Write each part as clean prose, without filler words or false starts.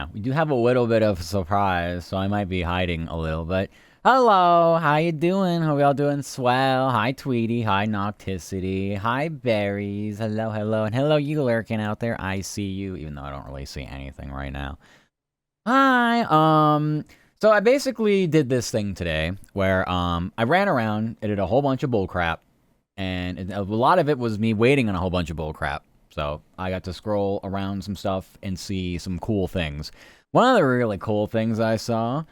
now. We do have a little bit of a surprise, so I might be hiding a little, but hello, how you doing? Hope y'all doing swell. Hi, Tweety. Hi, Nocticity. Hi, Berries. Hello, hello, and hello, you lurking out there. I see you, even though I don't really see anything right now. Hi, so I basically did this thing today where, I ran around, I did a whole bunch of bullcrap, and a lot of it was me waiting on a whole bunch of bullcrap. So I got to scroll around some stuff and see some cool things. One of the really cool things I saw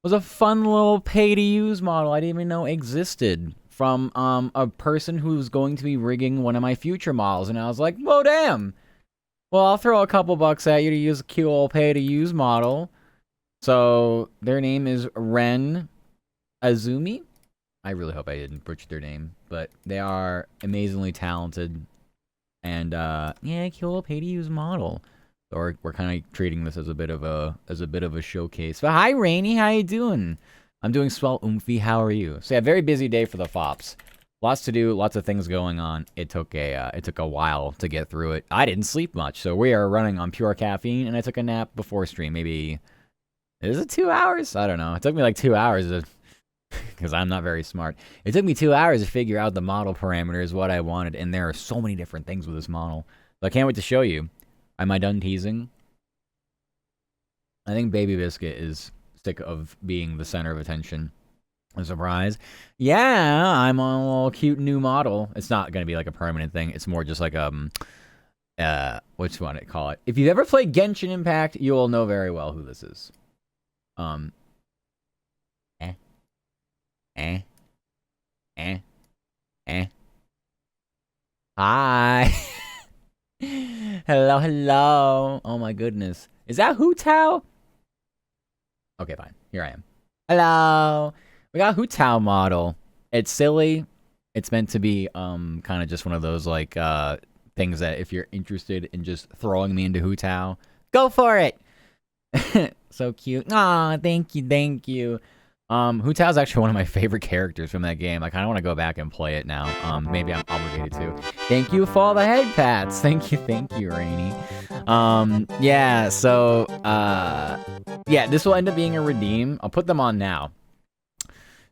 was a fun little pay-to-use model I didn't even know existed from a person who's going to be rigging one of my future models. And I was like, whoa, damn. Well, I'll throw a couple bucks at you to use a cute old pay-to-use model. So their name is Ren Azumi. I really hope I didn't butcher their name, but they are amazingly talented. And yeah, cute little pay-to-use model. Or we're kind of treating this as a bit of a showcase. But hi, Rainy, how you doing? I'm doing swell, Oomphy. How are you? So yeah, very busy day for the Fops. Lots to do, lots of things going on. It took a while to get through it. I didn't sleep much, so we are running on pure caffeine, and I took a nap before stream. Maybe is it 2 hours? I don't know. It took me like 2 hours to, because I'm not very smart. It took me 2 hours to figure out the model parameters, what I wanted, and there are so many different things with this model. So I can't wait to show you. Am I done teasing? I think Baby Biscuit is sick of being the center of attention. A surprise. Yeah, I'm on a little cute new model. It's not going to be like a permanent thing. It's more just like, what's you want to call it? If you've ever played Genshin Impact, you will know very well who this is. Eh. Hi. Hello, hello. Oh my goodness. Is that Hu Tao? Okay, fine. Here I am. Hello. We got a Hu Tao model. It's silly. It's meant to be kind of just one of those like things that if you're interested in just throwing me into Hu Tao, go for it. So cute. Aw, thank you, thank you. Hu Tao is actually one of my favorite characters from that game. I kind of want to go back and play it now. Maybe I'm obligated to. Thank you for all the head pats. Thank you, Rainy. Yeah, so, yeah, this will end up being a redeem. I'll put them on now.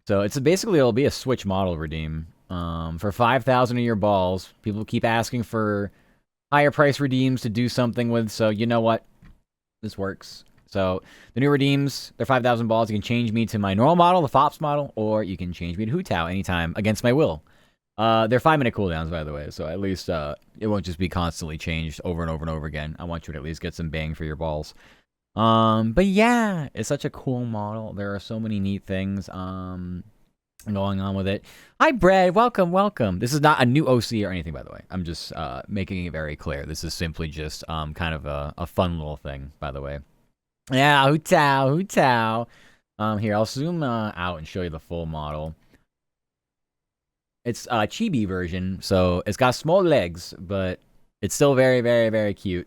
So it's basically, it'll be a Switch model redeem. For 5,000 of your balls. People keep asking for higher price redeems to do something with, so you know what? This works. So the new redeems, they're 5,000 balls. You can change me to my normal model, the Fops model, or you can change me to Hu Tao anytime against my will. They're 5-minute cooldowns, by the way, so at least it won't just be constantly changed over and over and over again. I want you to at least get some bang for your balls. But yeah, it's such a cool model. There are so many neat things going on with it. Hi, Brad. Welcome, welcome. This is not a new OC or anything, by the way. I'm just making it very clear. This is simply just kind of a fun little thing, by the way. Yeah, Hu Tao, Hu Tao. Here, I'll zoom out and show you the full model. It's a chibi version, so it's got small legs, but it's still very, very, very cute.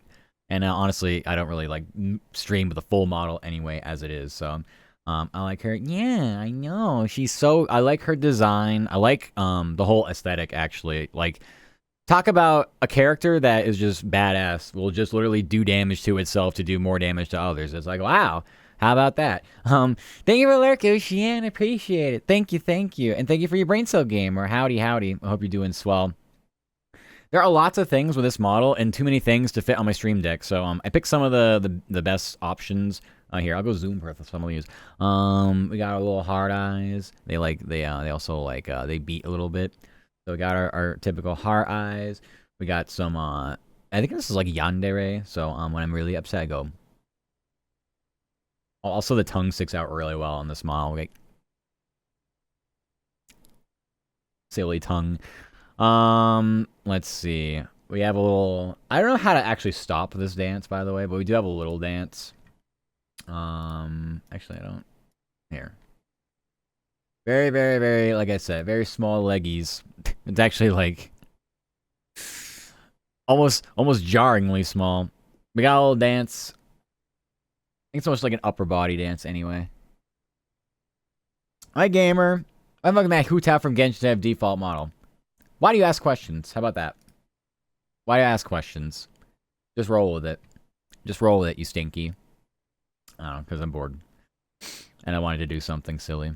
And honestly, I don't really like stream with the full model anyway, as it is. So I like her. Yeah, I know. She's so. I like her design. I like the whole aesthetic. Actually, like. Talk about a character that is just badass, will just literally do damage to itself to do more damage to others. It's like, wow, how about that? Thank you for lurk, Ocean, appreciate it. Thank you. And thank you for your brain cell game, or howdy. I hope you're doing swell. There are lots of things with this model, and too many things to fit on my stream deck, so I picked some of the best options. Here, I'll go zoom for some of these. We got our little hard eyes. They also they beat a little bit. So we got our typical heart eyes. We got some, I think this is like yandere. So when I'm really upset, I go. Also, the tongue sticks out really well on this model. Like, silly tongue. Let's see. We have a little. I don't know how to actually stop this dance, by the way, but we do have a little dance. Actually, I don't. Here. Very, very, very, like I said, very small leggies. It's actually like almost jarringly small. We got a little dance. I think it's almost like an upper body dance anyway. Hi, gamer. I'm looking at Hu Tao from Genshin to have default model. Why do you ask questions? How about that? Why do you ask questions? Just roll with it. Just roll with it, you stinky. I don't know, because I'm bored. And I wanted to do something silly.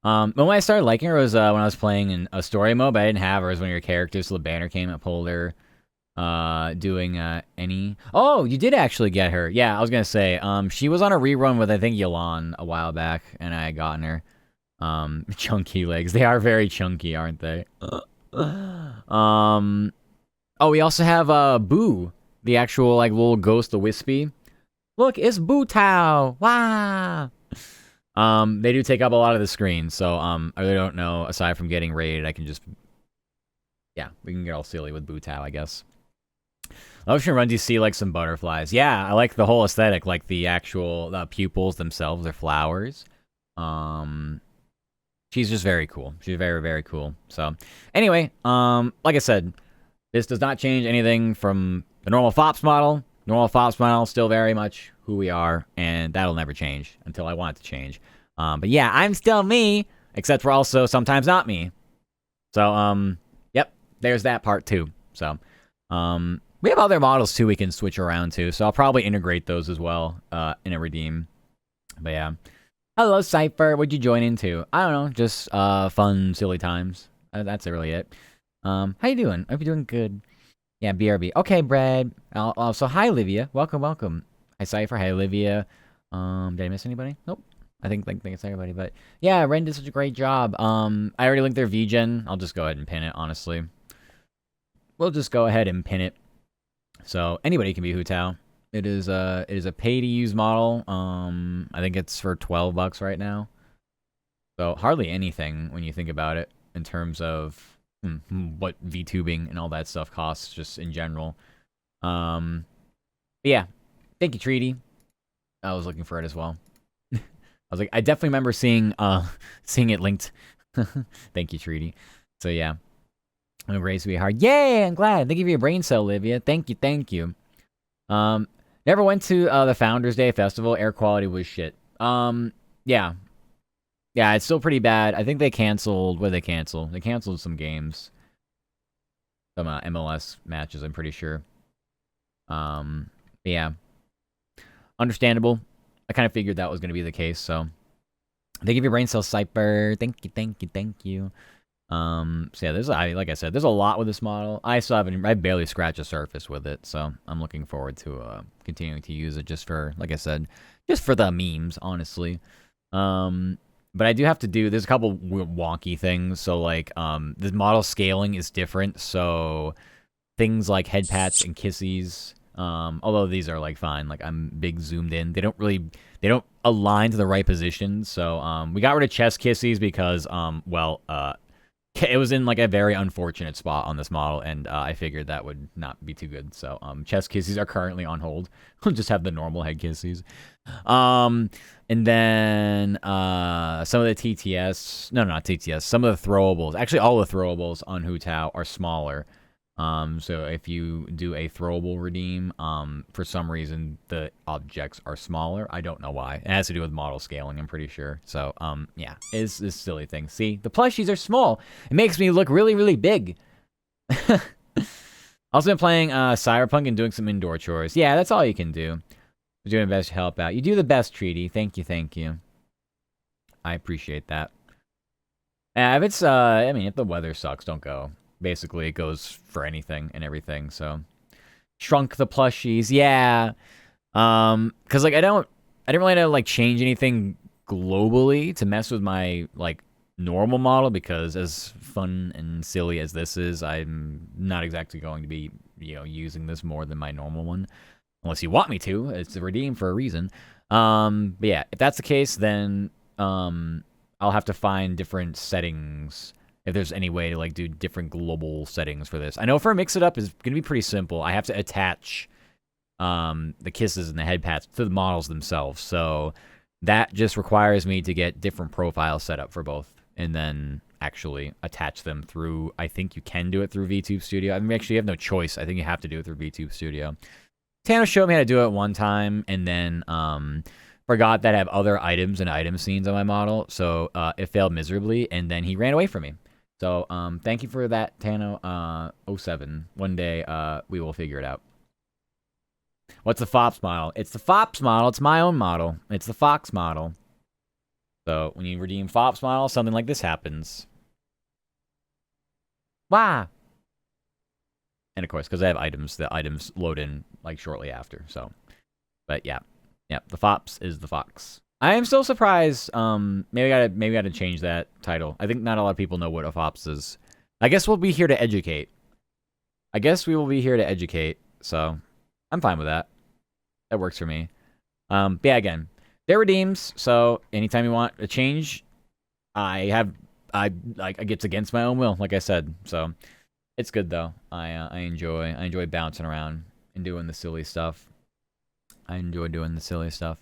But when I started liking her was when I was playing in a story mode, but I didn't have her as one of your characters, so the banner came and pulled her. Doing any. Oh, you did actually get her. Yeah, I was gonna say. She was on a rerun with I think Yelan a while back, and I had gotten her. Chunky legs. They are very chunky, aren't they? Oh, we also have Boo, the actual like little ghost, the wispy. Look, it's Boo Tao. Wow. They do take up a lot of the screen, so I really don't know. Aside from getting raided, I can just we can get all silly with Boo Tao, I guess. Ocean Run, do you see like some butterflies? Yeah, I like the whole aesthetic, like the actual pupils themselves are flowers. She's just very cool. She's very, very cool. So, anyway, like I said, this does not change anything from the normal FOPS model. Normal FOPS model still very much who we are, and that'll never change until I want it to change. But yeah, I'm still me, except for also sometimes not me. So, yep, there's that part too. So, we have other models too we can switch around to, so I'll probably integrate those as well in a redeem. But yeah. Hello, Cypher. What'd you join into? I don't know, just fun, silly times. That's really it. How you doing? Hope you're doing good. Yeah, BRB. Okay, Brad. So hi, Livia. Welcome, welcome. Hi, Cypher. Hi, Livia. Did I miss anybody? Nope. I think it's everybody. But yeah, Ren did such a great job. I already linked their VGen. I'll just go ahead and pin it, honestly. We'll just go ahead and pin it. So anybody can be Hu Tao. It is a pay-to-use model. I think it's for $12 right now. So hardly anything when you think about it in terms of what VTubing and all that stuff costs just in general. But yeah, thank you, Treaty. I was looking for it as well. I was like, I definitely remember seeing it linked. Thank you, Treaty. So yeah. I'm raised to be hard. Yay! I'm glad. Thank you for your brain cell, Olivia. Thank you. Never went to the Founders Day festival. Air quality was shit. Yeah, it's still pretty bad. I think they canceled. What did they cancel? They canceled some games, some MLS matches. I'm pretty sure. Yeah, understandable. I kind of figured that was going to be the case. So, thank you for your brain cell, Cypher. Thank you. So yeah, like I said, there's a lot with this model. I barely scratched the surface with it, so I'm looking forward to continuing to use it just for, like I said, just for the memes, honestly. But I do have to there's a couple wonky things. So like, the model scaling is different. So things like head pats and kissies, although these are like fine, like I'm big zoomed in. They don't align to the right position. So we got rid of chest kissies because it was in like a very unfortunate spot on this model, and I figured that would not be too good. So chest kissies are currently on hold. We'll just have the normal head kissies. And then some of the TTS, no, not TTS, some of the throwables, actually all the throwables on Hu Tao are smaller. So if you do a throwable redeem, for some reason the objects are smaller. I don't know why. It has to do with model scaling, I'm pretty sure. So, yeah, it's this silly thing. See, the plushies are small. It makes me look really, really big. Also been playing Cyberpunk and doing some indoor chores. Yeah, that's all you can do. You're doing the best to help out. You do the best, Treaty. Thank you. I appreciate that. If it's, if the weather sucks, don't go. Basically, it goes for anything and everything. So, shrunk the plushies, yeah. Because like I didn't really know like change anything globally to mess with my like normal model, because as fun and silly as this is, I'm not exactly going to be using this more than my normal one, unless you want me to. It's a redeem for a reason. But yeah, if that's the case, then I'll have to find different settings. If there's any way to like do different global settings for this. I know for Mix It Up is going to be pretty simple. I have to attach the kisses and the head pats to the models themselves. So that just requires me to get different profiles set up for both and then actually attach them through. I think you can do it through VTube Studio. I mean, actually, you have no choice. I think you have to do it through VTube Studio. Tano showed me how to do it one time and then forgot that I have other items and item scenes on my model. So it failed miserably and then he ran away from me. So, thank you for that, Tano 07. One day, we will figure it out. What's the FOPS model? It's the FOPS model. It's my own model. It's the Fox model. So when you redeem FOPS model, something like this happens. Wow. And of course, because I have items, the items load in like shortly after. So, but yeah, the FOPS is the Fox. I am still surprised. Maybe I gotta change that title. I think not a lot of people know what a FOPS is. I guess we'll be here to educate. I guess we will be here to educate. So, I'm fine with that. That works for me. But yeah, again, they're redeems. So anytime you want a change, I it's against my own will, like I said. So it's good though. I enjoy bouncing around and doing the silly stuff. I enjoy doing the silly stuff.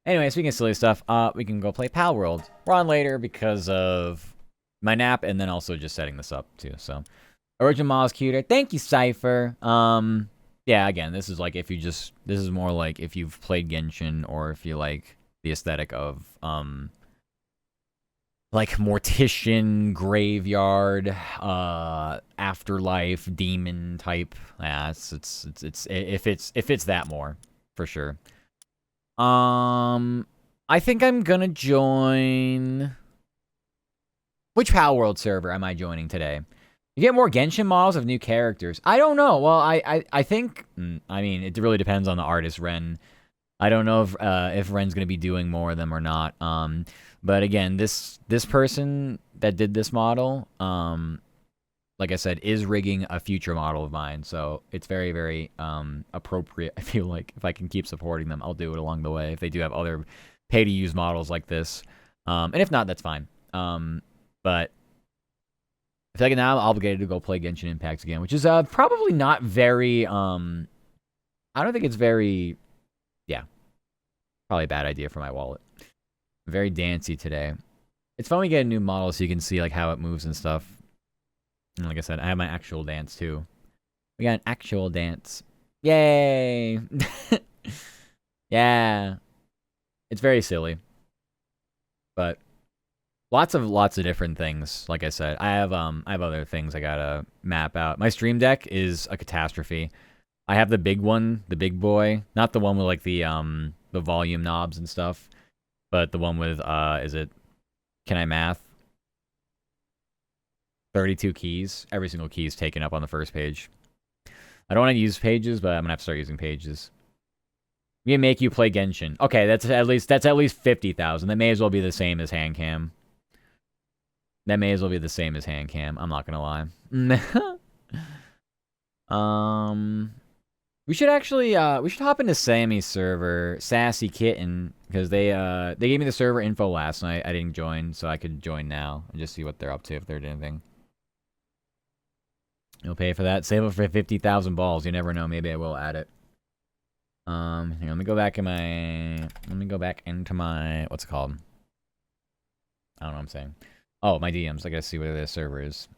Anyway, speaking of silly stuff, we can go play Palworld. We're on later because of my nap and then also just setting this up too. So original model is cuter. Thank you, Cypher. Yeah, again, this is like this is more like if you've played Genshin or if you like the aesthetic of like Mortician, Graveyard, Afterlife, Demon type. Yeah, it's if it's that more for sure. I think I'm gonna join. Which Palworld server am I joining today? You get more Genshin models of new characters. I don't know. Well, I think. I mean, it really depends on the artist, Ren. I don't know if Ren's gonna be doing more of them or not. But again, this person that did this model, like I said, is rigging a future model of mine. So it's very, very appropriate. I feel like if I can keep supporting them, I'll do it along the way. If they do have other pay-to-use models like this, and if not, that's fine. But I feel like now I'm obligated to go play Genshin Impact again, which is probably not very. I don't think it's very. Yeah, probably a bad idea for my wallet. Very dancey today. It's fun when we get a new model so you can see like how it moves and stuff. And like I said, I have my actual dance too. We got an actual dance. Yay! Yeah, it's very silly, but lots of different things. Like I said, I have other things I gotta map out. My stream deck is a catastrophe. I have the big one, the big boy, not the one with like the volume knobs and stuff, but the one with can I math? 32 keys. Every single key is taken up on the first page. I don't want to use pages, but I'm gonna have to start using pages. We can make you play Genshin. Okay, that's at least 50,000. That may as well be the same as hand cam. That may as well be the same as hand cam. I'm not gonna lie. We should actually we should hop into Sammy's server, Sassy Kitten, because they gave me the server info last night. I didn't join, so I could join now and just see what they're up to if they're doing anything. You'll pay for that. Save it for 50,000 balls. You never know. Maybe I will add it. Here, let me go back into my what's it called? I don't know what I'm saying. Oh, my DMs. I gotta see where the server is.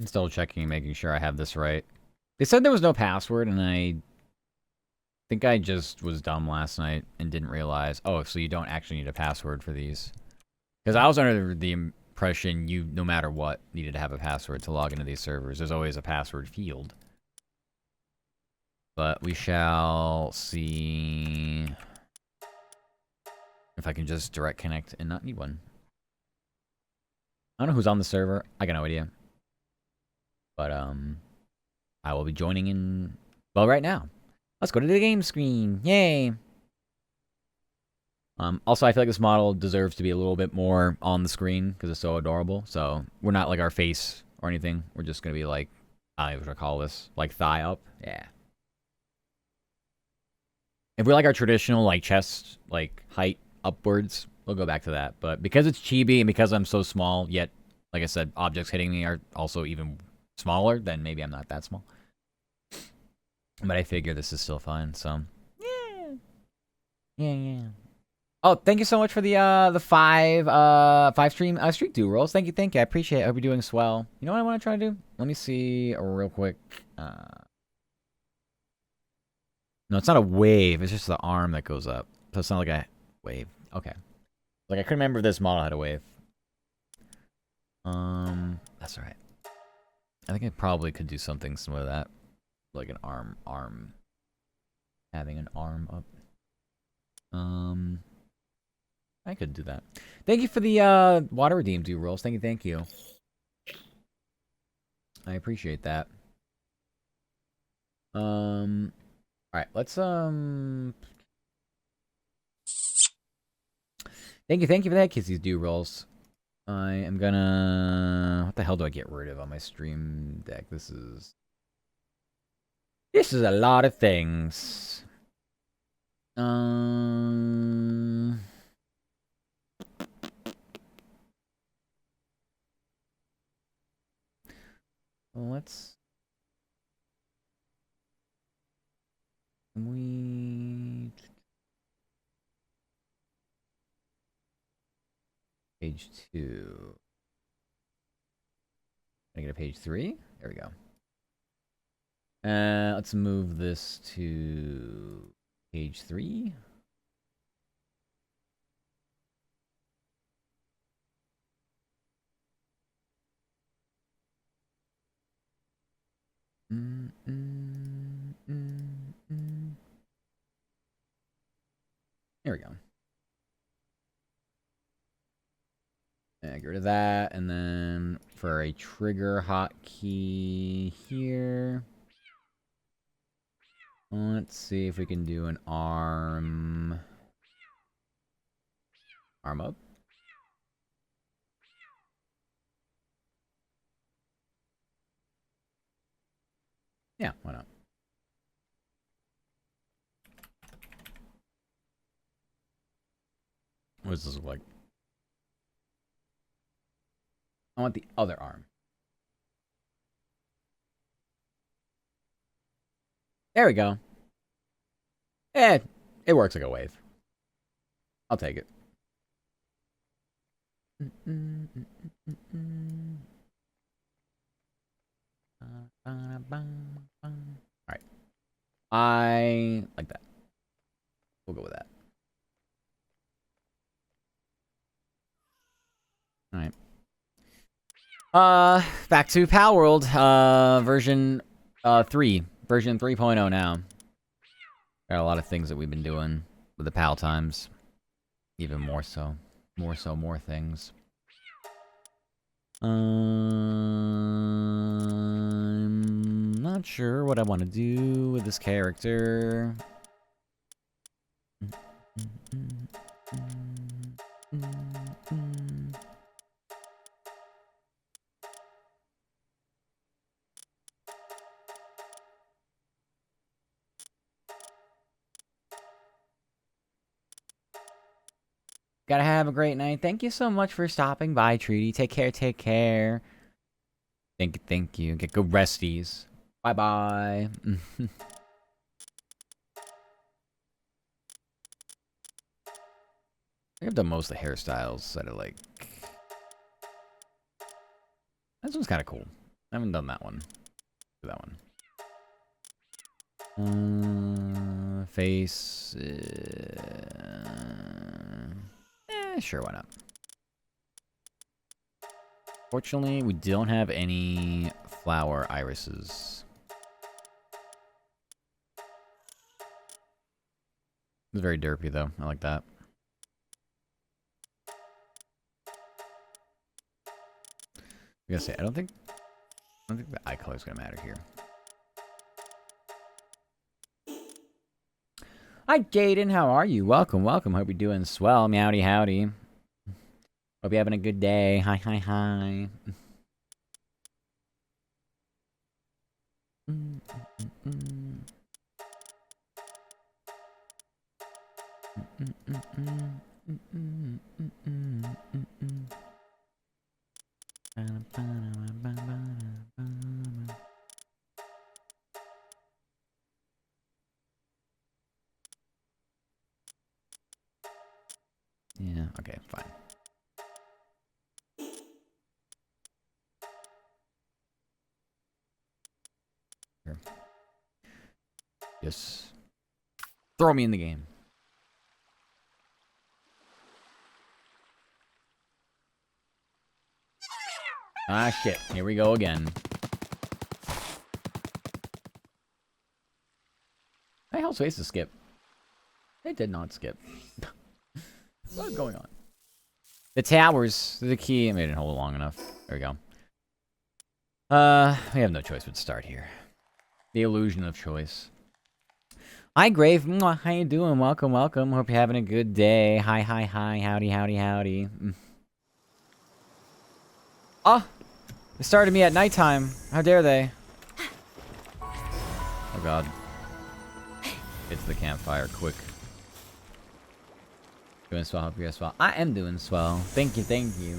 I'm still checking, making sure I have this right. They said there was no password, and I think I just was dumb last night and didn't realize. Oh, so you don't actually need a password for these. Because I was under the impression you, no matter what, needed to have a password to log into these servers. There's always a password field. But we shall see if I can just direct connect and not need one. I don't know who's on the server. I got no idea. But, I will be joining in, well, right now. Let's go to the game screen. Yay! Also, I feel like this model deserves to be a little bit more on the screen because it's so adorable. So, we're not like our face or anything. We're just going to be like, I don't know what to call this. Like thigh up. Yeah. If we like our traditional, like, chest, like, height upwards, we'll go back to that. But because it's chibi and because I'm so small, yet, like I said, objects hitting me are also even smaller, then maybe I'm not that small. But I figure this is still fine, so. Yeah. Yeah. Oh, thank you so much for the five streak do rolls. Thank you. I appreciate it. I hope you're doing swell. You know what I want to try to do? Let me see real quick. No, it's not a wave. It's just the arm that goes up. So it's not like a wave. Okay. Like I couldn't remember if this model had a wave. That's alright. I think I probably could do something similar to that. Like an arm. Having an arm up. I could do that. Thank you for the water redeem do rolls. Thank you. I appreciate that. Alright, let's Thank you for that, Kissy's do rolls. I am gonna... What the hell do I get rid of on my stream deck? This is a lot of things. Let's... Page 2. Can I get a page 3? There we go. Let's move this to page 3. There we go. Get rid of that, and then for a trigger hotkey here, let's see if we can do an arm up. Yeah, why not? What does this look like? I want the other arm. There we go. It works like a wave. I'll take it. Alright. I like that. We'll go with that. Alright. Back to Palworld, version 3. Version 3.0 now. Got a lot of things that we've been doing with the PAL times. Even more so. More things. I'm not sure what I want to do with this character. Gotta have a great night. Thank you so much for stopping by, Treaty. Take care. Thank you. Get good resties. Bye-bye. I've done most of the hairstyles that are like... This one's kind of cool. I haven't done that one. Do that one. Face... sure, why not? Fortunately, we don't have any flower irises. It's very derpy, though. I like that. I gotta say, I don't think the eye color is gonna matter here. Hi, Jaden. How are you? Welcome. Hope you're doing swell. Meowdy howdy. Hope you're having a good day. Hi. Yeah, okay, fine. Here. Yes. Throw me in the game. Ah, shit. Here we go again. I held space to skip. They did not skip. What is going on? The towers. The key. I didn't hold it long enough. There we go. We have no choice but to start here. The illusion of choice. Hi, Grave. Mwah, how you doing? Welcome, welcome. Hope you're having a good day. Hi, hi, hi. Howdy, howdy, howdy. Oh! They started me at nighttime. How dare they? Oh, God. Get to the campfire quick. Doing swell. Hope you're swell. I am doing swell. Thank you, thank you.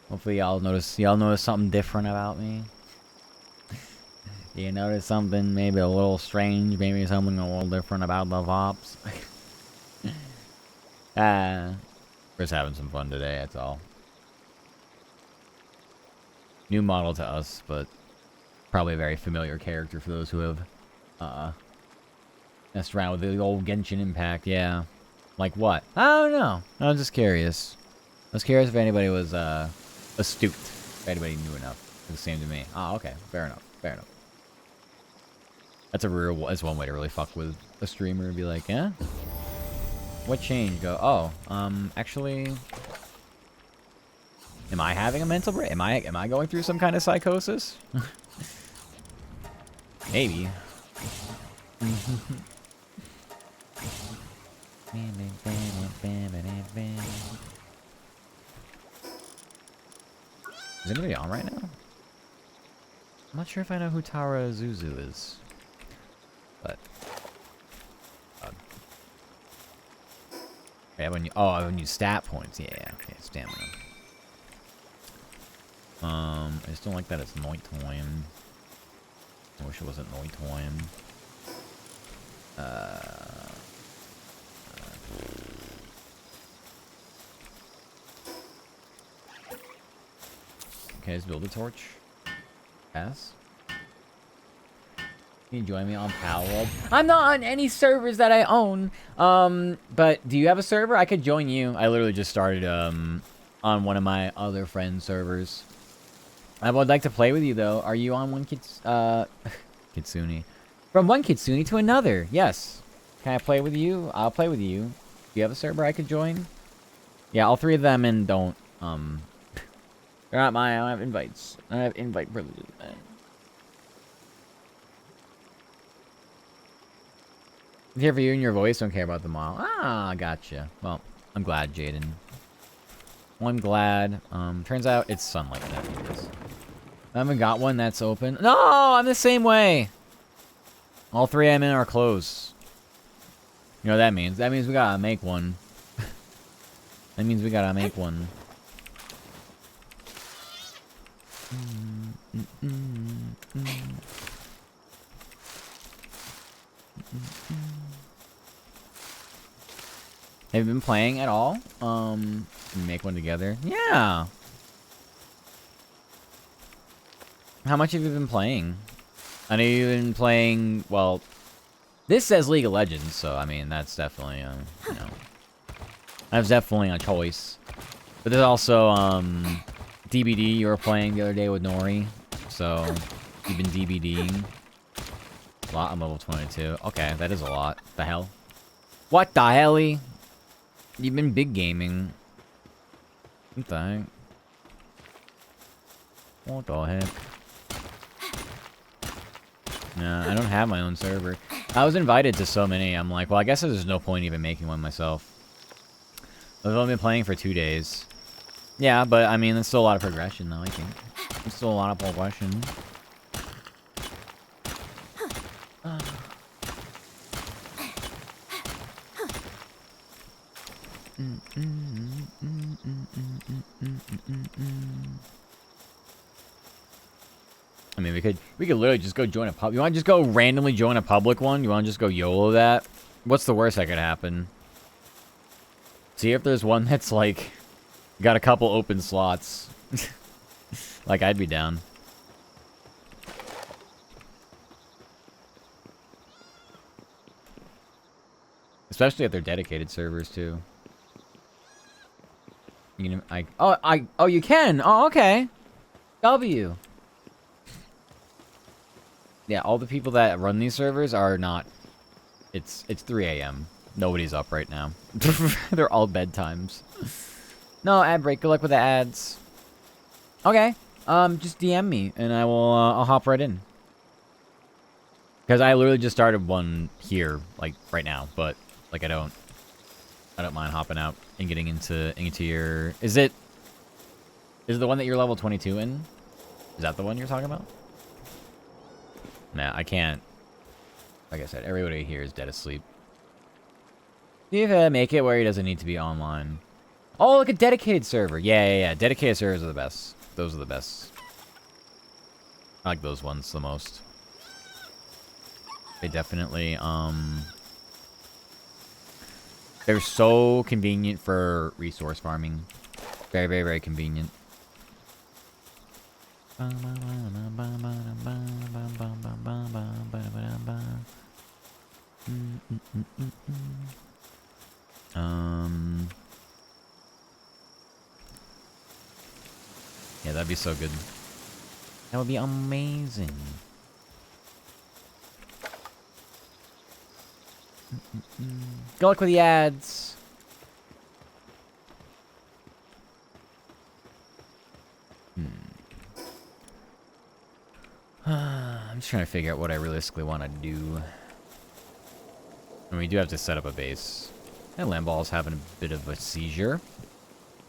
Hopefully y'all notice something different about me. You notice something maybe a little strange, maybe something a little different about the VOPs. Just having some fun today, that's all. New model to us, but probably a very familiar character for those who have messed around with the old Genshin Impact, yeah. Like what? I don't know. I was just curious. I was curious if anybody was astute. If anybody knew enough. It seemed to me. Oh, okay. Fair enough. Fair enough. That's one way to really fuck with a streamer and be like, yeah? What changed? Go, oh, actually, am I having a mental break? Am I going through some kind of psychosis? Maybe. Is anybody on right now? I'm not sure if I know who Tara Zuzu is. But I have new stat points. Yeah, okay, stamina. I just don't like that it's night time. I wish it wasn't night time. Okay, let's build a torch. Pass. Can you join me on Palworld? I'm not on any servers that I own. But do you have a server? I could join you. I literally just started on one of my other friends' servers. I would like to play with you though. Are you on one Kitsune? From one Kitsune to another. Yes. Can I play with you? I'll play with you. Do you have a server I could join? Yeah, all three of them and don't they're not mine. I don't have invites. I don't have invite privileges, man. Here for you and your voice, don't care about the model. Ah, gotcha. Well, I'm glad, Jaden. Well, I'm glad. Turns out it's sunlight that is. I haven't got one that's open. No, I'm the same way. All three I'm in are closed. You know what that means? That means we gotta make one. That means we gotta make one. Have you been playing at all? Make one together. Yeah. How much have you been playing? I know you've been playing, well, this says League of Legends, so I mean, that's definitely, you know, that's definitely a choice. But there's also, DBD you were playing the other day with Nori, so you've been DBDing. A lot. I'm level 22. Okay, that is a lot. The hell? What the helly? You've been big gaming. What the heck? What the heck? Nah, I don't have my own server. I was invited to so many, I'm like, well, I guess there's no point even making one myself. I've only been playing for 2 days. Yeah, but I mean, there's still a lot of progression, though, I think. There's still a lot of progression. I mean, we could literally just go join a pub. You want to just go randomly join a public one? You want to just go YOLO that? What's the worst that could happen? See if there's one that's like got a couple open slots. Like, I'd be down. Especially if they're dedicated servers too. You can, oh, you can. Oh, okay. W. Yeah, all the people that run these servers are not. It's 3 a.m. Nobody's up right now. They're all bedtimes. No ad break. Good luck with the ads. Okay. Just DM me and I will. I'll hop right in. Because I literally just started one here, like right now, but like I don't mind hopping out and getting into your. Is it the one that you're level 22 in? Is that the one you're talking about? Nah, I can't. Like I said, everybody here is dead asleep. See if I make it where he doesn't need to be online. Oh, look, a dedicated server. Yeah. Dedicated servers are the best. Those are the best. I like those ones the most. They definitely, they're so convenient for resource farming. Very, very, very convenient. Yeah, that'd be so good. That would be amazing. Good luck with the ads. I'm just trying to figure out what I realistically want to do. And we do have to set up a base. And Lamball's having a bit of a seizure.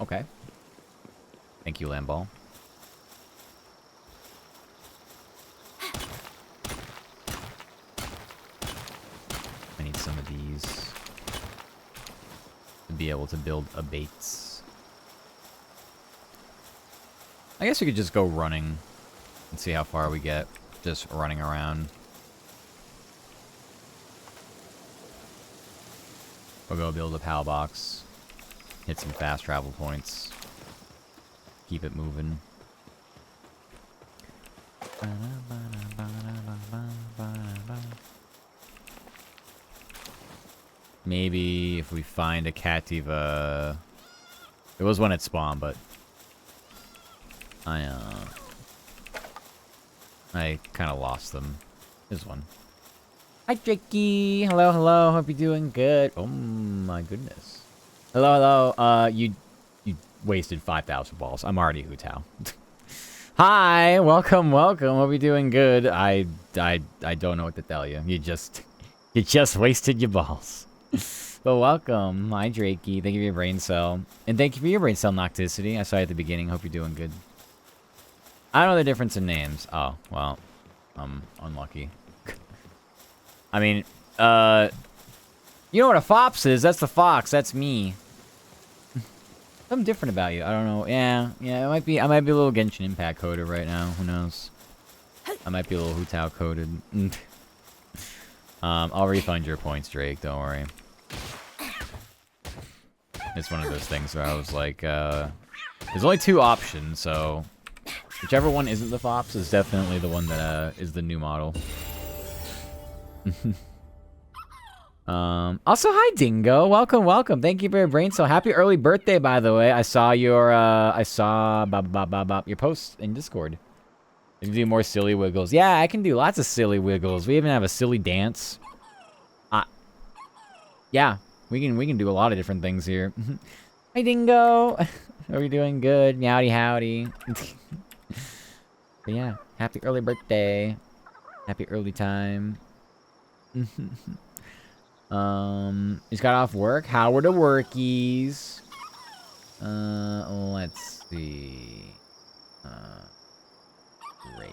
Okay. Thank you, Lamball. I need some of these to be able to build a base. I guess we could just go running and see how far we get just running around. We'll go build a PAL box, hit some fast travel points, keep it moving. Maybe if we find a Cativa. There was one at spawn, but I kind of lost them. There's one. Hi, Jakey. Hello, hello. Hope you're doing good. Oh my goodness. Hello, hello. You wasted 5,000 balls. I'm already Hu Tao. Hi, welcome, welcome. Hope you're doing good. I don't know what to tell you. You just wasted your balls. But welcome. Hi, Drakey. Thank you for your brain cell. And thank you for your brain cell, Nocticity. I saw you at the beginning. Hope you're doing good. I don't know the difference in names. Oh, well. I'm unlucky. I mean, you know what a fops is? That's the fox. That's me. Something different about you. I don't know. Yeah, it might be. I might be a little Genshin Impact coded right now. Who knows? I might be a little Hu Tao coded. I'll refund your points, Drake. Don't worry. It's one of those things where I was like, there's only 2 options, so whichever one isn't the fops is definitely the one that is the new model. Also, hi Dingo, welcome, welcome. Thank you for your brain cell. Happy early birthday, by the way. I saw your your post in Discord. You can do more silly wiggles. Yeah, I can do lots of silly wiggles. We even have a silly dance. Yeah, we can do a lot of different things here. Hi Dingo, are we doing good? Meowdy howdy. But yeah, happy early birthday. Happy early time. He's got off work. How were the workies? Let's see. Great.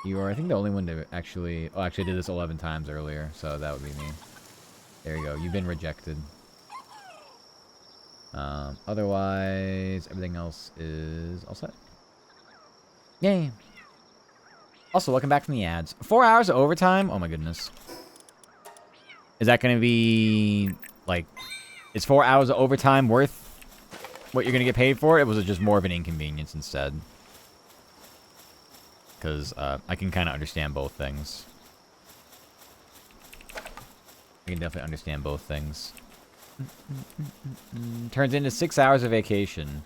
You are, I think, the only one to actually... Oh, actually, I did this 11 times earlier, so that would be me. There you go. You've been rejected. Otherwise, everything else is all set. Yay. Also, welcome back from the ads. 4 hours of overtime? Oh my goodness. Is that going to be, like... Is 4 hours of overtime worth what you're going to get paid for? It was just more of an inconvenience instead. Because I can kind of understand both things. I can definitely understand both things. Turns into 6 hours of vacation.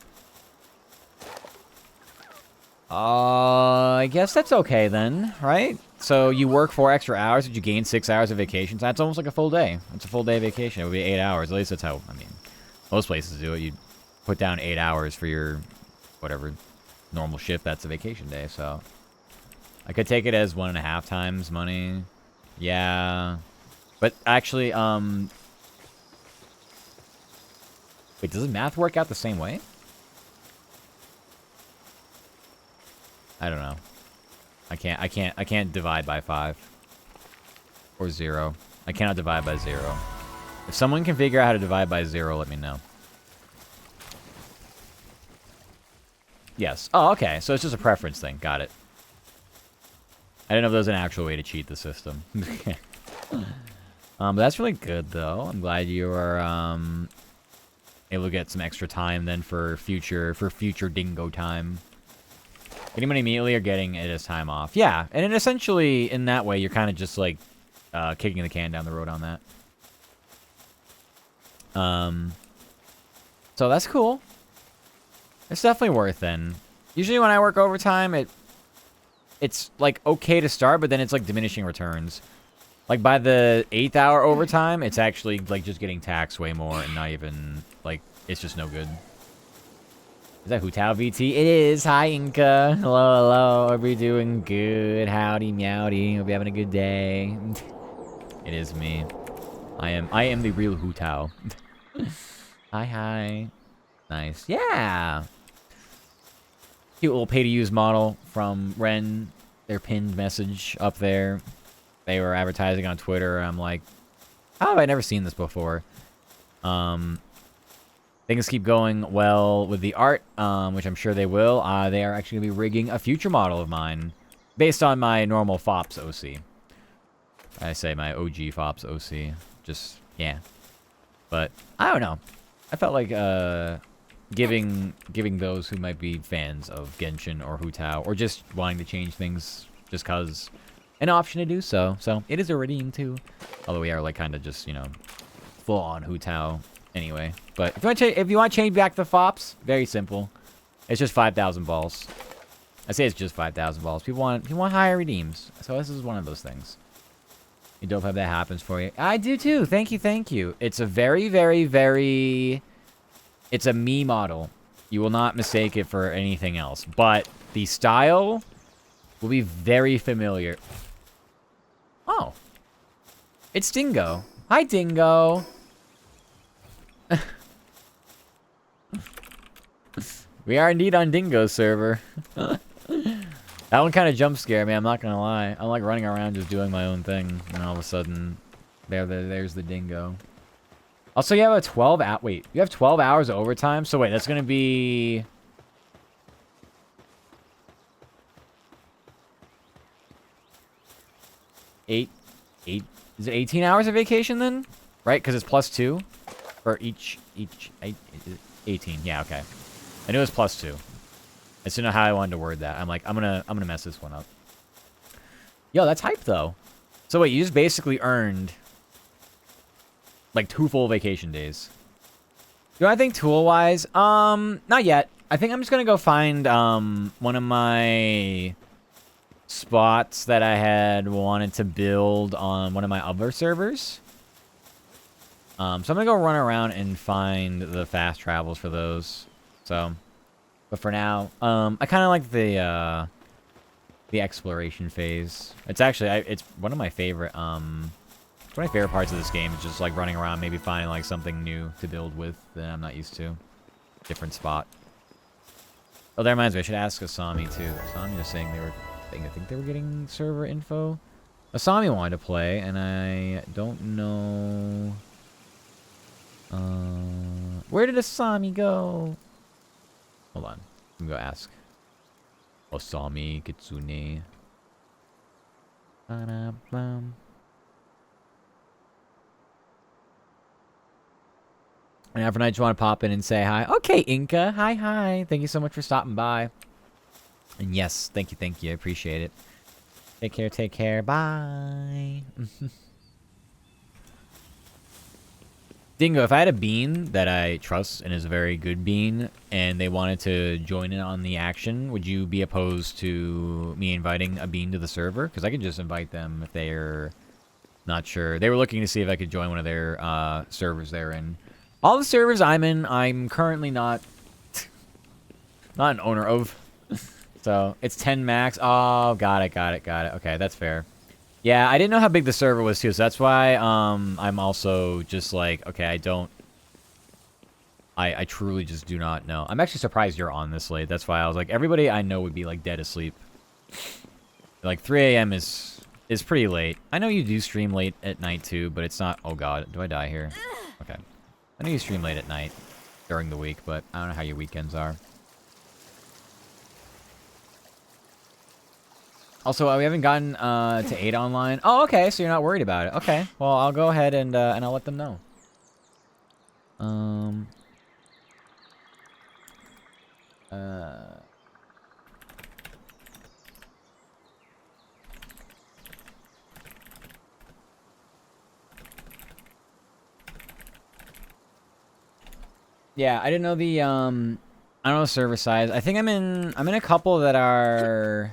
I guess that's okay then, right? So you work 4 extra hours, but you gain 6 hours of vacation. So that's almost like a full day. It's a full day vacation. It would be 8 hours. At least that's how, I mean, most places do it. You put down 8 hours for your, whatever, normal shift. That's a vacation day, so. I could take it as 1.5 times money. Yeah. But actually, wait, does the math work out the same way? I don't know. I can't divide by 5. Or 0. I cannot divide by 0. If someone can figure out how to divide by 0, let me know. Yes. Oh, okay. So it's just a preference thing. Got it. I didn't know if there was an actual way to cheat the system. But that's really good, though. I'm glad you are able to get some extra time then for future dingo time. Getting money immediately or getting it as time off. Yeah, and then essentially, in that way, you're kind of just, like, kicking the can down the road on that. So that's cool. It's definitely worth then. Usually when I work overtime, it's, like, okay to start, but then it's, like, diminishing returns. Like, by the 8th hour overtime, it's actually, like, just getting taxed way more and not even, like, it's just no good. Is that Hutao VT? It is. Hi, Inca. Hello, hello. Are we doing good? Howdy, meowdy. Hope you having a good day. It is me. I am the real Hutao. Hi, hi. Nice. Yeah. Cute little pay-to-use model from Ren. Their pinned message up there. They were advertising on Twitter. I'm like, how have I never seen this before? Things keep going well with the art, which I'm sure they will. They are actually going to be rigging a future model of mine based on my normal FOPS OC. I say my OG FOPS OC. Just, yeah. But, I don't know. I felt like giving those who might be fans of Genshin or Hutao, or just wanting to change things just because, an option to do so. So, it is a redeem too. Although we are like kind of just, you know, full on Hutao anyway. But if you want to change back the FOPS, very simple. It's just 5,000 balls. I say it's just 5,000 balls. People want higher redeems. So this is one of those things. You don't have that happens for you. I do too. Thank you, thank you. It's a very, very, very... It's a me model. You will not mistake it for anything else. But the style will be very familiar. Oh. It's Dingo. Hi, Dingo. We are indeed on Dingo's server. That one kind of jump scared me, I'm not gonna lie. I'm like running around just doing my own thing, and all of a sudden, there's the Dingo. Also, you have a 12 hour, wait, you have 12 hours of overtime? So wait, that's gonna be... Is it 18 hours of vacation then? Right, because it's +2 for each 18. Yeah, okay. I knew it was +2. I just didn't know how I wanted to word that. I'm like, I'm gonna mess this one up. Yo, that's hype though. So wait, you just basically earned like 2 full vacation days. Do I think tool-wise? Not yet. I think I'm just gonna go find one of my spots that I had wanted to build on one of my other servers. So I'm gonna go run around and find the fast travels for those. So, but for now, I kind of like the exploration phase. It's actually, it's one of my favorite, it's one of my favorite parts of this game. Is just like running around, maybe finding like something new to build with that I'm not used to. Different spot. Oh, that reminds me, I should ask Asami too. Asami was saying I think they were getting server info. Asami wanted to play, and I don't know. Where did Asami go? Hold on. Let me go ask. Asami Kitsune. And after I just want to pop in and say hi. Okay, Inca. Hi, hi. Thank you so much for stopping by. And yes, thank you. I appreciate it. Take care. Bye. Dingo, if I had a bean that I trust and is a very good bean, and they wanted to join in on the action, would you be opposed to me inviting a bean to the server? Because I could just invite them if they're not sure. They were looking to see if I could join one of their servers they're in. All the servers I'm in, I'm currently not an owner of. So, it's 10 max. Oh, got it. Okay, that's fair. Yeah, I didn't know how big the server was, too, so that's why I'm also just like, okay, I truly just do not know. I'm actually surprised you're on this late. That's why I was like, everybody I know would be, like, dead asleep. Like, 3 a.m. is pretty late. I know you do stream late at night, too, but it's not... Oh, God. Do I die here? Okay. I know you stream late at night during the week, but I don't know how your weekends are. Also, we haven't gotten to 8 online. Oh, okay, so you're not worried about it. Okay, well, I'll go ahead and I'll let them know. Yeah, I didn't know the I don't know the server size. I think I'm in a couple that are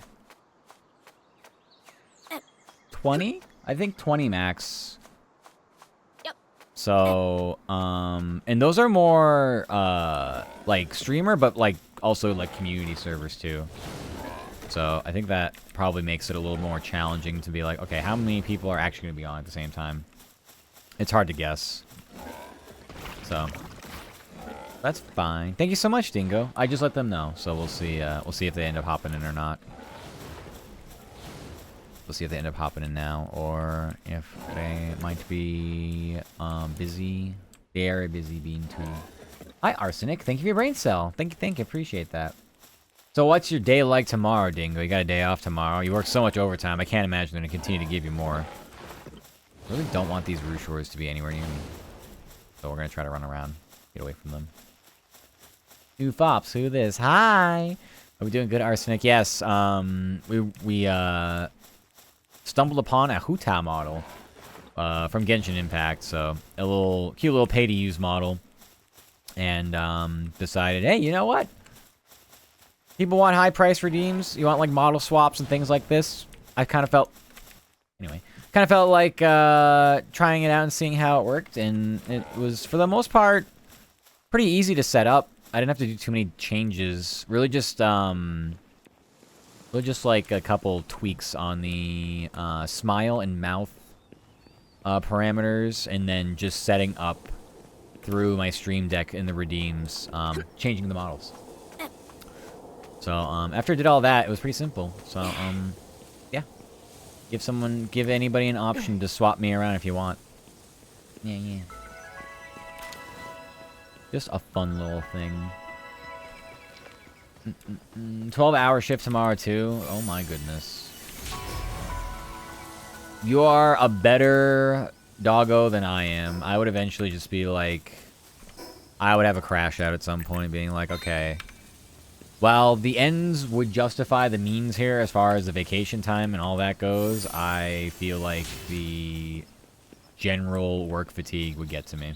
20? I think 20 max. Yep. So, and those are more, like, streamer, but, like, also, like, community servers, too. So, I think that probably makes it a little more challenging to be like, okay, how many people are actually going to be on at the same time? It's hard to guess. So, that's fine. Thank you so much, Dingo. I just let them know, so we'll see if they end up hopping in or not. We'll see if they end up hopping in now, or if they might be busy. Very busy being too. Hi, Arsenic. Thank you for your brain cell. Thank you. Appreciate that. So what's your day like tomorrow, Dingo? You got a day off tomorrow? You work so much overtime. I can't imagine they're going to continue to give you more. I really don't want these Rushors to be anywhere near me. So we're going to try to run around. Get away from them. New Fops, who this? Hi! Are we doing good, Arsenic? Yes, we stumbled upon a Huta model from Genshin Impact, so a cute little pay-to-use model, and decided, hey, you know what? People want high-price redeems. You want like model swaps and things like this. I kind of felt like trying it out and seeing how it worked, and it was for the most part pretty easy to set up. I didn't have to do too many changes. Really just like a couple tweaks on the smile and mouth parameters, and then just setting up through my stream deck in the redeems, changing the models. So after I did all that, it was pretty simple. So yeah, give anybody an option to swap me around if you want. Yeah. Just a fun little thing. 12-hour shift tomorrow, too. Oh, my goodness. You are a better doggo than I am. I would eventually just be like... I would have a crash out at some point, being like, okay... While the ends would justify the means here as far as the vacation time and all that goes, I feel like the general work fatigue would get to me.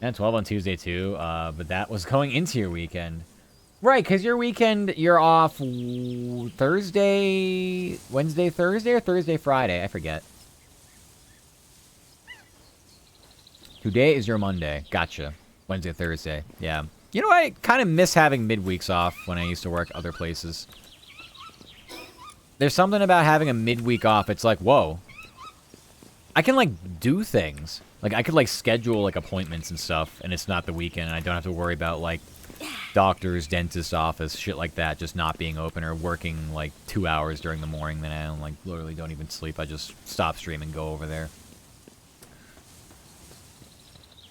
And 12 on Tuesday, too, but that was going into your weekend. Right, because your weekend, you're off Thursday, Wednesday, Thursday, or Thursday, Friday? I forget. Today is your Monday. Gotcha. Wednesday, Thursday. Yeah. You know, I kind of miss having midweeks off when I used to work other places. There's something about having a midweek off. It's like, whoa. I can, like, do things. Like, I could, like, schedule, like, appointments and stuff, and it's not the weekend, and I don't have to worry about, like, doctor's, dentist office, shit like that, just not being open or working, like, 2 hours during the morning. Then I don't, like, literally don't even sleep. I just stop stream and go over there.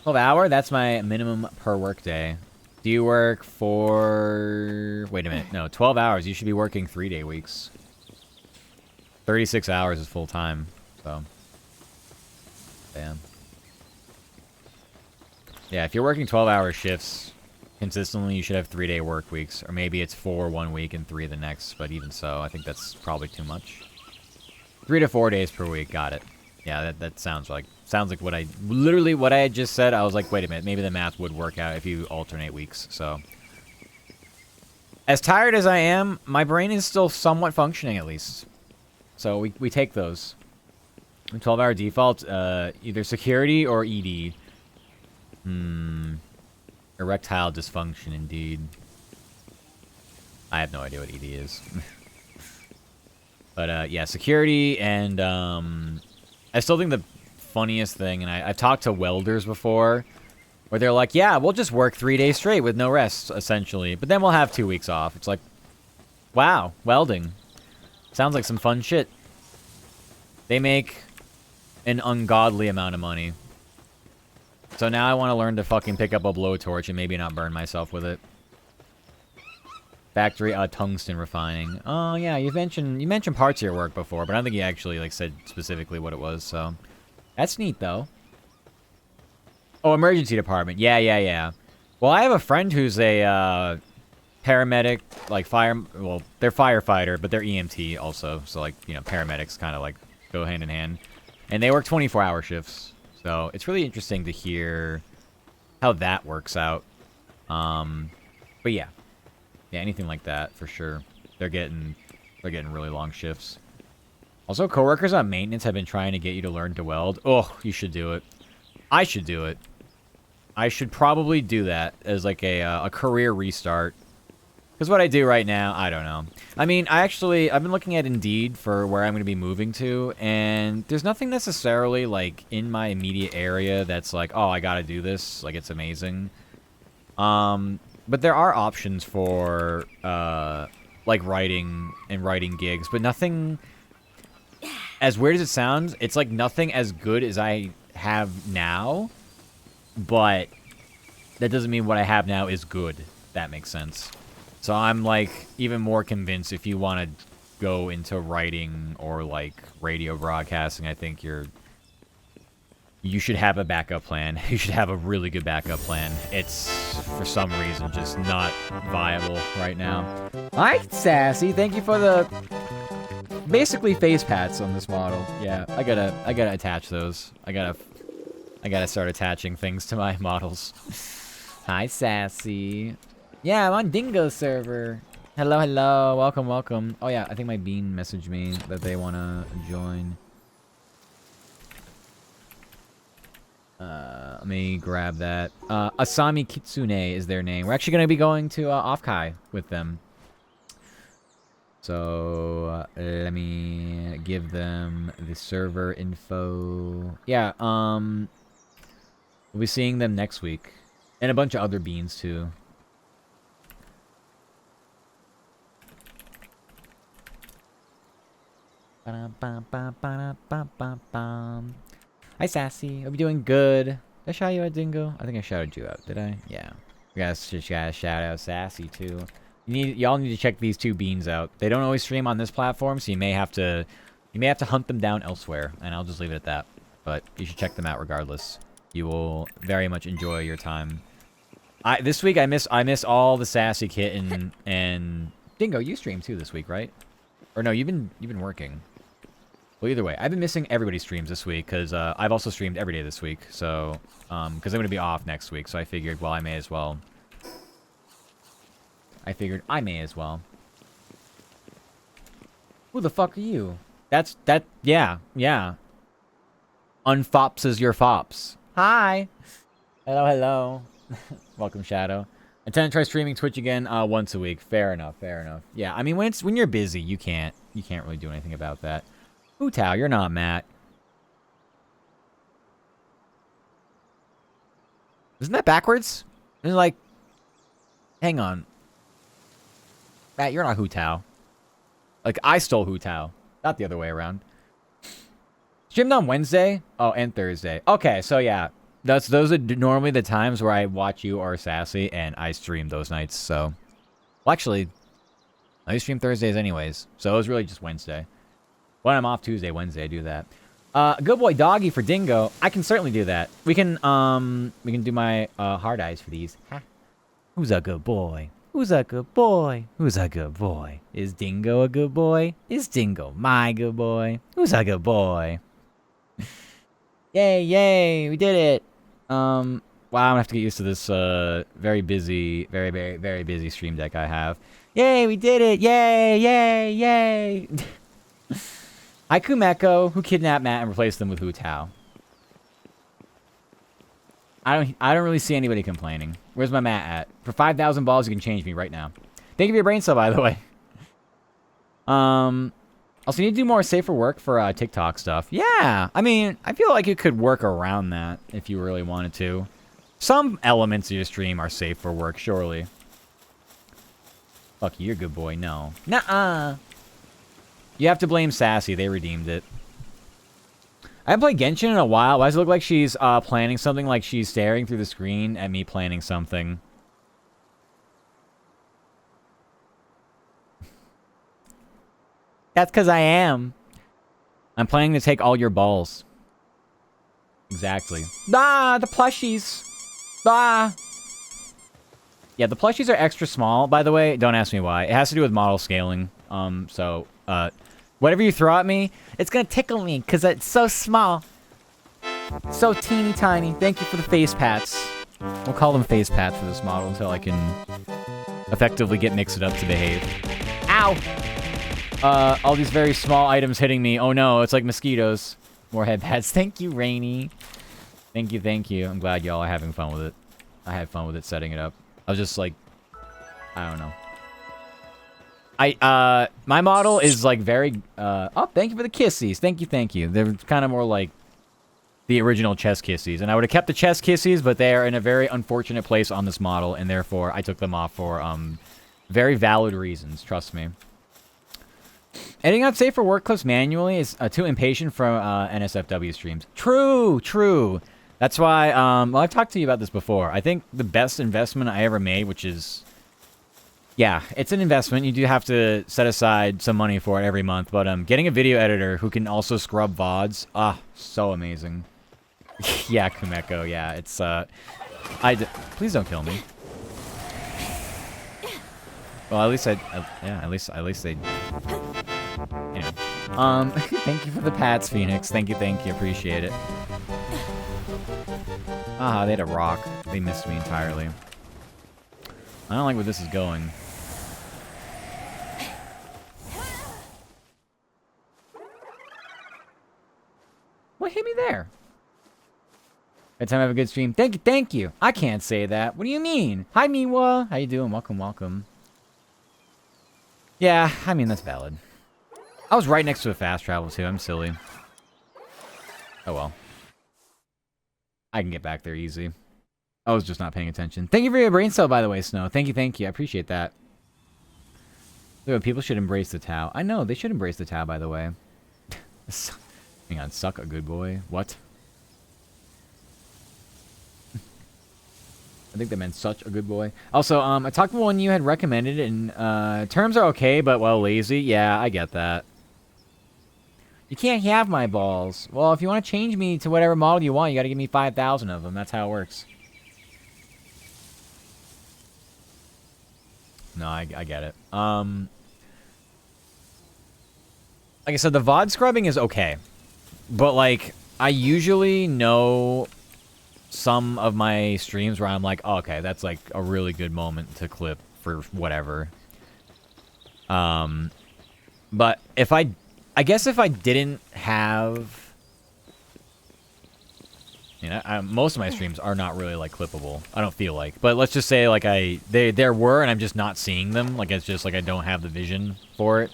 12-hour? That's my minimum per work day. Do you work for... Wait a minute. No, 12 hours. You should be working 3-day weeks. 36 hours is full-time, so... Damn. Yeah, if you're working 12-hour shifts consistently, you should have 3-day work weeks. Or maybe it's 4 one week and 3 the next. But even so, I think that's probably too much. 3 to 4 days per week. Got it. Yeah, that sounds like what I... Literally what I had just said, I was like, wait a minute. Maybe the math would work out if you alternate weeks. So... As tired as I am, my brain is still somewhat functioning at least. So we take those. 12-hour default, either security or ED. Erectile dysfunction, indeed. I have no idea what ED is. But, yeah, security and, I still think the funniest thing, and I've talked to welders before, where they're like, yeah, we'll just work 3 days straight with no rest, essentially. But then we'll have 2 weeks off. It's like, wow, welding. Sounds like some fun shit. They make an ungodly amount of money. So now I want to learn to fucking pick up a blowtorch and maybe not burn myself with it. Factory tungsten refining. Oh yeah, you mentioned parts of your work before, but I don't think you actually like said specifically what it was. So that's neat though. Oh, emergency department. Yeah. Well, I have a friend who's a paramedic, like well, they're firefighter, but they're EMT also. So like paramedics kind of like go hand in hand, and they work 24-hour shifts. So it's really interesting to hear how that works out. But yeah, anything like that for sure. They're getting really long shifts. Also, coworkers on maintenance have been trying to get you to learn to weld. Oh, you should do it. I should do it. I should probably do that as like a career restart. Because what I do right now, I don't know. I mean, I've been looking at Indeed for where I'm going to be moving to, and there's nothing necessarily, like, in my immediate area that's like, oh, I gotta do this. Like, it's amazing. But there are options for, like, writing gigs, but nothing... As weird as it sounds, it's, like, nothing as good as I have now, but that doesn't mean what I have now is good. That makes sense. So I'm, like, even more convinced if you want to go into writing or, like, radio broadcasting, I think you should have a backup plan. You should have a really good backup plan. It's, for some reason, just not viable right now. Hi, Sassy. Thank you for the, basically, face pats on this model. Yeah, I gotta attach those. I gotta start attaching things to my models. Hi, Sassy. Yeah, I'm on Dingo server. Hello. Welcome. Oh, yeah, I think my bean messaged me that they want to join. Let me grab that. Asami Kitsune is their name. We're actually going to be going to Offkai with them. So, let me give them the server info. Yeah, we'll be seeing them next week. And a bunch of other beans, too. Hi, Sassy. Hope you're doing good. Did I shout you out, Dingo? I think I shouted you out. Did I? Yeah. We gotta shout out Sassy, too. Y'all need to check these two beans out. They don't always stream on this platform, so you may have to hunt them down elsewhere, and I'll just leave it at that. But you should check them out regardless. You will very much enjoy your time. This week I miss all the Sassy Kitten and Dingo. You stream too this week, right? Or no, you've been working. Well, either way, I've been missing everybody's streams this week because I've also streamed every day this week. So, because I'm going to be off next week, so I figured, well, I may as well. Who the fuck are you? Yeah. Unfops is your fops. Hi. Hello. Welcome, Shadow. I tend to try streaming Twitch again once a week. Fair enough. Yeah, I mean, when you're busy, you can't really do anything about that. Ooh, Tao, you're not Matt. Isn't that backwards? It's like, hang on. Matt, you're not Hu Tao. Like, I stole Hu Tao. Not the other way around. Streamed on Wednesday? Oh, and Thursday. Okay, so yeah. Those are normally the times where I watch you or Sassy, and I stream those nights, so. Well, actually, I stream Thursdays anyways, so it was really just Wednesday. When I'm off Tuesday, Wednesday, I do that. Good boy doggy for dingo. I can certainly do that. We can do my hard eyes for these. Ha. Who's a good boy? Who's a good boy? Who's a good boy? Is Dingo a good boy? Is Dingo my good boy? Who's a good boy? Yay, yay, we did it. Wow, I'm gonna have to get used to this very busy, very busy stream deck I have. Yay, we did it! Yay, yay, yay! Hi Kumeko, who kidnapped Matt and replaced them with Hu Tao. I don't really see anybody complaining. Where's my Matt at? For 5,000 balls, you can change me right now. Thank you for your brain cell, by the way. Also, you need to do more safe for work for TikTok stuff. Yeah, I mean, I feel like you could work around that if you really wanted to. Some elements of your stream are safe for work, surely. Fuck you, you're a good boy. No. Nuh-uh. You have to blame Sassy. They redeemed it. I haven't played Genshin in a while. Why does it look like she's planning something, like she's staring through the screen at me planning something? That's because I am. I'm planning to take all your balls. Exactly. Ah, the plushies. Ah. Yeah, the plushies are extra small, by the way. Don't ask me why. It has to do with model scaling. Whatever you throw at me, it's gonna tickle me because it's so small. So teeny tiny. Thank you for the face pats. We'll call them face pats for this model until I can effectively get Mix It Up to behave. Ow! All these very small items hitting me. Oh no, it's like mosquitoes. More head pads. Thank you, Rainy. Thank you, thank you. I'm glad y'all are having fun with it. I had fun with it setting it up. I was just like, I don't know. My model is like very, oh, thank you for the kissies. Thank you, thank you. They're kind of more like the original chest kissies. And I would have kept the chest kissies, but they are in a very unfortunate place on this model, and therefore I took them off for, very valid reasons, trust me. Editing out safe for work clips manually is too impatient for NSFW streams. True, true. That's why, well, I've talked to you about this before. I think the best investment I ever made, which is, yeah, it's an investment. You do have to set aside some money for it every month. But getting a video editor who can also scrub VODs, so amazing. Yeah, Kumeko, yeah, it's, please don't kill me. Well, at least yeah, at least they... Anyway. Thank you for the pats, Phoenix. Thank you, appreciate it. Ah, they had a rock. They missed me entirely. I don't like where this is going. What hit me there? Every time I have a good stream. Thank you. I can't say that. What do you mean? Hi, Miwa. How you doing? Welcome, welcome. Yeah, I mean, that's valid. I was right next to a fast travel, too. I'm silly. Oh, well. I can get back there easy. I was just not paying attention. Thank you for your brain cell, by the way, Snow. Thank you. I appreciate that. People should embrace the Tao. I know, they should embrace the Tao, by the way. Hang on, suck a good boy. What? I think they meant such a good boy. Also, I talked about one you had recommended, and terms are okay, but, well, lazy. Yeah, I get that. You can't have my balls. Well, if you want to change me to whatever model you want, you got to give me 5,000 of them. That's how it works. No, I get it. Like I said, the VOD scrubbing is okay. But, like, I usually know some of my streams where I'm like, oh, okay, that's, like, a really good moment to clip for whatever. But if I guess if I didn't have... You know, most of my streams are not really, like, clippable. I don't feel like. But let's just say, like, there were, and I'm just not seeing them. Like, it's just, like, I don't have the vision for it.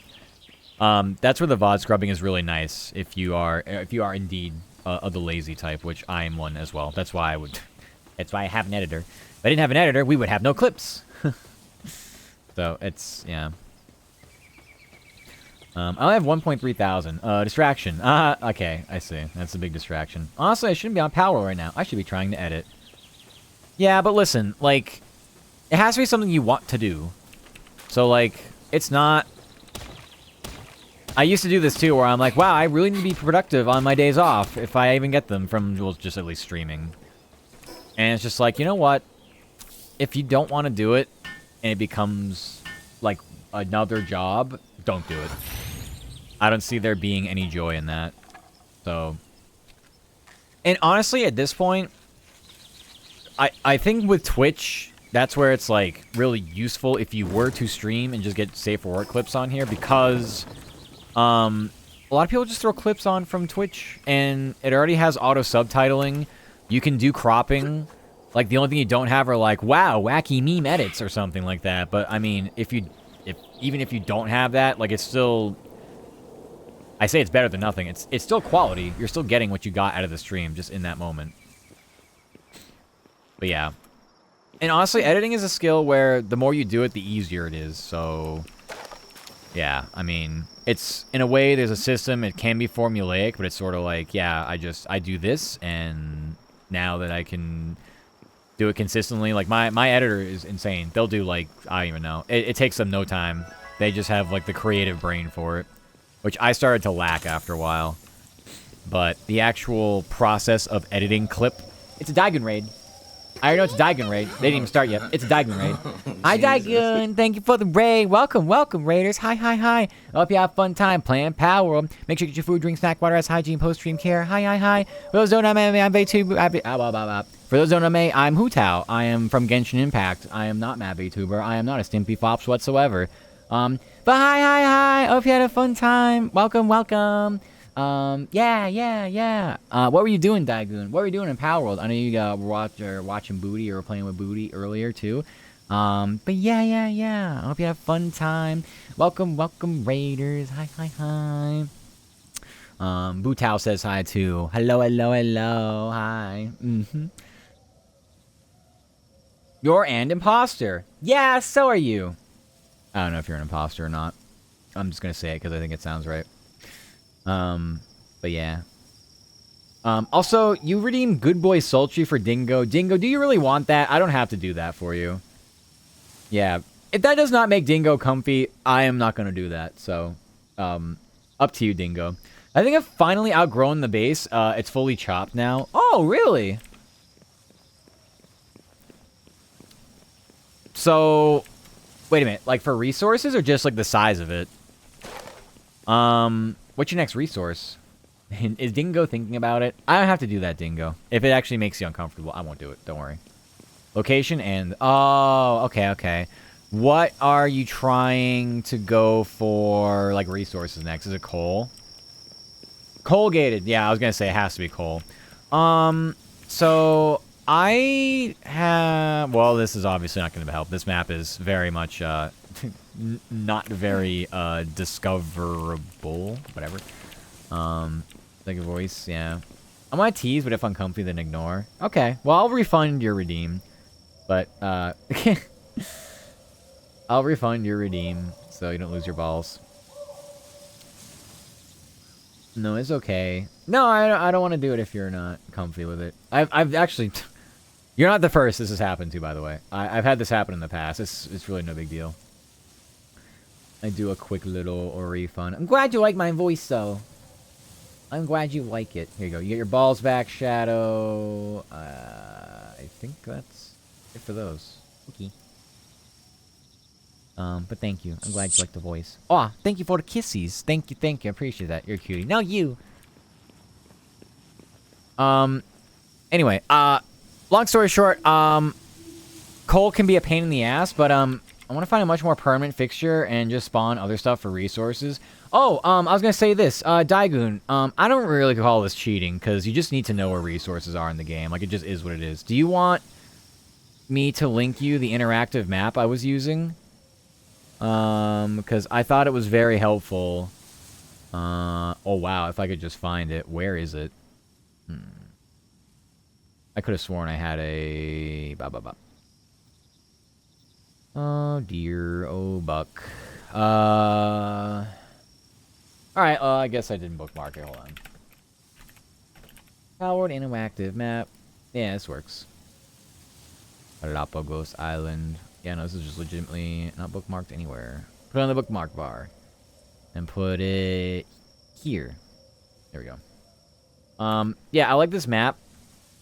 That's where the VOD scrubbing is really nice, if you are indeed of the lazy type, which I am one as well. That's why I have an editor. If I didn't have an editor, we would have no clips. So, it's, yeah. I only have 1.3 thousand. Distraction. Okay, I see. That's a big distraction. Honestly, I shouldn't be on Palworld right now. I should be trying to edit. Yeah, but listen, like, it has to be something you want to do. So, like, it's not... I used to do this too, where I'm like, wow, I really need to be productive on my days off, if I even get them from, well, just at least streaming. And it's just like, you know what? If you don't want to do it, and it becomes, like, another job, don't do it. I don't see there being any joy in that. So... And honestly, at this point, I think with Twitch, that's where it's, like, really useful if you were to stream and just get safe for work clips on here, because a lot of people just throw clips on from Twitch, and it already has auto-subtitling. You can do cropping. Like, the only thing you don't have are, like, wow, wacky meme edits or something like that. But, I mean, even if you don't have that, like, it's still... I say it's better than nothing. It's still quality. You're still getting what you got out of the stream just in that moment. But yeah. And honestly, editing is a skill where the more you do it, the easier it is. So, yeah. I mean, it's, in a way, there's a system. It can be formulaic, but it's sort of like, yeah, I do this, and now that I can do it consistently, like, my editor is insane. They'll do, like, I don't even know. It takes them no time. They just have, like, the creative brain for it. Which I started to lack after a while. But the actual process of editing clip... It's a Daigun raid. I already know it's a Daigun raid. They didn't even start yet. It's a Daigun raid. Hi, Daigun. Thank you for the raid. Welcome, welcome, raiders. Hi, hi, hi. I hope you have a fun time playing Palworld. Make sure you get your food, drink, snack, water, as hygiene, post-stream care. Hi, hi, hi. For those who don't know me, I'm VTuber. For those who don't know me, I'm Hu Tao. I am from Genshin Impact. I am not Mad VTuber. I am not a Stimpy Fops whatsoever. But hi, hi, hi! Hope you had a fun time. Welcome, welcome. Yeah. What were you doing, Daigun? What were you doing in Palworld? I know you were watching Booty or were playing with Booty earlier, too. But yeah. I hope you had a fun time. Welcome, Raiders. Hi, hi, hi. Bootao says hi, too. Hello. Hi. You're an imposter. Yeah, so are you. I don't know if you're an imposter or not. I'm just going to say it because I think it sounds right. But yeah. Also, you redeemed Good Boy Sultry for Dingo. Dingo, do you really want that? I don't have to do that for you. Yeah. If that does not make Dingo comfy, I am not going to do that. So, up to you, Dingo. I think I've finally outgrown the base. It's fully chopped now. Oh, really? So... Wait a minute, like for resources or just like the size of it? What's your next resource? Is Dingo thinking about it? I don't have to do that, Dingo. If it actually makes you uncomfortable, I won't do it. Don't worry. Location and... Oh, okay. What are you trying to go for, like, resources next? Is it coal? Coal gated. Yeah, I was going to say it has to be coal. So... I have... Well, this is obviously not going to help. This map is very much, not very, discoverable. Whatever. Like a voice, yeah. I want to tease, but if uncomfy, then ignore. Okay, well, I'll refund your redeem. But, I'll refund your redeem, so you don't lose your balls. No, it's okay. No, I don't want to do it if you're not comfy with it. I've actually... You're not the first this has happened to, by the way. I've had this happen in the past. It's really no big deal. I do a quick little refund. I'm glad you like my voice, though. I'm glad you like it. Here you go. You get your balls back, Shadow. I think that's it for those. Okay. But thank you. I'm glad you like the voice. Aw, thank you for the kissies. Thank you. I appreciate that. You're a cutie. Now you. Anyway, long story short, coal can be a pain in the ass, but, I want to find a much more permanent fixture and just spawn other stuff for resources. Oh, I was gonna say this, Daigun, I don't really call this cheating, because you just need to know where resources are in the game. Like, it just is what it is. Do you want me to link you the interactive map I was using? Because I thought it was very helpful. Oh, wow, if I could just find it. Where is it? I could have sworn I had a... Oh, dear. Oh, buck. Alright, I guess I didn't bookmark it. Hold on. Palworld interactive map. Yeah, this works. Galapagos Island. Yeah, no, this is just legitimately not bookmarked anywhere. Put it on the bookmark bar. And put it here. There we go. Yeah, I like this map.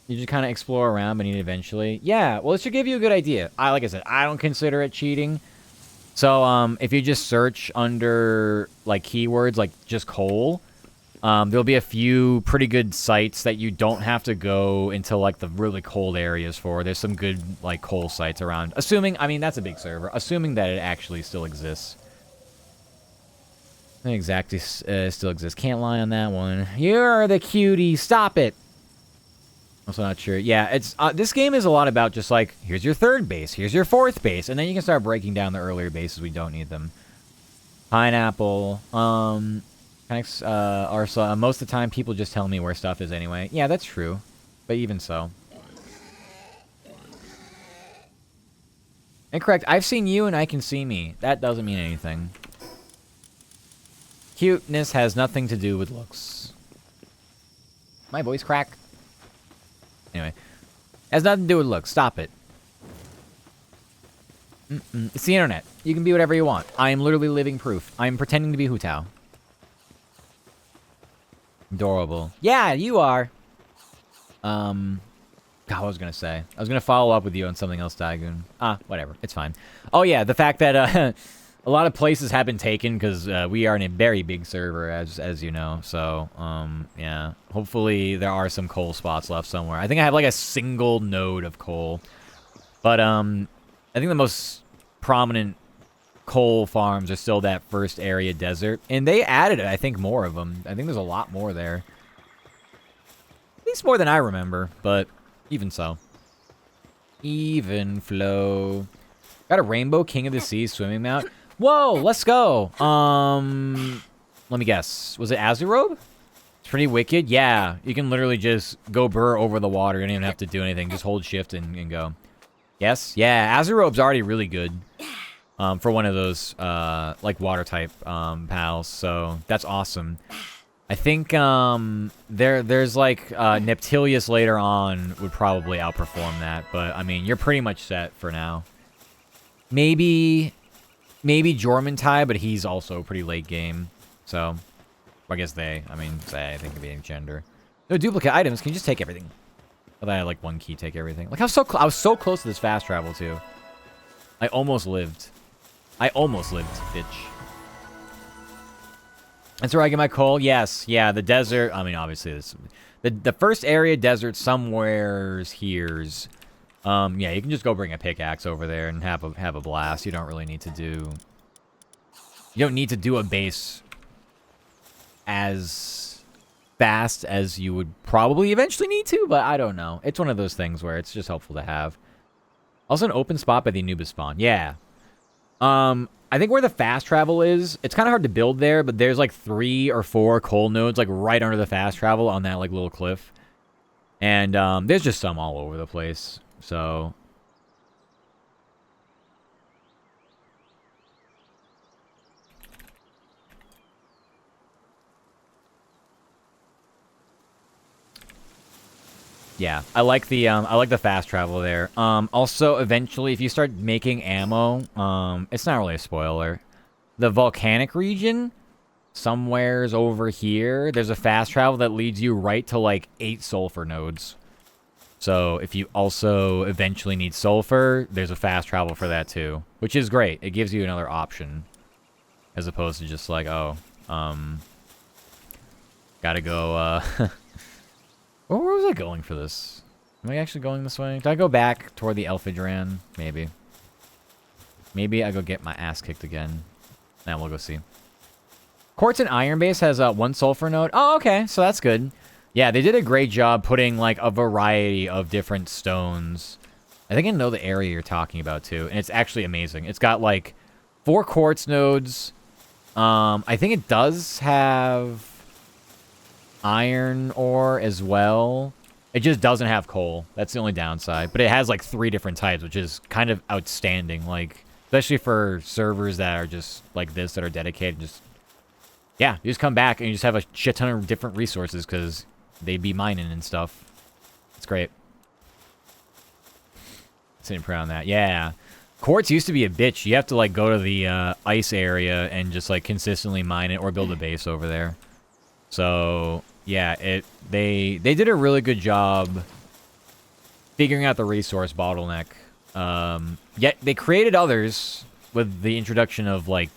You just kind of explore around, but need eventually. Yeah, well, it should give you a good idea. Like I said, I don't consider it cheating. So, if you just search under, like, keywords, like, just coal, there'll be a few pretty good sites that you don't have to go into, like, the really cold areas for. There's some good, like, coal sites around. Assuming, I mean, that's a big server. Assuming that it actually still exists. Exactly, still exists. Can't lie on that one. You're the cutie. Stop it. Also not sure. Yeah, it's this game is a lot about just like, here's your third base, here's your fourth base, and then you can start breaking down the earlier bases. We don't need them. Pineapple. Most of the time people just tell me where stuff is anyway. Yeah, that's true. But even so. Incorrect. I've seen you and I can see me. That doesn't mean anything. Cuteness has nothing to do with looks. My voice crack. Anyway. Has nothing to do with looks. Stop it. It's the internet. You can be whatever you want. I am literally living proof. I am pretending to be Hu Tao. Adorable. Yeah, you are. God, what was I going to say? I was going to follow up with you on something else, Daigun. Whatever. It's fine. Oh, yeah, the fact that a lot of places have been taken because we are in a very big server, as you know. So, yeah. Hopefully there are some coal spots left somewhere. I think I have, like, a single node of coal. But, I think the most prominent coal farms are still that first area desert. And they added, I think, more of them. I think there's a lot more there. At least more than I remember, but even so. Even flow. Got a Rainbow King of the Sea swimming mount. Whoa, let's go. Let me guess. Was it Azurobe? It's pretty wicked. Yeah, you can literally just go burr over the water. You don't even have to do anything. Just hold shift and go. Yes? Yeah, Azurobe's already really good. For one of those, like, water type, pals. So, that's awesome. I think, there's, like, Neptilius later on would probably outperform that. But, I mean, you're pretty much set for now. Maybe Jormuntai, but he's also pretty late game. So, I guess I think being gender. No duplicate items, can you just take everything? I thought I had, like, one key, take everything. Like, I was so close to this fast travel, too. I almost lived. Bitch. That's where I get my coal? Yes. Yeah, the desert. I mean, obviously, the first area desert somewhere's here's. Yeah, you can just go bring a pickaxe over there and have a blast. You don't really need to do... You don't need to do a base as fast as you would probably eventually need to, but I don't know. It's one of those things where it's just helpful to have. Also an open spot by the Anubis spawn. Yeah. I think where the fast travel is, it's kind of hard to build there, but there's like 3 or 4 coal nodes like right under the fast travel on that like little cliff. And there's just some all over the place. So yeah, I like the fast travel there. Also, eventually, if you start making ammo, it's not really a spoiler. The volcanic region, somewhere's over here, there's a fast travel that leads you right to like 8 sulfur nodes. So if you also eventually need sulfur, there's a fast travel for that too, which is great. It gives you another option, as opposed to just like, oh, gotta go. Where was I going for this? Am I actually going this way? Did I go back toward the Elphidran? Maybe. Maybe I go get my ass kicked again. Now we'll go see. Quartz and Iron Base has 1 sulfur node. Oh, okay. So that's good. Yeah, they did a great job putting, like, a variety of different stones. I think I know the area you're talking about, too. And it's actually amazing. It's got, like, 4 quartz nodes. I think it does have iron ore as well. It just doesn't have coal. That's the only downside. But it has, like, 3 different types, which is kind of outstanding. Like, especially for servers that are just like this, that are dedicated. Just, yeah, you just come back and you just have a shit ton of different resources because they be mining and stuff. It's great. Sitting pretty on that. Yeah. Quartz used to be a bitch. You have to, like, go to the ice area and just, like, consistently mine it or build a base over there. So, yeah, they did a really good job figuring out the resource bottleneck. Yet they created others with the introduction of, like,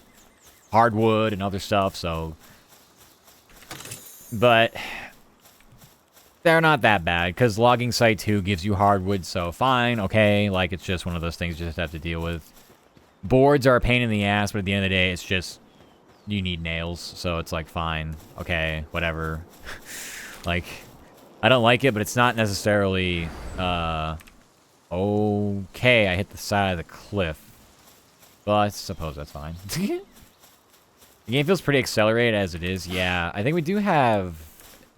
hardwood and other stuff, so... But... they're not that bad, because Logging Site 2 gives you hardwood, so fine, okay, like, it's just one of those things you just have to deal with. Boards are a pain in the ass, but at the end of the day, it's just, you need nails, so it's like, fine, okay, whatever. Like, I don't like it, but it's not necessarily, okay, I hit the side of the cliff. Well, I suppose that's fine. The game feels pretty accelerated as it is, yeah. I think we do have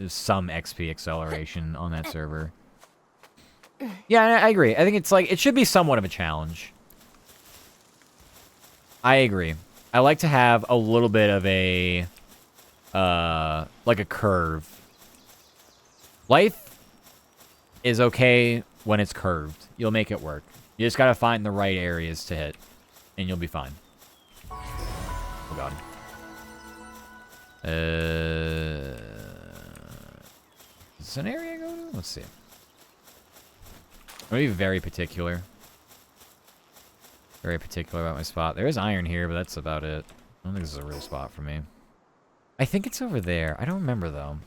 some XP acceleration on that server. Yeah, I agree. I think it's like, it should be somewhat of a challenge. I agree. I like to have a little bit of a, like a curve. Life is okay when it's curved. You'll make it work. You just gotta find the right areas to hit, and you'll be fine. Oh god. Is this an area I go to? Let's see. I'm gonna be very particular. Very particular about my spot. There is iron here, but that's about it. I don't think this is a real spot for me. I think it's over there. I don't remember, though.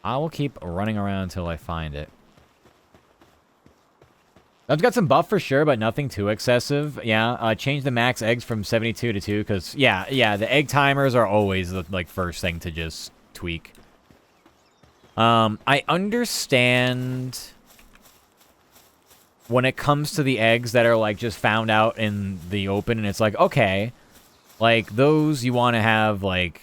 I will keep running around until I find it. I've got some buff for sure, but nothing too excessive. Yeah, change the max eggs from 72 to 2, because, yeah, the egg timers are always the, like, first thing to just tweak. I understand when it comes to the eggs that are, like, just found out in the open, and it's like, okay, like, those you want to have, like,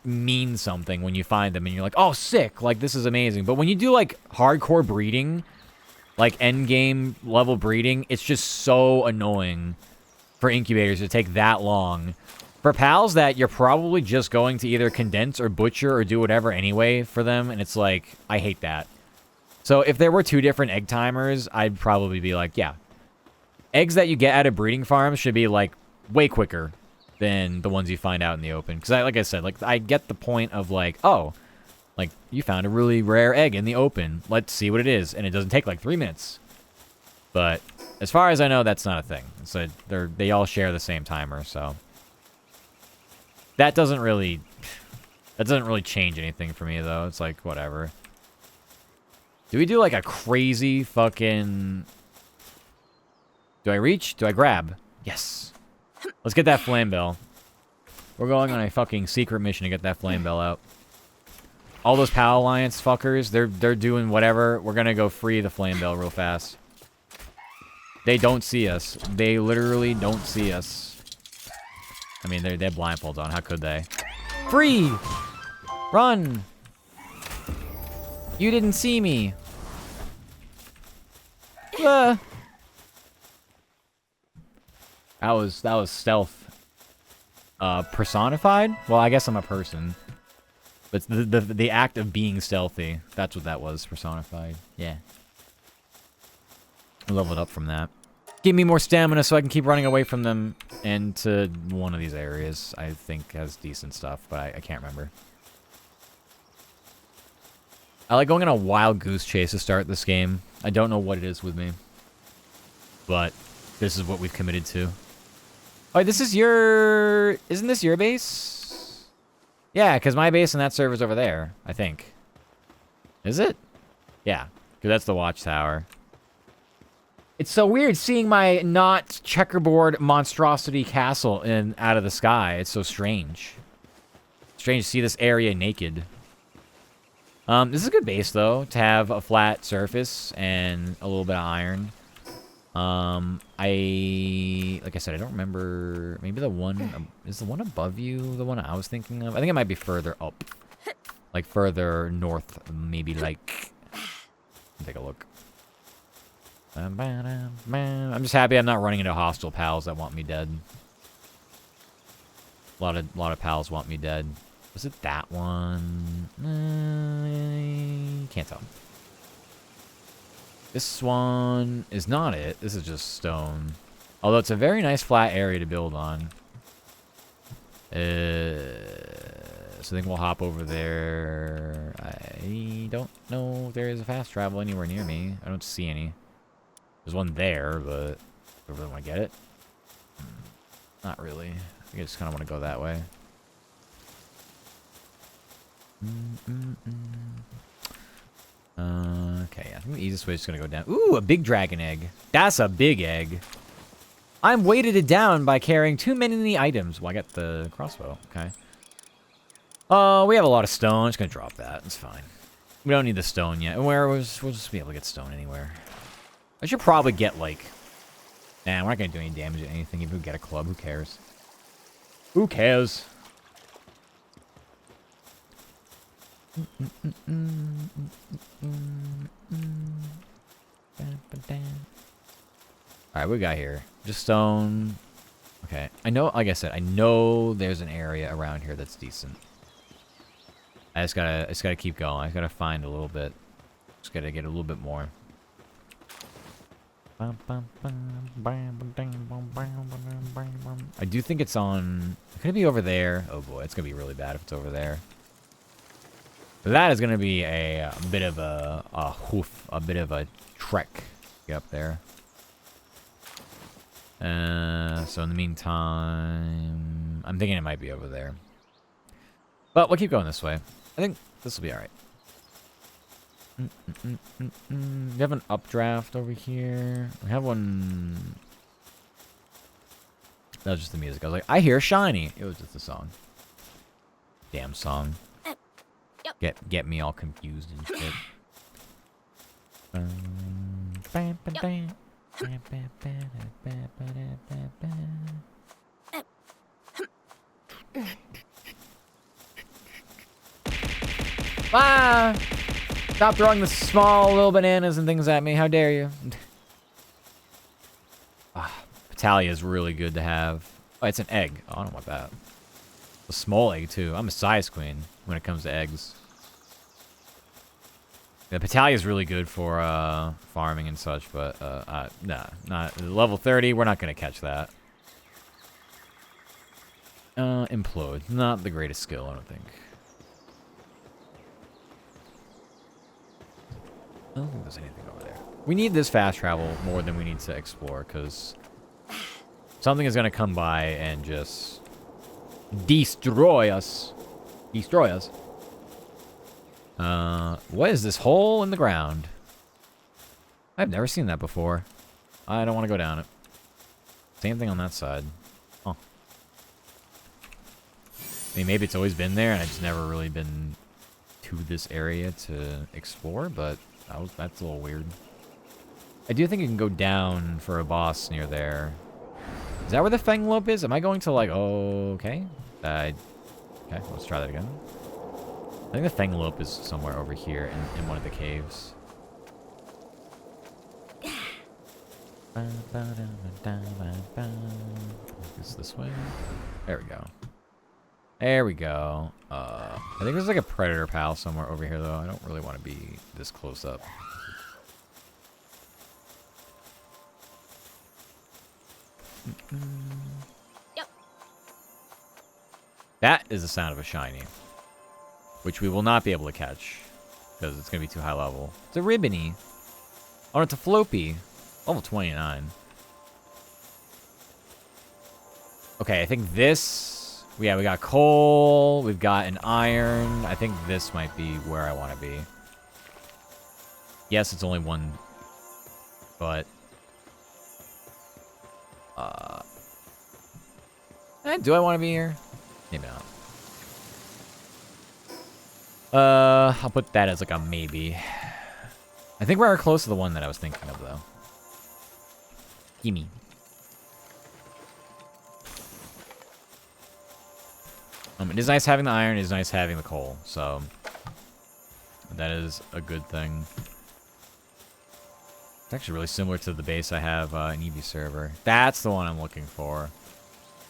mean something when you find them, and you're like, oh, sick, like, this is amazing. But when you do, like, hardcore breeding, like, endgame level breeding, it's just so annoying for incubators to take that long. For pals that you're probably just going to either condense or butcher or do whatever anyway for them, and it's like, I hate that. So if there were 2 different egg timers, I'd probably be like, yeah. Eggs that you get out of breeding farms should be, like, way quicker than the ones you find out in the open. Because, like I said, like, I get the point of, like, oh, like, you found a really rare egg in the open. Let's see what it is. And it doesn't take, like, 3 minutes. But as far as I know, that's not a thing. So they all share the same timer, so... That doesn't really change anything for me, though. It's like, whatever. Do we do, like, a crazy fucking... Do I reach? Do I grab? Yes. Let's get that flame bell. We're going on a fucking secret mission to get that flame bell out. All those PAL Alliance fuckers, they're doing whatever. We're gonna go free the flame bell real fast. They don't see us. They literally don't see us. I mean, they have blindfolds on. How could they? Free! Run! You didn't see me. That was stealth. Personified? Well, I guess I'm a person. But the act of being stealthy. That's what that was, personified. Yeah. I leveled up from that. Give me more stamina so I can keep running away from them and to one of these areas. I think has decent stuff, but I can't remember. I like going on a wild goose chase to start this game. I don't know what it is with me. But this is what we've committed to. Oh, this is your... Isn't this your base? Yeah, because my base and that server's over there, I think. Is it? Yeah, because that's the watchtower. It's so weird seeing my not checkerboard monstrosity castle out of the sky. It's so strange. Strange to see this area naked. This is a good base, though, to have a flat surface and a little bit of iron. Like I said, I don't remember. Maybe the one, is the one above you the one I was thinking of? I think it might be further up. Like further north, maybe like, take a look. I'm just happy I'm not running into hostile pals that want me dead. A lot of pals want me dead. Was it that one? Can't tell. This one is not it. This is just stone. Although it's a very nice flat area to build on. So I think we'll hop over there. I don't know if there is a fast travel anywhere near me. I don't see any. There's one there, but I really want to get it. Not really. I think I just kind of want to go that way. Okay, I think the easiest way is going to go down. Ooh, a big dragon egg. That's a big egg. I'm weighted it down by carrying too many items. Well, I got the crossbow. Okay. We have a lot of stone. Just going to drop that. It's fine. We don't need the stone yet. We'll just be able to get stone anywhere. I should probably get, like... Nah, we're not going to do any damage to anything. Even if we get a club, who cares? Who cares? Alright, what we got here? Just stone. Okay. I know, like I said, I know there's an area around here that's decent. I just gotta keep going. I just gotta find a little bit. Just gotta get a little bit more. I do think it's on... Could it be over there? Oh boy, it's gonna be really bad if it's over there. That is gonna be a bit of a bit of a trek to get up there. So in the meantime, I'm thinking it might be over there. But we'll keep going this way. I think this will be alright. We have an updraft over here. We have one... That was just the music. I was like, I hear shiny. It was just a song. Damn song. Get me all confused and shit. Ah! Stop throwing the small little bananas and things at me. How dare you? Battalia is really good to have. Oh, it's an egg. Oh, I don't want that. A small egg, too. I'm a size queen when it comes to eggs. The Battalia is really good for farming and such, but nah, not level 30. We're not gonna catch that. Implode, not the greatest skill, I don't think. I don't think there's anything over there. We need this fast travel more than we need to explore, because something is gonna come by and just destroy us. Destroy us. What is this hole in the ground? I've never seen that before. I don't want to go down it. Same thing on that side. Huh. I mean, maybe it's always been there and I've just never really been to this area to explore, but that's a little weird. I do think you can go down for a boss near there. Is that where the Fanglope is? Am I going to, like, okay. Okay, let's try that again. I think the Fanglope is somewhere over here in one of the caves. Is this way? There we go. There we go. I think there's like a predator pal somewhere over here, though. I don't really want to be this close up. Yep. That is the sound of a shiny. Which we will not be able to catch. Because it's going to be too high level. It's a Ribbony. Oh, it's a Floppy. Level 29. Okay, I think this... Yeah, we got coal. We've got an iron. I think this might be where I want to be. Yes, it's only one. But... do I want to be here? Maybe not. I'll put that as like a maybe. I think we're close to the one that I was thinking of, though. Gimme. It is nice having the iron. It is nice having the coal. So that is a good thing. It's actually really similar to the base I have in EV server. That's the one I'm looking for.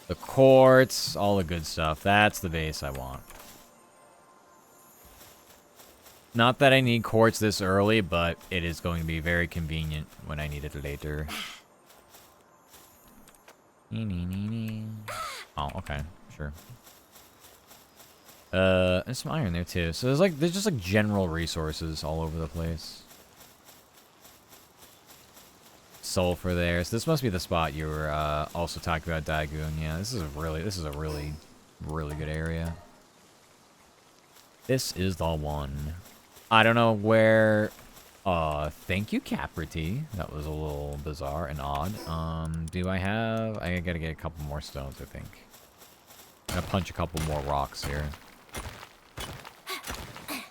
The quartz, all the good stuff. That's the base I want. Not that I need quartz this early, but it is going to be very convenient when I need it later. Oh, okay, sure. There's some iron there too. So there's just like general resources all over the place. Sulfur there. So this must be the spot you were also talking about, Dagoon. Yeah, this is a really good area. This is the one. I don't know where. Thank you, Caprity. That was a little bizarre and odd. Do I have? I gotta get a couple more stones, I think. I'm gonna punch a couple more rocks here.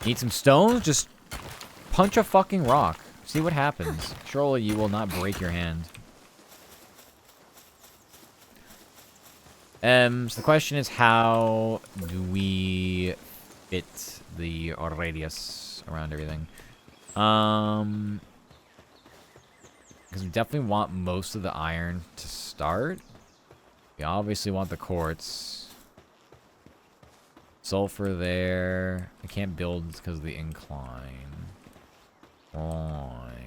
Need some stones? Just punch a fucking rock. See what happens. Surely you will not break your hand. So the question is, how do we fit the radius around everything? Because we definitely want most of the iron to start. We obviously want the quartz. Sulfur there. I can't build because of the incline. Right.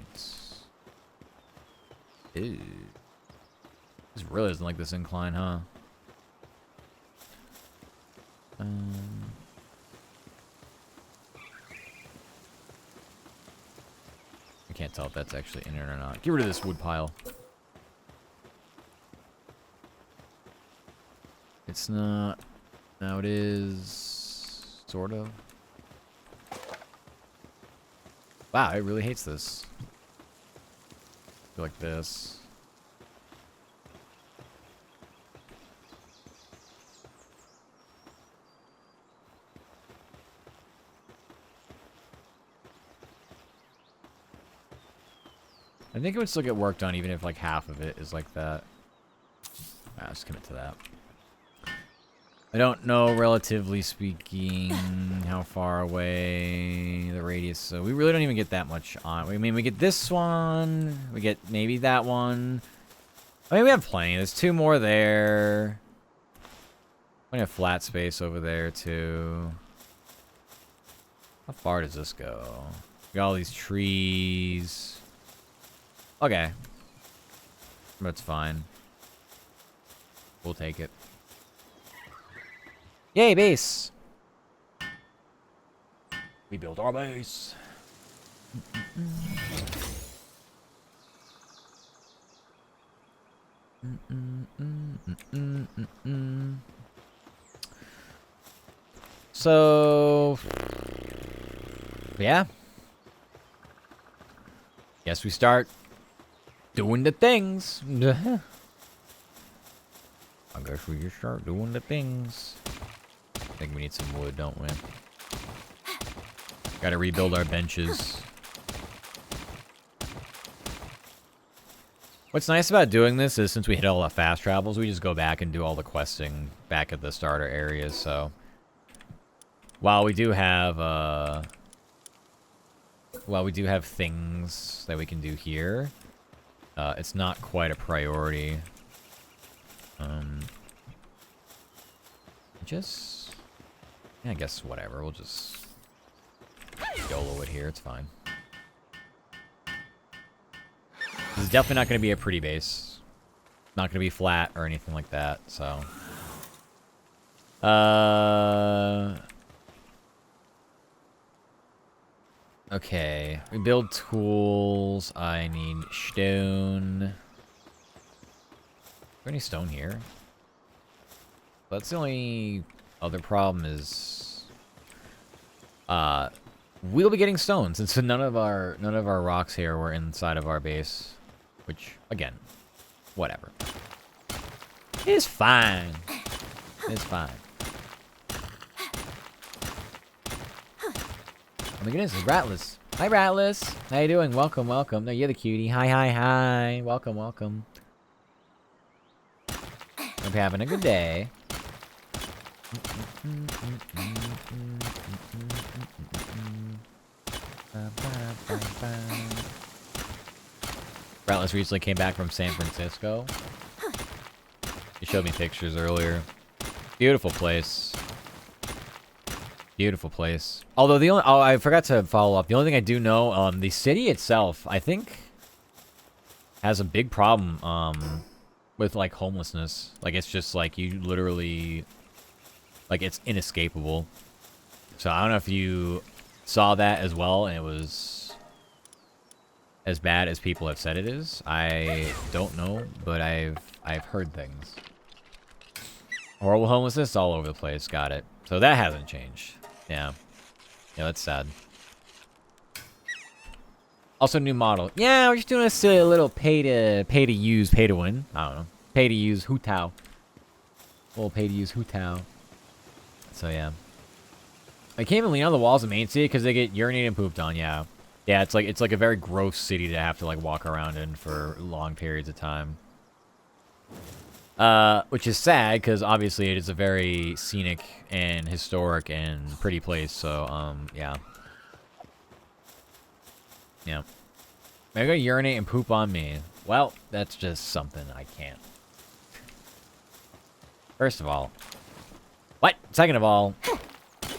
Ew. This really doesn't like this incline, huh? I can't tell if that's actually in it or not. Get rid of this wood pile. It's not. Now it is. Sort of. Wow, it really hates this. Like this. I think it would still get worked on even if like half of it is like that. I'll just commit to that. I don't know, relatively speaking, how far away the radius. So we really don't even get that much on. I mean, we get this one. We get maybe that one. I mean, we have plenty. There's two more there. Plenty of flat space over there, too. How far does this go? We got all these trees. Okay. That's fine. We'll take it. Yay, base! We built our base. So, yeah. Guess we start doing the things. I guess we just start doing the things. I think we need some wood, don't we? Gotta rebuild our benches. What's nice about doing this is since we hit all the fast travels, we just go back and do all the questing back at the starter areas, so... While we do have things that we can do here, it's not quite a priority. Yeah, I guess whatever. We'll just YOLO it here. It's fine. This is definitely not going to be a pretty base. Not going to be flat or anything like that. So, okay. We build tools. I need stone. Is there any stone here? That's the only other problem is we'll be getting stones, and so none of our rocks here were inside of our base, which again, whatever. It's fine. It's fine. Oh my goodness, it's Ratless. Hi Ratless. How you doing? Welcome, welcome. No, you're the cutie. Hi, hi, hi. Welcome, welcome. Hope you're having a good day. Ratless recently came back from San Francisco. He showed me pictures earlier. Beautiful place. Beautiful place. Although the only I forgot to follow up. The only thing I do know, the city itself, I think, has a big problem with like homelessness. Like it's just like you literally, like it's inescapable. So I don't know if you saw that as well, and it was as bad as people have said it is. I don't know, but I've heard things. Horrible homelessness all over the place. Got it. So that hasn't changed. Yeah. Yeah, that's sad. Also, new model. Yeah, we're just doing a silly little pay to use, pay to win. I don't know. Pay to use Hutao. Little pay to use Hutao. So yeah. I can't even lean on the walls of Main City because they get urinated and pooped on. Yeah. Yeah, it's like a very gross city to have to like walk around in for long periods of time. Which is sad because obviously it is a very scenic and historic and pretty place. So yeah. Yeah. They're gonna urinate and poop on me. Well, that's just something I can't. First of all. What? Second of all.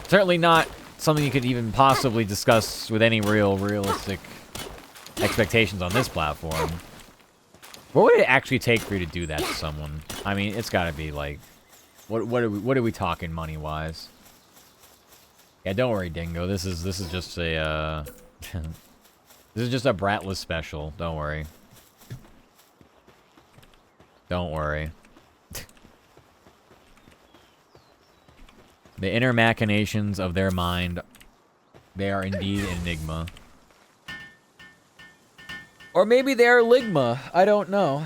Certainly not something you could even possibly discuss with any realistic expectations on this platform. What would it actually take for you to do that to someone? I mean, it's gotta be like... What are we talking money-wise? Yeah, don't worry, Dingo. This is just a, this is just a Bratless special. Don't worry. Don't worry. The inner machinations of their mind, they are indeed an enigma. Or maybe they're ligma. I don't know.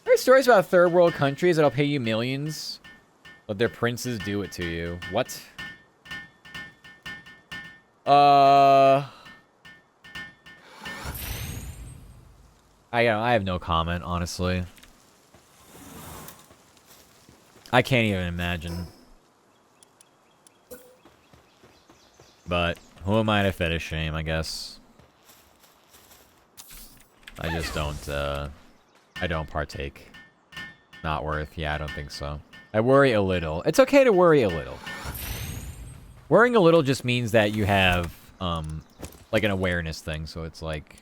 There are stories about third world countries that'll pay you millions, but their princes do it to you. What? I have no comment, honestly. I can't even imagine. But who am I to fetish shame, I guess? I just don't, I don't partake. Not worth. Yeah, I don't think so. I worry a little. It's okay to worry a little. Worrying a little just means that you have, like an awareness thing. So it's like,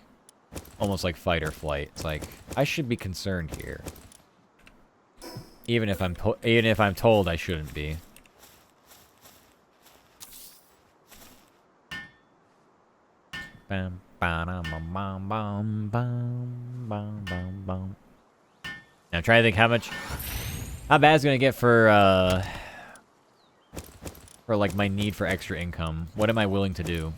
almost like fight or flight. It's like, I should be concerned here. Even if I'm told I shouldn't be. Bam, bam, bam, bam, bam, bam, bam, bam. Now try to think how bad it's gonna get for like my need for extra income. What am I willing to do?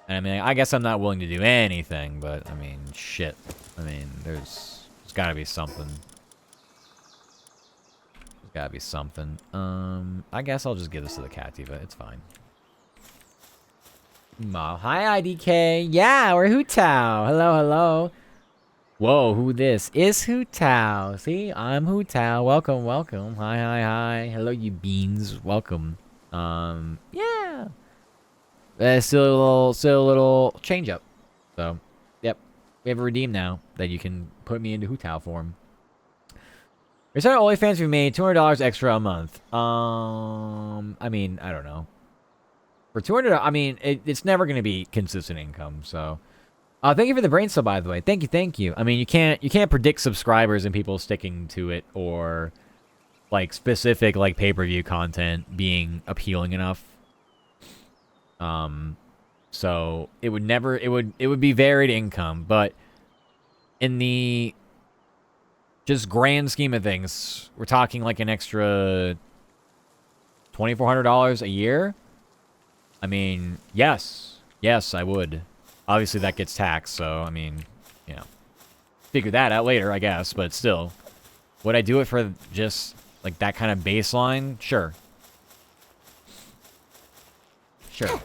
And I mean, I guess I'm not willing to do anything, but I mean, shit. I mean, there's gotta be something. There's gotta be something. I guess I'll just give this to the Cativa. It's fine. Hi, IDK. Yeah, we're Hutao. Hello, hello. Whoa, who this? Is Hutao. See, I'm Hutao. Welcome, welcome. Hi, hi, hi. Hello, you beans. Welcome. Yeah. Still a little change up. So, yep. We have a redeem now that you can put me into Hutao form. Your son OnlyFans, we've made $200 extra a month. I mean, I don't know. For 200, I mean, it's never going to be consistent income, so... thank you for the brain cell, by the way. Thank you, thank you. I mean, you can't predict subscribers and people sticking to it, or, like, specific, like, pay-per-view content being appealing enough. So, it would be varied income, but in the just grand scheme of things, we're talking, like, an extra $2,400 a year? I mean, yes. Yes, I would. Obviously, that gets taxed, so, I mean, you know. Figure that out later, I guess, but still. Would I do it for just, like, that kind of baseline? Sure. Sure.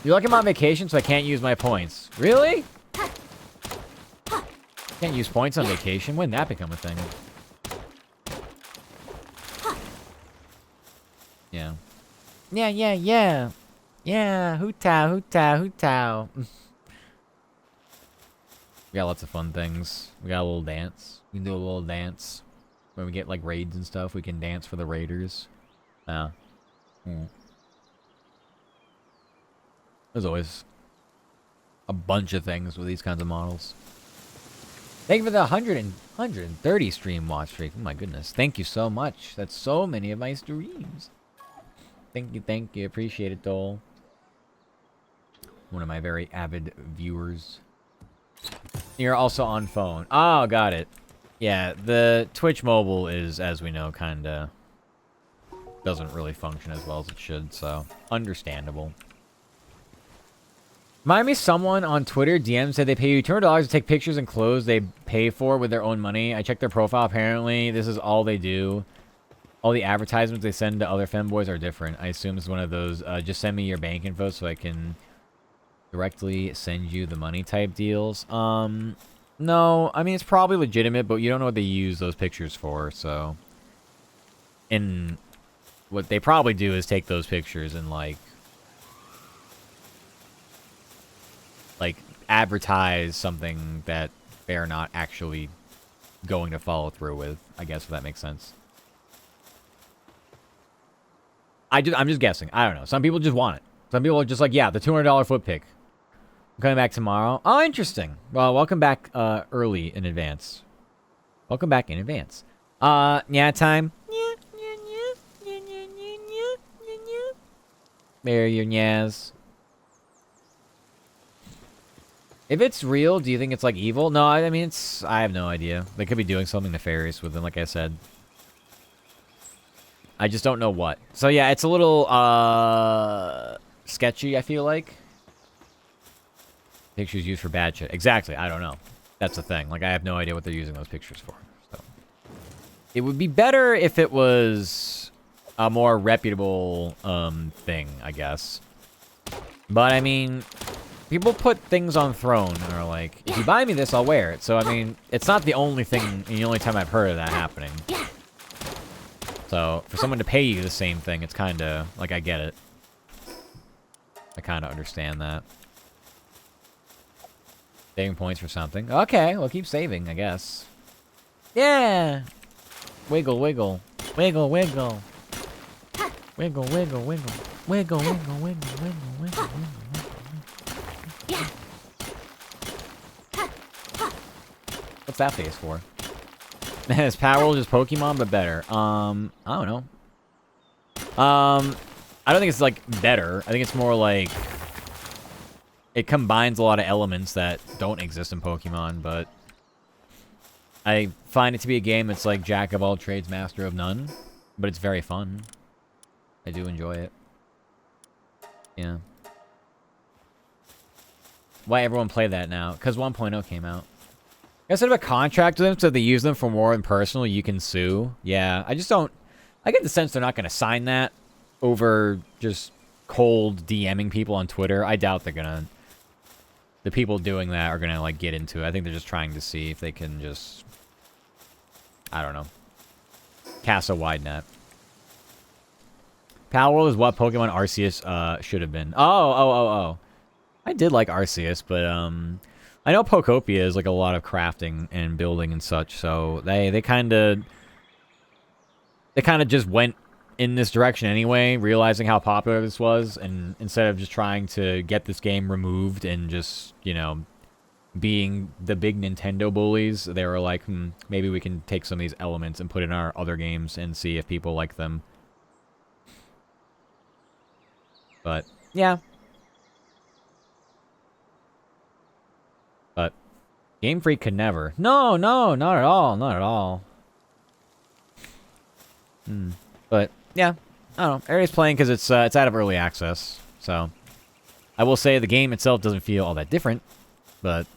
You're like I'm on vacation, so I can't use my points. Really? Can't use points on vacation? When did that become a thing? Yeah. Yeah. Yeah, Hutao. We got lots of fun things. We got a little dance. We can do a little dance. When we get, like, raids and stuff, we can dance for the raiders. Yeah. There's always a bunch of things with these kinds of models. Thank you for the 130 stream watch streak. Oh my goodness. Thank you so much. That's so many of my streams. Thank you. Appreciate it, Dole. One of my very avid viewers. You're also on phone. Oh, got it. Yeah, the Twitch mobile is, as we know, kinda doesn't really function as well as it should, so understandable. Remind me, someone on Twitter DM said they pay you $200 to take pictures and clothes they pay for with their own money. I checked their profile. Apparently, this is all they do. All the advertisements they send to other femboys are different. I assume it's one of those, just send me your bank info so I can directly send you the money type deals. No, I mean, it's probably legitimate, but you don't know what they use those pictures for, so. And what they probably do is take those pictures and, like, advertise something that they're not actually going to follow through with, I guess, if that makes sense. I'm just guessing. I don't know. Some people just want it. Some people are just like, yeah, the $200 foot pick. I'm coming back tomorrow. Oh, interesting. Well, welcome back early in advance. Welcome back in advance. Yeah, time. There, your nyaz. If it's real, do you think it's, like, evil? No, I mean, it's... I have no idea. They could be doing something nefarious with them, like I said. I just don't know what. So, yeah, it's a little, sketchy, I feel like. Pictures used for bad shit. Exactly, I don't know. That's the thing. Like, I have no idea what they're using those pictures for. So. It would be better if it was a more reputable, thing, I guess. But, I mean... People put things on Throne and are like, if you buy me this, I'll wear it. So, I mean, it's not the only thing, and the only time I've heard of that happening. So, for someone to pay you the same thing, it's kind of, like, I get it. I kind of understand that. Saving points for something. Okay, well, keep saving, I guess. Yeah! Wiggle, wiggle. Wiggle, wiggle. Wiggle, wiggle, wiggle. Wiggle, wiggle, wiggle, wiggle, wiggle, wiggle. What's that face for? Is Palworld just Pokemon, but better? I don't know. I don't think it's, like, better. I think it's more like... It combines a lot of elements that don't exist in Pokemon, but... I find it to be a game that's, like, jack of all trades, master of none. But it's very fun. I do enjoy it. Yeah. Why everyone play that now? Because 1.0 came out. I set up a contract with them so if they use them for more than personal, you can sue. Yeah, I just don't... I get the sense they're not going to sign that over just cold DMing people on Twitter. I doubt they're going to... The people doing that are going to, like, get into it. I think they're just trying to see if they can just... I don't know. Cast a wide net. Palworld is what Pokemon Arceus should have been. Oh. I did like Arceus, but, I know Pokopia is, like, a lot of crafting and building and such, so they kind of just went in this direction anyway, realizing how popular this was, and instead of just trying to get this game removed and just, you know, being the big Nintendo bullies, they were like, maybe we can take some of these elements and put in our other games and see if people like them. But, yeah. But Game Freak could never. No, not at all. Not at all. But, yeah. I don't know. Everybody's playing because it's out of early access. So, I will say the game itself doesn't feel all that different. But,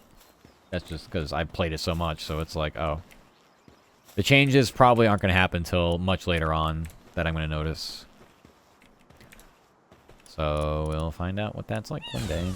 that's just because I played it so much. So, it's like, oh. The changes probably aren't going to happen until much later on that I'm going to notice. So, we'll find out what that's like one day.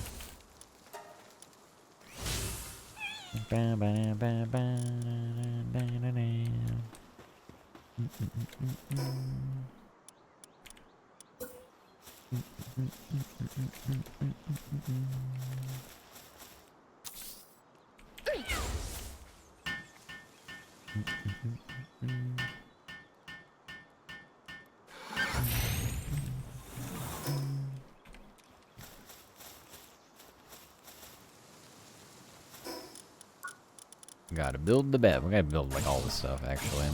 Gotta build the bed. We gotta build like all this stuff actually.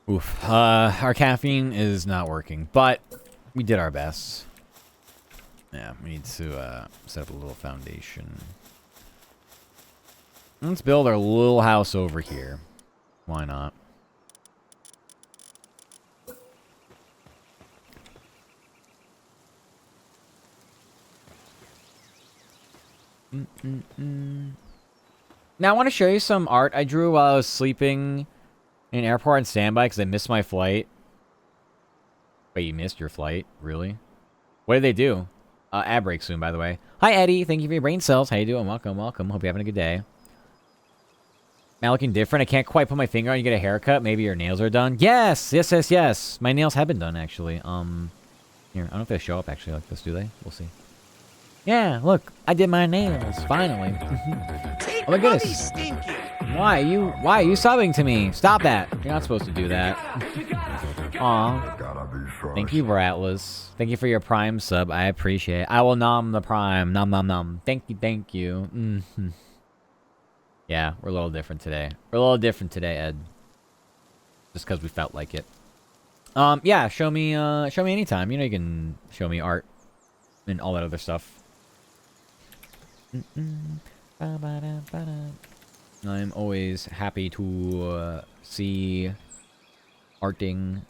Oof. Our caffeine is not working, but we did our best. Yeah, we need to set up a little foundation. Let's build our little house over here. Why not? Now I want to show you some art I drew while I was sleeping in an airport on standby because I missed my flight. Wait, you missed your flight? Really? What did they do? Ad break soon, by the way. Hi, Eddie. Thank you for your brain cells. How you doing? Welcome, welcome. Hope you're having a good day. Now looking different. I can't quite put my finger on. You get a haircut. Maybe your nails are done. Yes, yes, yes, yes. My nails have been done, actually. Here, I don't know if they show up, actually, like this, do they? We'll see. Yeah, look. I did my nails, finally. Oh, my goodness. Why are you sobbing to me? Stop that. You're not supposed to do that. Aw. Thank you, Bratless. Thank you for your Prime sub. I appreciate it. I will nom the Prime. Nom, nom, nom. Thank you, thank you. Mm-hmm. Yeah, we're a little different today. We're a little different today, Ed. Just because we felt like it. Yeah, show me anytime. You know, you can show me art and all that other stuff. I'm always happy to see arting.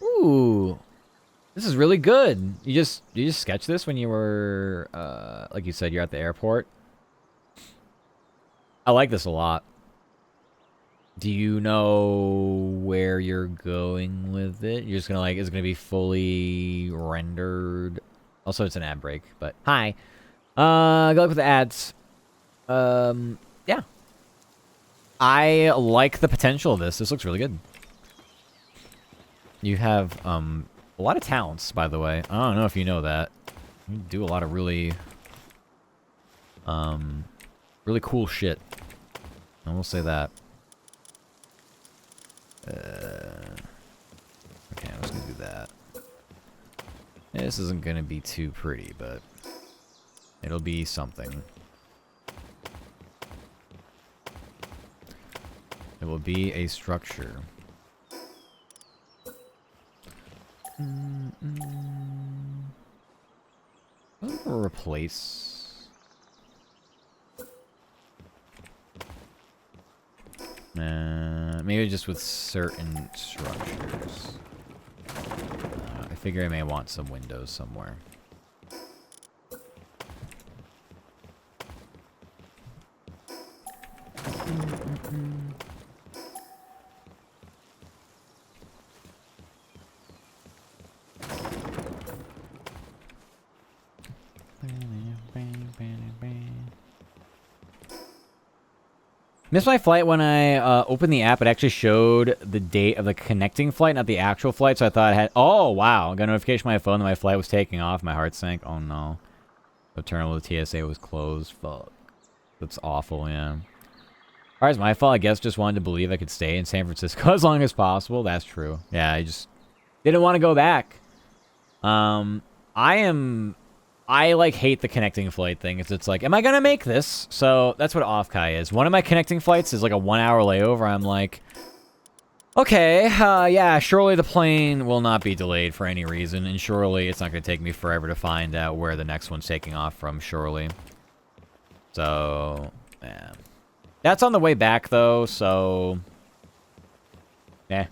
Ooh, this is really good. You just sketched this when you were like you said, you're at the airport. I like this a lot. Do you know where you're going with it? You're just gonna like, it's gonna be fully rendered. Also, it's an ad break, but hi. Good luck with the ads. Yeah. I like the potential of this. This looks really good. You have, a lot of talents, by the way. I don't know if you know that. You do a lot of really, really cool shit. I will say that. Okay, I'm just gonna do that. This isn't gonna be too pretty, but it'll be something. It will be a structure. I'll replace. Maybe just with certain structures. I figure I may want some windows somewhere. Missed my flight when I opened the app. It actually showed the date of the connecting flight, not the actual flight. So I thought I had... Oh, wow. I got a notification on my phone that my flight was taking off. My heart sank. Oh, no. The terminal of the TSA was closed. Fuck. That's awful, yeah. All right, it's my fault. I guess just wanted to believe I could stay in San Francisco as long as possible. That's true. Yeah, I just didn't want to go back. I like hate the connecting flight thing. It's like, am I gonna make this? So that's what Offkai is. One of my connecting flights is like a 1-hour layover. I'm like, okay, yeah, surely the plane will not be delayed for any reason, and surely it's not gonna take me forever to find out where the next one's taking off from, surely. So, yeah. That's on the way back, though, so... Eh.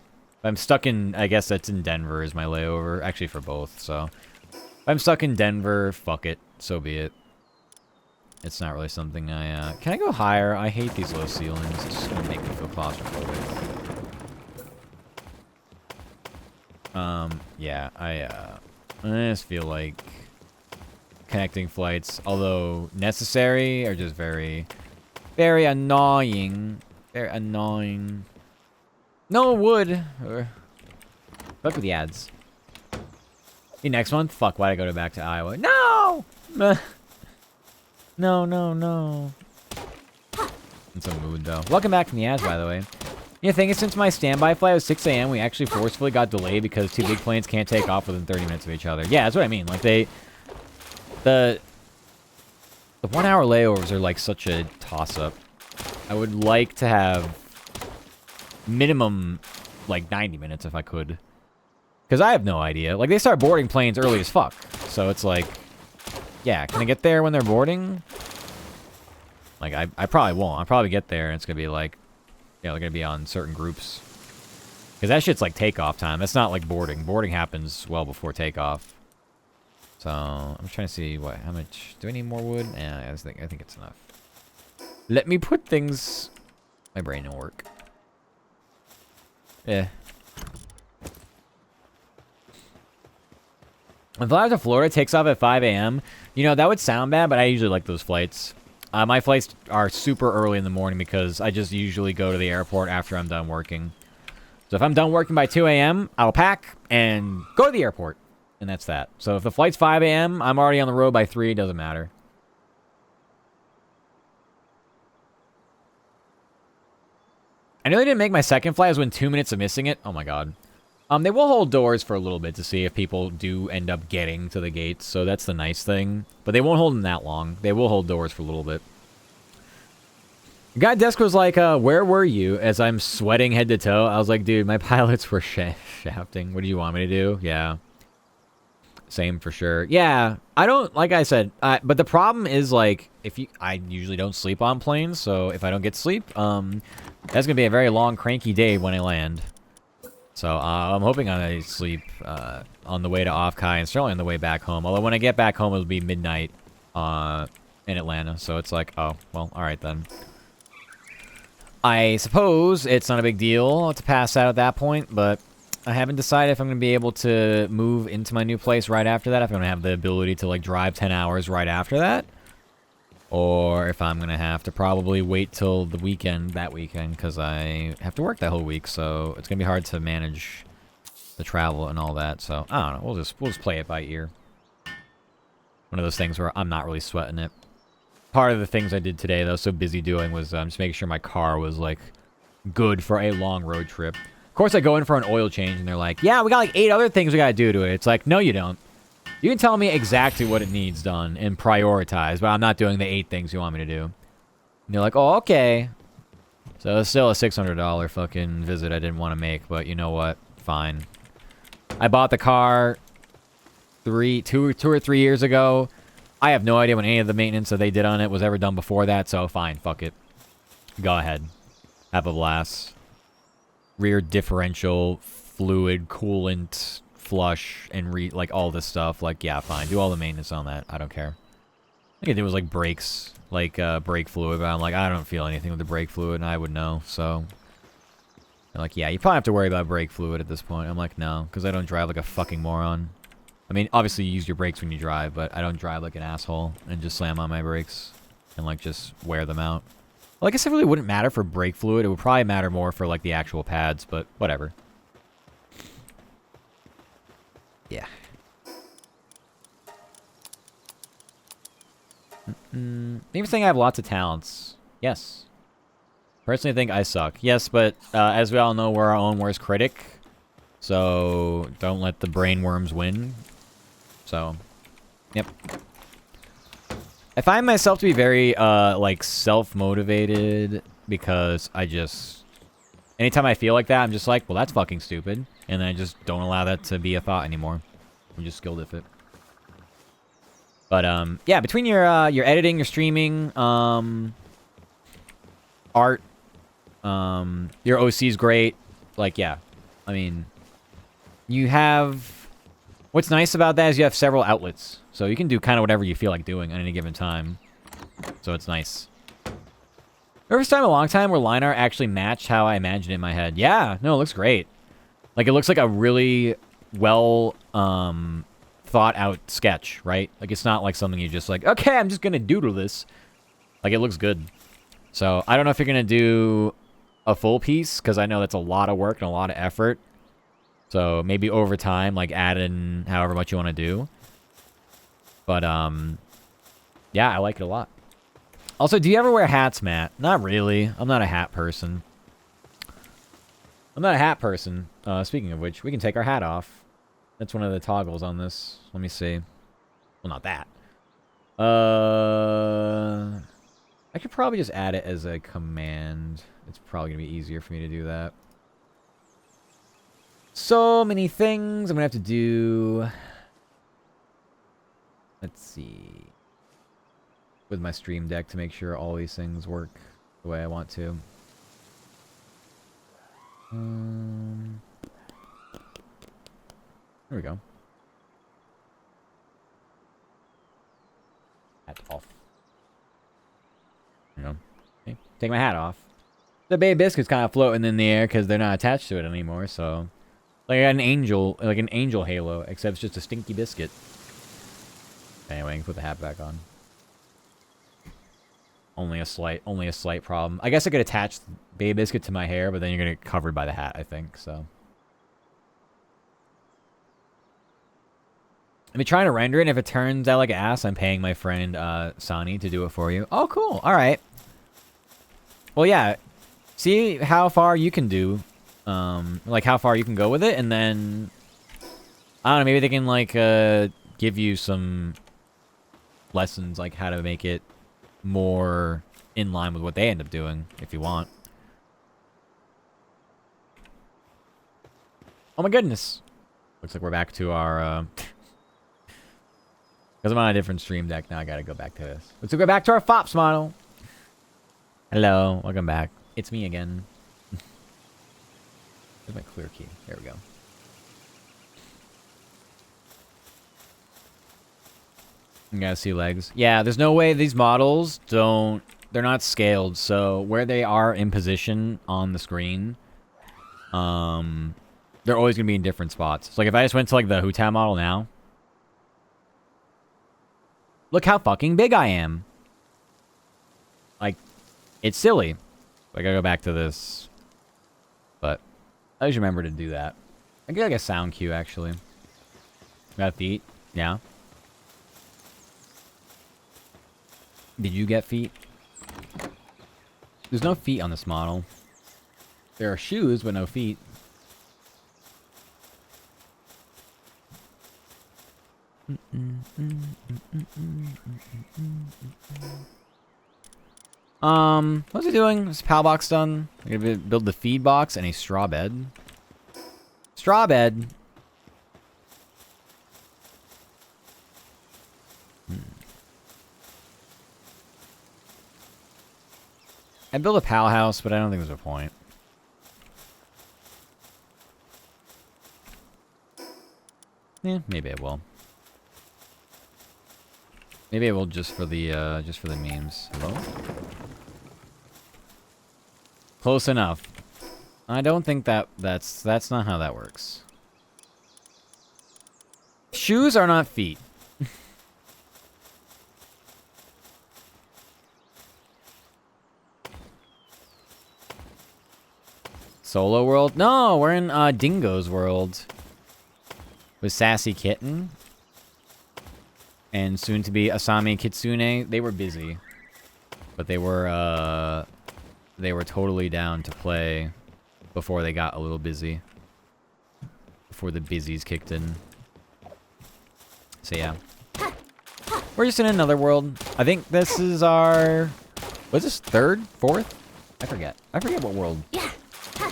I'm stuck in... I guess that's in Denver is my layover. Actually, for both, so... If I'm stuck in Denver, fuck it. So be it. It's not really something I... Can I go higher? I hate these low ceilings. It's just gonna make me feel claustrophobic. Yeah, I just feel like... connecting flights, although necessary, are just very... very annoying. Very annoying. No wood. Fuck with the ads. Next month? Fuck, why'd I go back to Iowa? No! No, no, no. In some mood, though. Welcome back from the ads, by the way. Yeah, thing is, since my standby flight was 6 a.m., we actually forcefully got delayed because two big planes can't take off within 30 minutes of each other. Yeah, that's what I mean. Like, the 1 hour layovers are like such a toss-up. I would like to have minimum, like, 90 minutes if I could. Because I have no idea. Like, they start boarding planes early as fuck. So it's like, yeah, can I get there when they're boarding? Like, I probably won't. I'll probably get there and it's going to be like, yeah, they're going to be on certain groups. Because that shit's like takeoff time. That's not like boarding. Boarding happens well before takeoff. So, I'm trying to see how much... Do I need more wood? Yeah, I think it's enough. Let me put things... My brain don't work. Yeah. When flying to Florida takes off at 5 a.m., you know, that would sound bad, but I usually like those flights. My flights are super early in the morning because I just usually go to the airport after I'm done working. So if I'm done working by 2 a.m., I'll pack and go to the airport. And that's that. So if the flight's 5 a.m., I'm already on the road by 3. It doesn't matter. I know they didn't make my second flight. I was within 2 minutes of missing it. Oh my god. They will hold doors for a little bit to see if people do end up getting to the gates, so that's the nice thing. But they won't hold them that long. They will hold doors for a little bit. Guy Desk was like, where were you? As I'm sweating head to toe. I was like, dude, my pilots were shafting. What do you want me to do? Yeah. Same for sure. Yeah, I don't, like I said, but the problem is, like, I usually don't sleep on planes, so if I don't get sleep, that's gonna be a very long, cranky day when I land. So, I'm hoping I sleep, on the way to Off-Kai and certainly on the way back home. Although when I get back home, it'll be midnight, in Atlanta. So it's like, oh, well, alright then. I suppose it's not a big deal to pass out at that point, but I haven't decided if I'm going to be able to move into my new place right after that. If I'm going to have the ability to, like, drive 10 hours right after that. Or if I'm going to have to probably wait till the weekend, that weekend, because I have to work that whole week. So it's going to be hard to manage the travel and all that. So I don't know. We'll just play it by ear. One of those things where I'm not really sweating it. Part of the things I did today, though, so busy doing, was just making sure my car was, like, good for a long road trip. Of course, I go in for an oil change, and they're like, yeah, we got, like, 8 other things we got to do to it. It's like, no, you don't. You can tell me exactly what it needs done and prioritize, but I'm not doing the 8 things you want me to do. And they're like, oh, okay. So it's still a $600 fucking visit I didn't want to make, but you know what? Fine. I bought the car two or 3 years ago. I have no idea when any of the maintenance that they did on it was ever done before that, so fine, fuck it. Go ahead. Have a blast. Rear differential, fluid, coolant, flush, and like all this stuff. Like, yeah, fine. Do all the maintenance on that. I don't care. I think it was like brakes, like brake fluid, but I'm like, I don't feel anything with the brake fluid, and I would know, so. They're like, yeah, you probably have to worry about brake fluid at this point. I'm like, no, because I don't drive like a fucking moron. I mean, obviously you use your brakes when you drive, but I don't drive like an asshole and just slam on my brakes and like just wear them out. Well, I guess it really wouldn't matter for brake fluid. It would probably matter more for like the actual pads, but whatever. Yeah. Maybe saying I have lots of talents. Yes. Personally, I think I suck. Yes, but as we all know, we're our own worst critic. So don't let the brainworms win. So, yep. I find myself to be very, like, self-motivated because I just... Anytime I feel like that, I'm just like, well, that's fucking stupid. And then I just don't allow that to be a thought anymore. I'm just skilled at it. But, yeah, between your editing, your streaming, art, your OC's great. Like, yeah. I mean, you have... What's nice about that is you have several outlets. So you can do kind of whatever you feel like doing at any given time. So it's nice. First time in a long time where line art actually matched how I imagined it in my head. Yeah, no, it looks great. Like, it looks like a really well thought out sketch, right? Like, it's not like something you just like, okay, I'm just gonna doodle this. Like, it looks good. So I don't know if you're gonna do a full piece, because I know that's a lot of work and a lot of effort. So maybe over time, like add in however much you want to do. But yeah, I like it a lot. Also, do you ever wear hats, Matt? Not really. I'm not a hat person. I'm not a hat person. Speaking of which, we can take our hat off. That's one of the toggles on this. Let me see. Well, not that. I could probably just add it as a command. It's probably going to be easier for me to do that. So many things I'm going to have to do. Let's see. With my stream deck to make sure all these things work the way I want to. There we go. Hat off. You know, okay. Take my hat off. The Bay Biscuit's kind of floating in the air because they're not attached to it anymore. So, like an angel halo, except it's just a stinky biscuit. Anyway, I can put the hat back on. Only a slight problem. I guess I could attach Bay Biscuit to my hair, but then you're gonna get covered by the hat, I think. So, I've been trying to render it, and if it turns out like ass, I'm paying my friend Sani to do it for you. Oh, cool. All right. Well, yeah. See how far you can do, like how far you can go with it, and then I don't know. Maybe they can like give you some lessons, like how to make it more in line with what they end up doing, if you want. Oh my goodness. Looks like we're back to our, because I'm on a different stream deck now, I gotta go back to this. Let's go back to our FOPS model. Hello, welcome back. It's me again. Where's my clear key? There we go. You guys see legs? Yeah, there's no way these models don't... They're not scaled, so where they are in position on the screen, they're always going to be in different spots. So like if I just went to like the Hutan model now, look how fucking big I am. Like, it's silly. I gotta go back to this. But I just remember to do that. I get like a sound cue, actually. Got feet? Yeah. Did you get feet? There's no feet on this model. There are shoes, but no feet. What's he doing? Is PAL box done? I'm gonna build the feed box and a straw bed. Straw bed. I built a PAL house, but I don't think there's a point. Yeah, maybe I will. Maybe I will just for the memes. Hello? Close enough. I don't think that's not how that works. Shoes are not feet. Solo world? No, we're in Dingo's world. With Sassy Kitten. And soon to be Asami Kitsune. They were busy. But they were totally down to play before they got a little busy. Before the busies kicked in. So yeah. We're just in another world. I think this is our... What's this? Third? Fourth? I forget. I forget what world.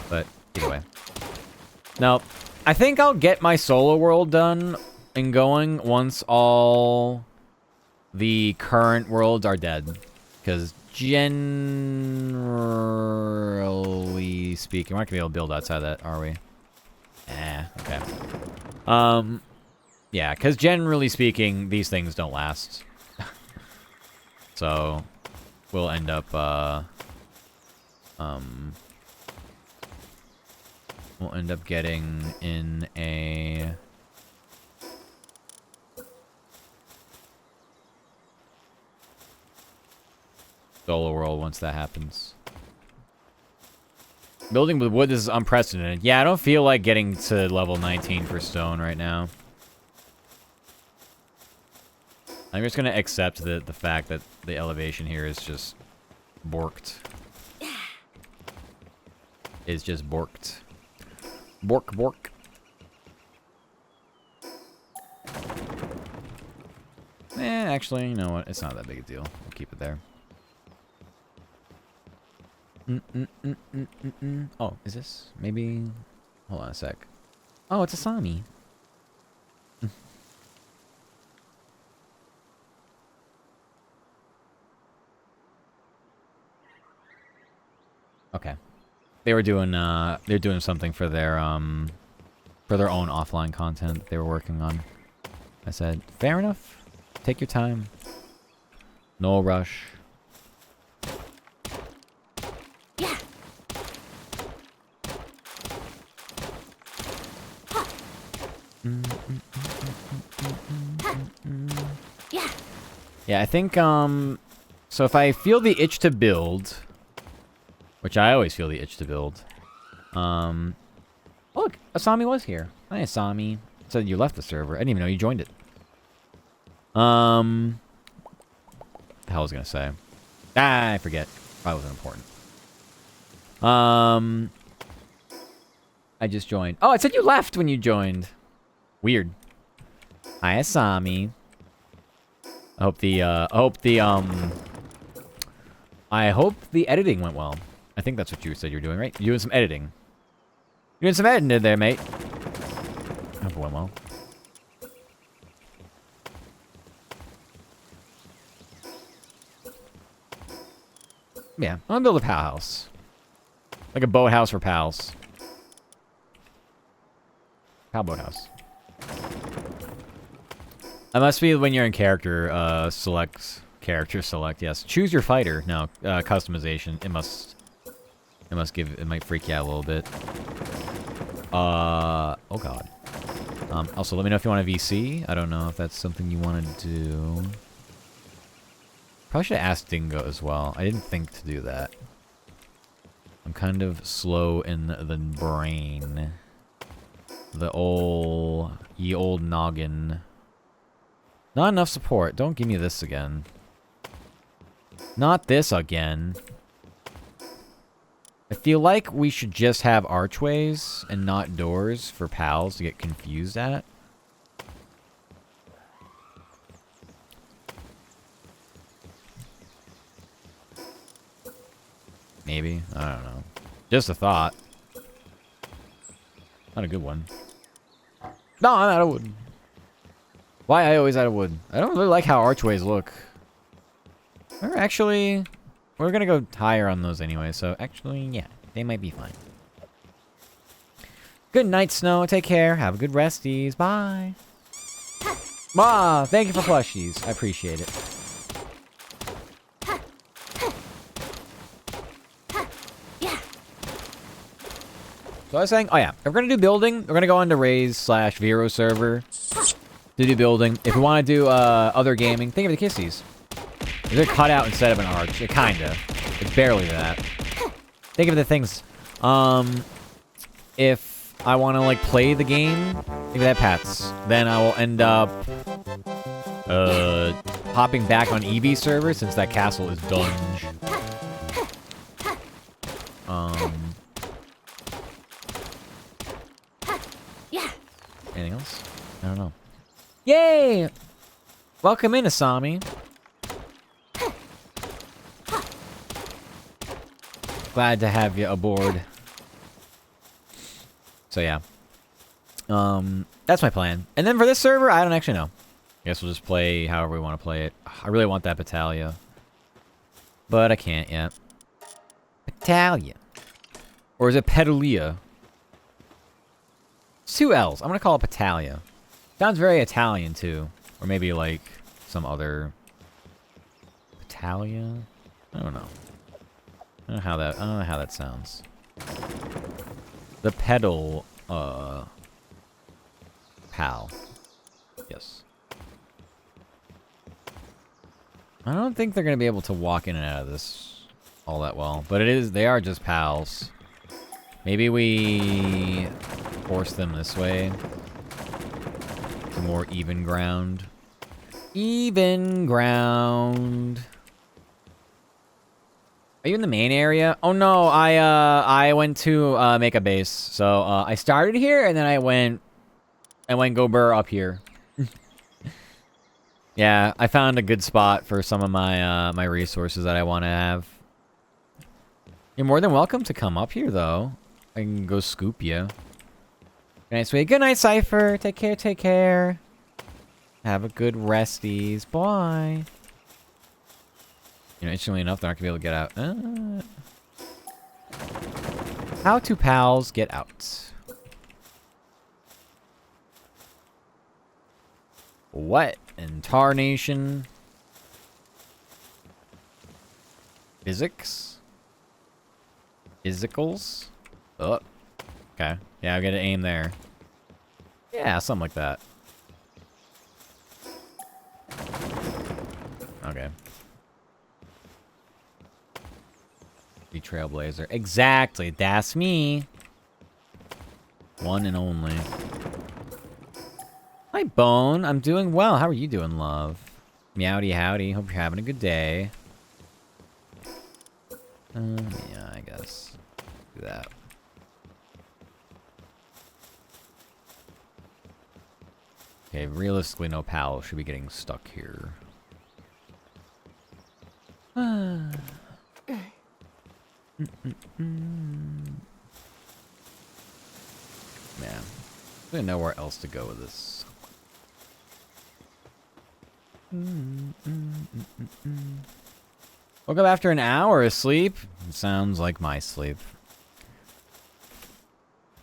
But either way. Now, I think I'll get my solo world done and going once all the current worlds are dead. Because generally speaking, we're not going to be able to build outside that, are we? Okay. Yeah, because generally speaking, these things don't last. So, we'll end up, we'll end up getting in a... solo world once that happens. Building with wood is unprecedented. Yeah, I don't feel like getting to level 19 for stone right now. I'm just gonna accept the fact that the elevation here is just borked. Is just borked. Bork, bork. Actually, you know what? It's not that big a deal. We'll keep it there. Oh, is this? Maybe... Hold on a sec. Oh, it's a Sami. Okay. They're doing something for their own offline content they were working on. I said, fair enough. Take your time. No rush. Yeah. Yeah. Yeah, I think so if I feel the itch to build, which I always feel the itch to build. Oh look, Asami was here. Hi Asami. It said you left the server. I didn't even know you joined it. The hell was I gonna say? I forget. Probably wasn't important. I just joined. Oh, it said you left when you joined. Weird. Hi, Asami. I hope the editing went well. I think that's what you said you're doing, right? You're doing some editing. You're doing some editing there, mate. I hope it went well. Yeah, I'm gonna build a pal house. Like a boathouse for pals. Pal boathouse. That must be when you're in character, character select, yes. Choose your fighter. No, customization. It might freak you out a little bit. Oh god. Also, let me know if you want a VC. I don't know if that's something you want to do. Probably should have asked Dingo as well. I didn't think to do that. I'm kind of slow in the brain. Ye old noggin. Not enough support. Don't give me this again. Not this again. I feel like we should just have archways and not doors for pals to get confused at. Maybe. I don't know. Just a thought. Not a good one. No, I'm out of wood. Why I always out of wood? I don't really like how archways look. We're gonna go higher on those anyway, so actually, yeah, they might be fine. Good night, Snow. Take care. Have a good resties. Bye. Ma, thank you for plushies. I appreciate it. So I was saying, oh yeah, if we're gonna do building, we're gonna go into Raise/Vero server to do building. If we want to do other gaming, think of the Kissies. They're cut out instead of an arch. Kinda. It's barely that. Think of the things. If I want to like play the game, think of that Pats. Then I will end up hopping back on EV server since that castle is dunge. Anything else? I don't know. Yay! Welcome in, Asami. Glad to have you aboard. So yeah. That's my plan. And then for this server, I don't actually know. I guess we'll just play however we want to play it. I really want that Battalia. But I can't yet. Battalia. Or is it Petalia? It's 2 L's. I'm gonna call it Battalia. Sounds very Italian too. Or maybe like some other Battalia? I don't know. I don't know how that sounds. The pedal pal. Yes. I don't think they're gonna be able to walk in and out of this all that well. But they are just pals. Maybe we force them this way. To more even ground. Even ground. Are you in the main area? Oh no, I went to make a base. So I started here and then I went go burr up here. Yeah, I found a good spot for some of my my resources that I want to have. You're more than welcome to come up here though. I can go scoop you. Night, sweet. Good night, Cypher. Take care, take care. Have a good resties. Bye. You know, interestingly enough, they're not going to be able to get out. How to pals get out? What in tarnation? Physics? Physicals? Oh. Okay. Yeah, I'll get an aim there. Yeah, something like that. Okay. The Trailblazer. Exactly. That's me. One and only. Hi, Bone. I'm doing well. How are you doing, love? Meowdy howdy. Hope you're having a good day. Yeah, I guess. Do that. Okay, realistically, no pal should be getting stuck here. Man, I don't know where else to go with this. Woke up after an hour of sleep. Sounds like my sleep.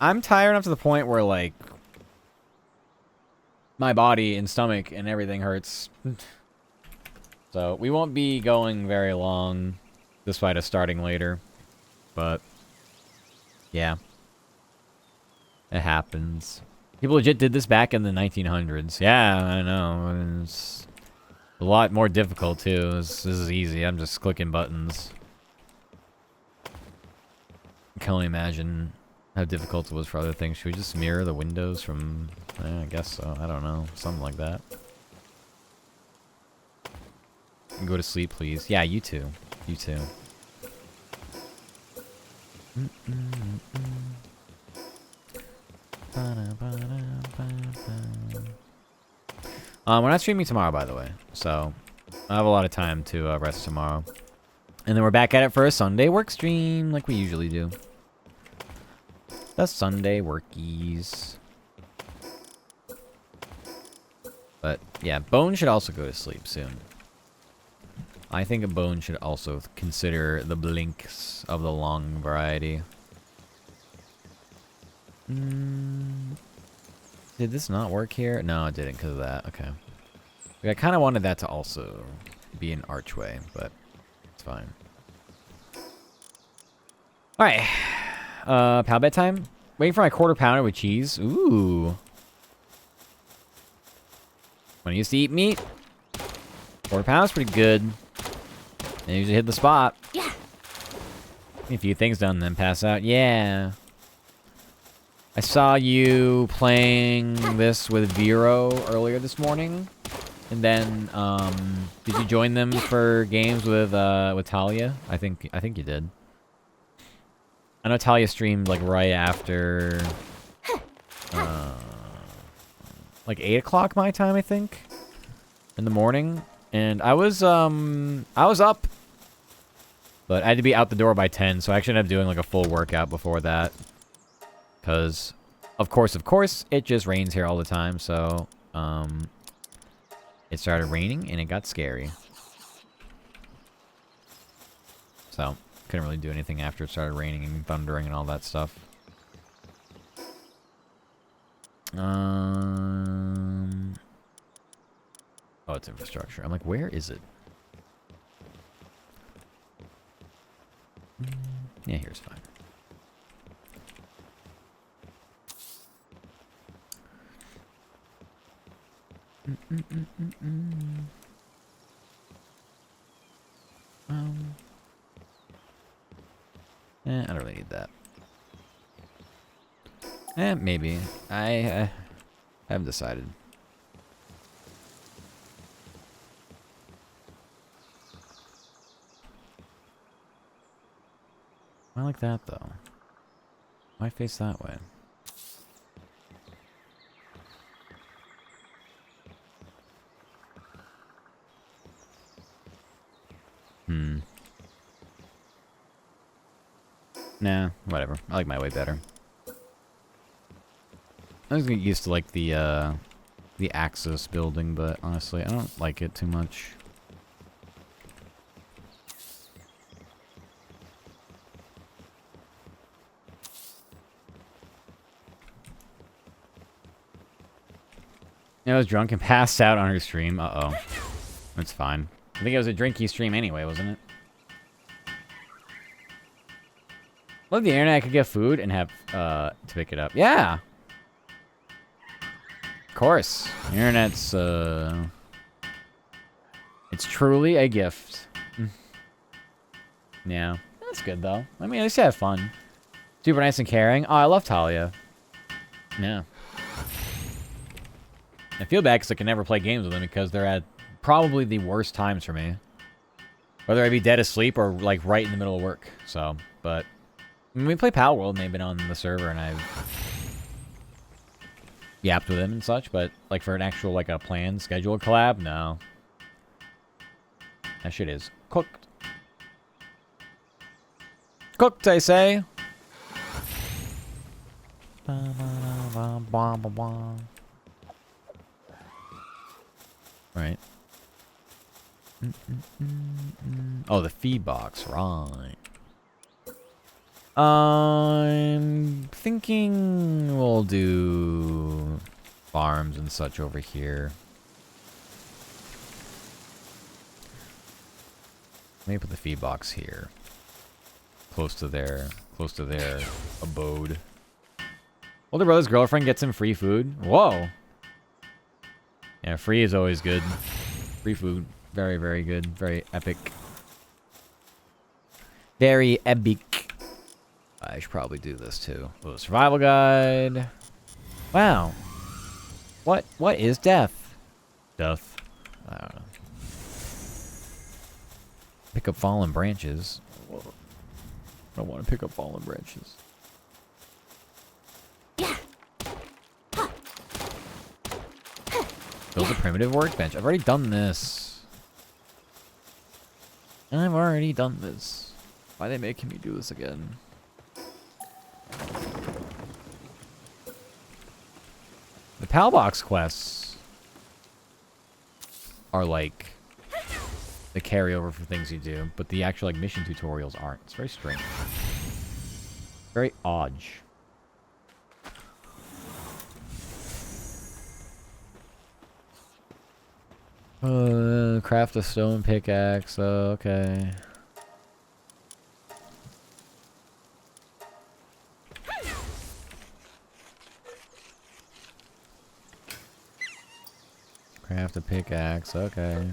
I'm tired enough to the point where, like, my body and stomach and everything hurts. So, we won't be going very long, despite us starting later. But, yeah. It happens. People legit did this back in the 1900s. Yeah, I know. It's a lot more difficult, too. This is easy. I'm just clicking buttons. I can only imagine how difficult it was for other things. Should we just mirror the windows from... I guess so. I don't know. Something like that. Go to sleep, please. Yeah, you too. You too. We're not streaming tomorrow, by the way. So, I have a lot of time to rest tomorrow. And then we're back at it for a Sunday work stream, like we usually do. The Sunday workies. But, yeah, Bone should also go to sleep soon. I think a Bone should also consider the blinks of the long variety. Did this not work here? No, it didn't because of that. Okay. I kind of wanted that to also be an archway, but it's fine. Alright. Pal bedtime? Waiting for my quarter pounder with cheese. Ooh. When I used to eat meat, quarter pound's pretty good. I usually hit the spot. Yeah. A few things done, then pass out. Yeah. I saw you playing this with Vero earlier this morning. And then, did you join them for games with Talia? I think you did. I know Talia streamed, like, right after, like 8 o'clock my time, I think, in the morning. And I was up, but I had to be out the door by 10, so I actually ended up doing, like, a full workout before that. Because, of course, it just rains here all the time, so, it started raining, and it got scary. So, couldn't really do anything after it started raining and thundering and all that stuff. Oh, it's infrastructure. I'm like, where is it? Yeah, here's fine. I don't really need that. Maybe. I haven't decided. I like that, though. Why face that way? Nah, whatever. I like my way better. I was getting used to, like, the Axis building, but honestly, I don't like it too much. I was drunk and passed out on her stream. Uh-oh. That's fine. I think it was a drinky stream anyway, wasn't it? Love the internet. I could get food and have, to pick it up. Yeah! Of course. The internet's, it's truly a gift. Yeah. That's good, though. I mean, at least you have fun. Super nice and caring. Oh, I love Talia. Yeah. I feel bad because I can never play games with them because they're at probably the worst times for me. Whether I be dead asleep or, like, right in the middle of work. So, but... I mean, we play Palworld and they've been on the server and I've... yapped with them and such, but, like, for an actual, like, a planned, scheduled collab, no. That shit is cooked. Cooked, I say! Right. Oh, the feed box, right. I'm thinking we'll do farms and such over here. Let me put the feed box here. Close to their abode. Older brother's girlfriend gets him free food. Whoa. Yeah, free is always good. Free food. Very, very good. Very epic. Very epic. I should probably do this too. Oh, survival guide. Wow. What is death? Death. I don't know. Pick up fallen branches. I don't want to pick up fallen branches. Build a primitive workbench. I've already done this. Why are they making me do this again? The PAL box quests are like the carryover for things you do, but the actual like mission tutorials aren't. It's very strange. Very odd. Craft a stone pickaxe. Okay. Craft a pickaxe. Okay.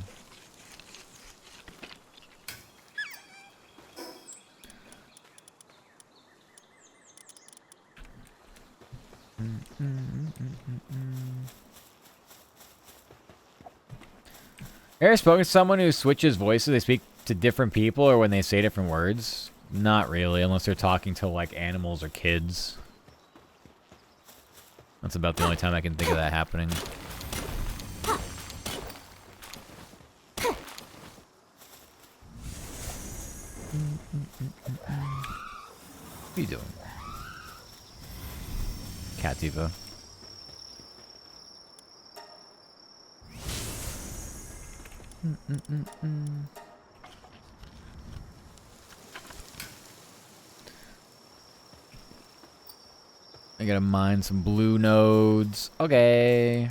Ever spoken to someone who switches voices? They speak to different people or when they say different words? Not really, unless they're talking to like animals or kids. That's about the only time I can think of that happening. What are you doing? Cat diva. I gotta mine some blue nodes. Okay.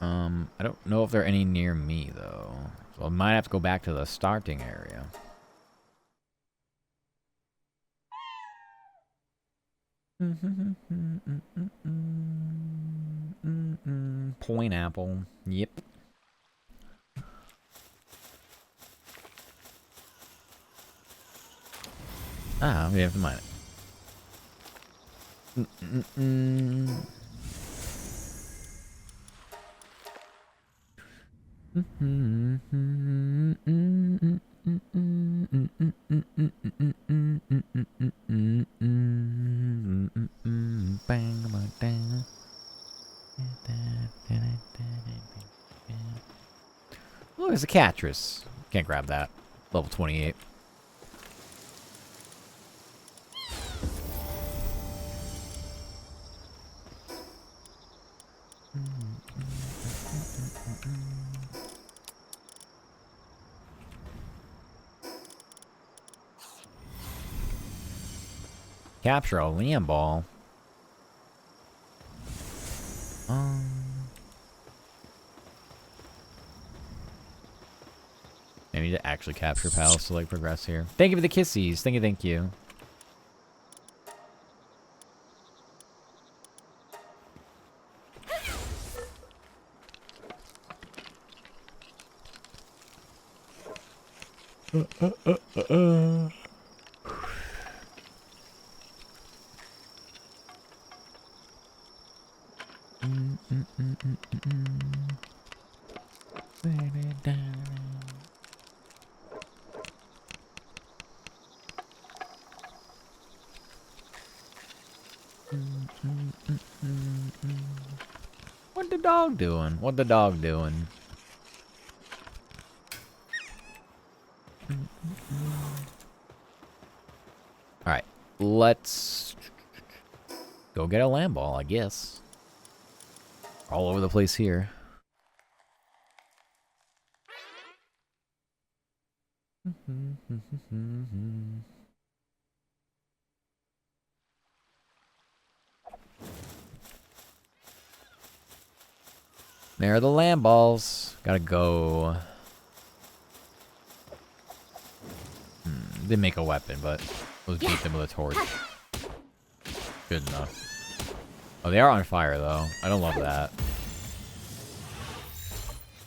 I don't know if there are any near me though. So I might have to go back to the starting area. Pineapple. Yep. Ah, we have to mine it. Oh, there's a Catrus. Can't grab that. Level 28. Capture a land ball. I need to actually capture pals to like progress here. Thank you for the kissies. Thank you, thank you. What the dog doing? What the dog doing? Alright, let's go get a land ball, I guess. All over the place here. There are the land balls. Gotta go. They make a weapon, but let's beat them with a torch. Good enough. Oh, they are on fire, though. I don't love that.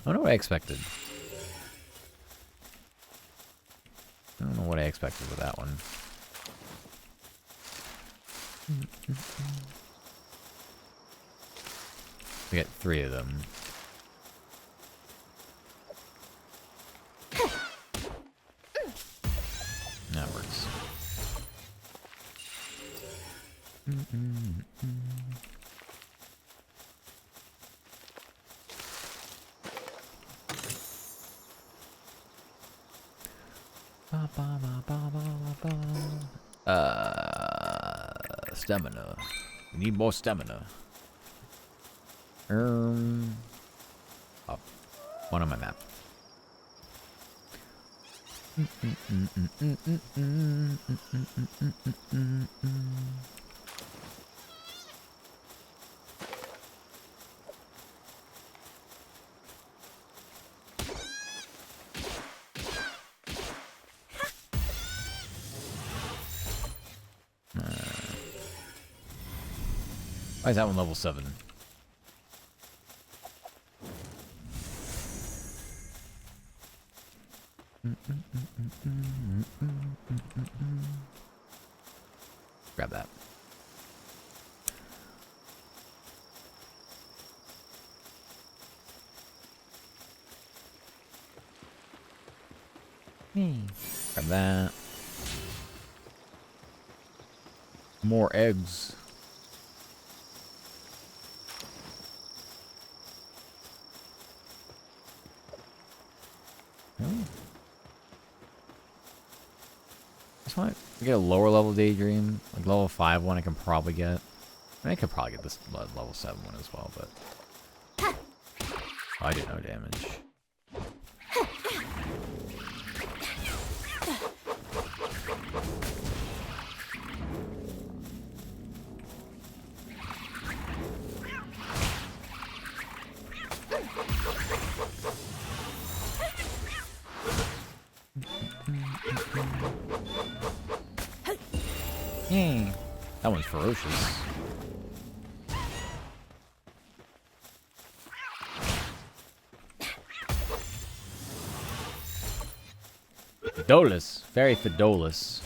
I don't know what I expected. I don't know what I expected with that one. We get 3 of them. That works. Stamina. We need more stamina. Up. One on my map. Why is that one level 7? Grab that. Grab that. More eggs. Just want to get a lower level daydream, like level 5 one I can probably get. I mean, I could probably get this level 7 one as well, but oh, I did no damage. Yay. That one's ferocious. Fidolus. Very Fidolus.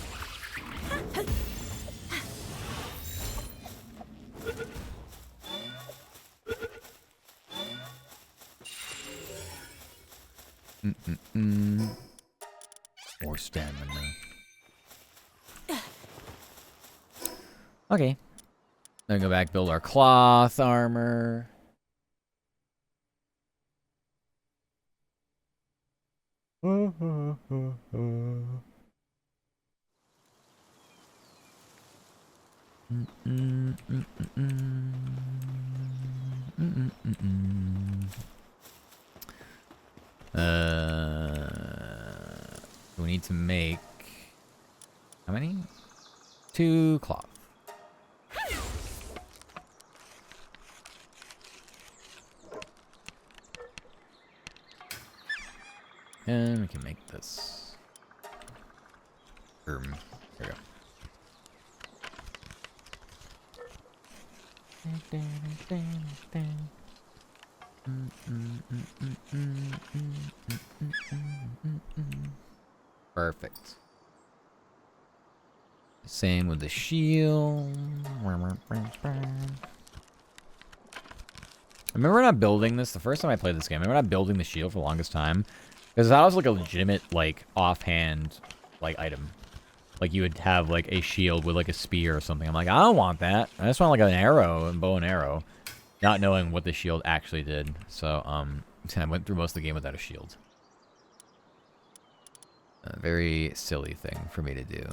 More stamina. Okay. Then go back, build our cloth armor. We need to make how many? 2 cloth. And we can make this. There we go. Perfect. Same with the shield. I remember not building this the first time I played this game. I remember not building the shield for the longest time. Because that was like a legitimate, like, offhand, like, item. Like, you would have, like, a shield with, like, a spear or something. I'm like, I don't want that. I just want, like, an arrow, and bow and arrow. Not knowing what the shield actually did. So, I went through most of the game without a shield. A very silly thing for me to do.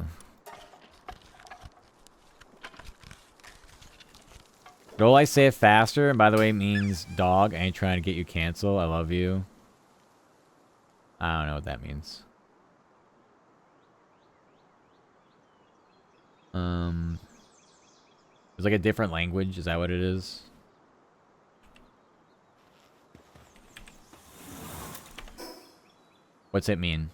Will I say it faster? And by the way, it means dog. I ain't trying to get you canceled. I love you. I don't know what that means. It's like a different language. Is that what it is? What's it mean?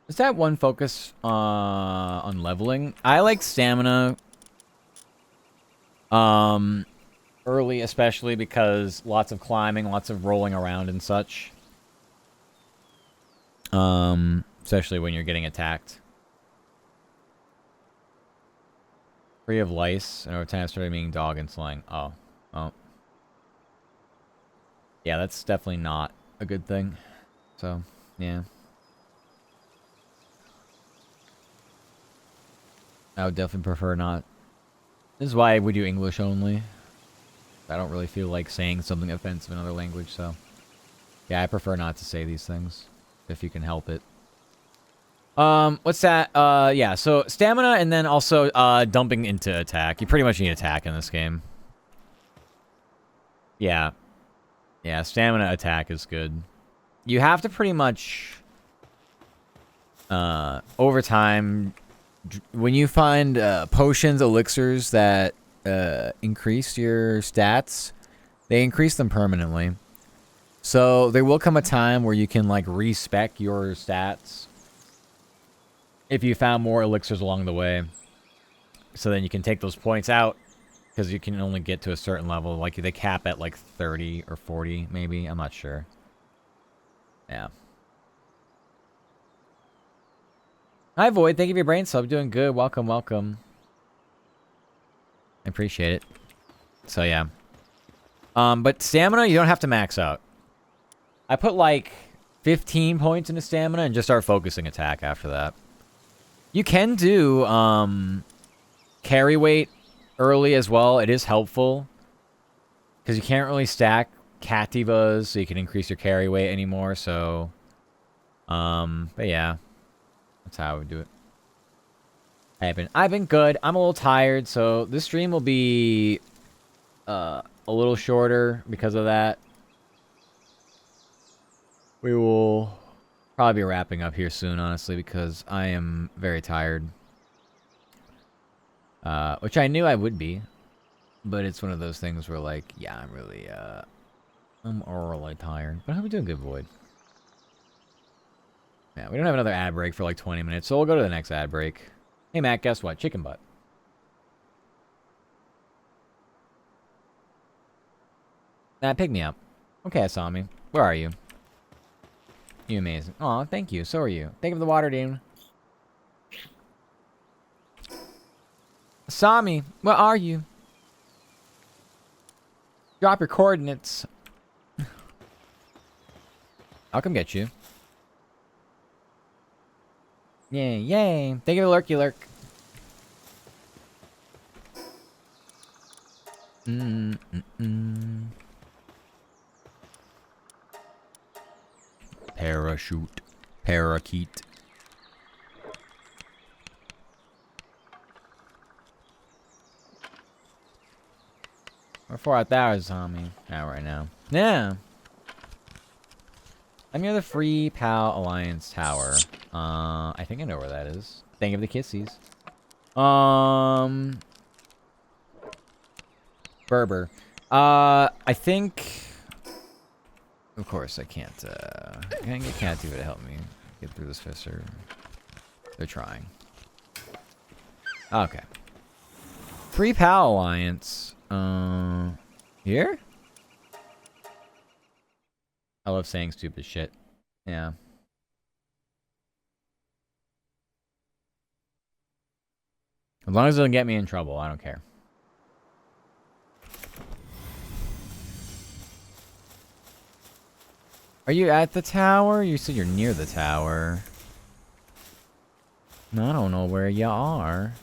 Is that one focus on leveling? I like stamina early, especially because lots of climbing, lots of rolling around and such. Especially when you're getting attacked. Free of lice, and over time started being dog and slang. Oh. Yeah, that's definitely not a good thing. So, yeah. I would definitely prefer not. This is why we do English only. I don't really feel like saying something offensive in another language, so... Yeah, I prefer not to say these things, if you can help it. What's that? Yeah, so stamina and then also, dumping into attack. You pretty much need attack in this game. Yeah. Yeah, stamina attack is good. You have to pretty much, over time... When you find potions, elixirs that increase your stats, they increase them permanently. So there will come a time where you can like respec your stats if you found more elixirs along the way. So then you can take those points out because you can only get to a certain level. Like they cap at like 30 or 40 maybe. I'm not sure. Yeah. Hi, Void. Thank you for your brain sub. Doing good. Welcome, welcome. I appreciate it. So, yeah. But stamina, you don't have to max out. I put, like, 15 points into stamina and just start focusing attack after that. You can do, carry weight early as well. It is helpful. Because you can't really stack Cativas, so you can increase your carry weight anymore, so... but yeah. That's how I would do it. I've been good. I'm a little tired, so this stream will be a little shorter because of that. We will probably be wrapping up here soon, honestly, because I am very tired. Which I knew I would be, but it's one of those things where, like, yeah, I'm really tired. But I hope we're doing good, Void. Yeah, we don't have another ad break for like 20 minutes, so we'll go to the next ad break. Hey, Matt, guess what? Chicken butt. Nah, pick me up. Okay, Asami. Where are you? You amazing. Aw, thank you. So are you. Thank you for the water, Dean. Asami, where are you? Drop your coordinates. I'll come get you. Yay, yay. Thank you for the lurky lurk. Parachute. Parakeet. We're 4,000 Tommy. Now right now. Yeah. I'm near the Free Pal Alliance Tower. I think I know where that is. Thank you for the kissies. Berber. I think... Of course, I can't do it to help me get through this fissure. They're trying. Okay. Free Pal Alliance. Here? I love saying stupid shit. Yeah. As long as it doesn't get me in trouble, I don't care. Are you at the tower? You said you're near the tower. No, I don't know where you are.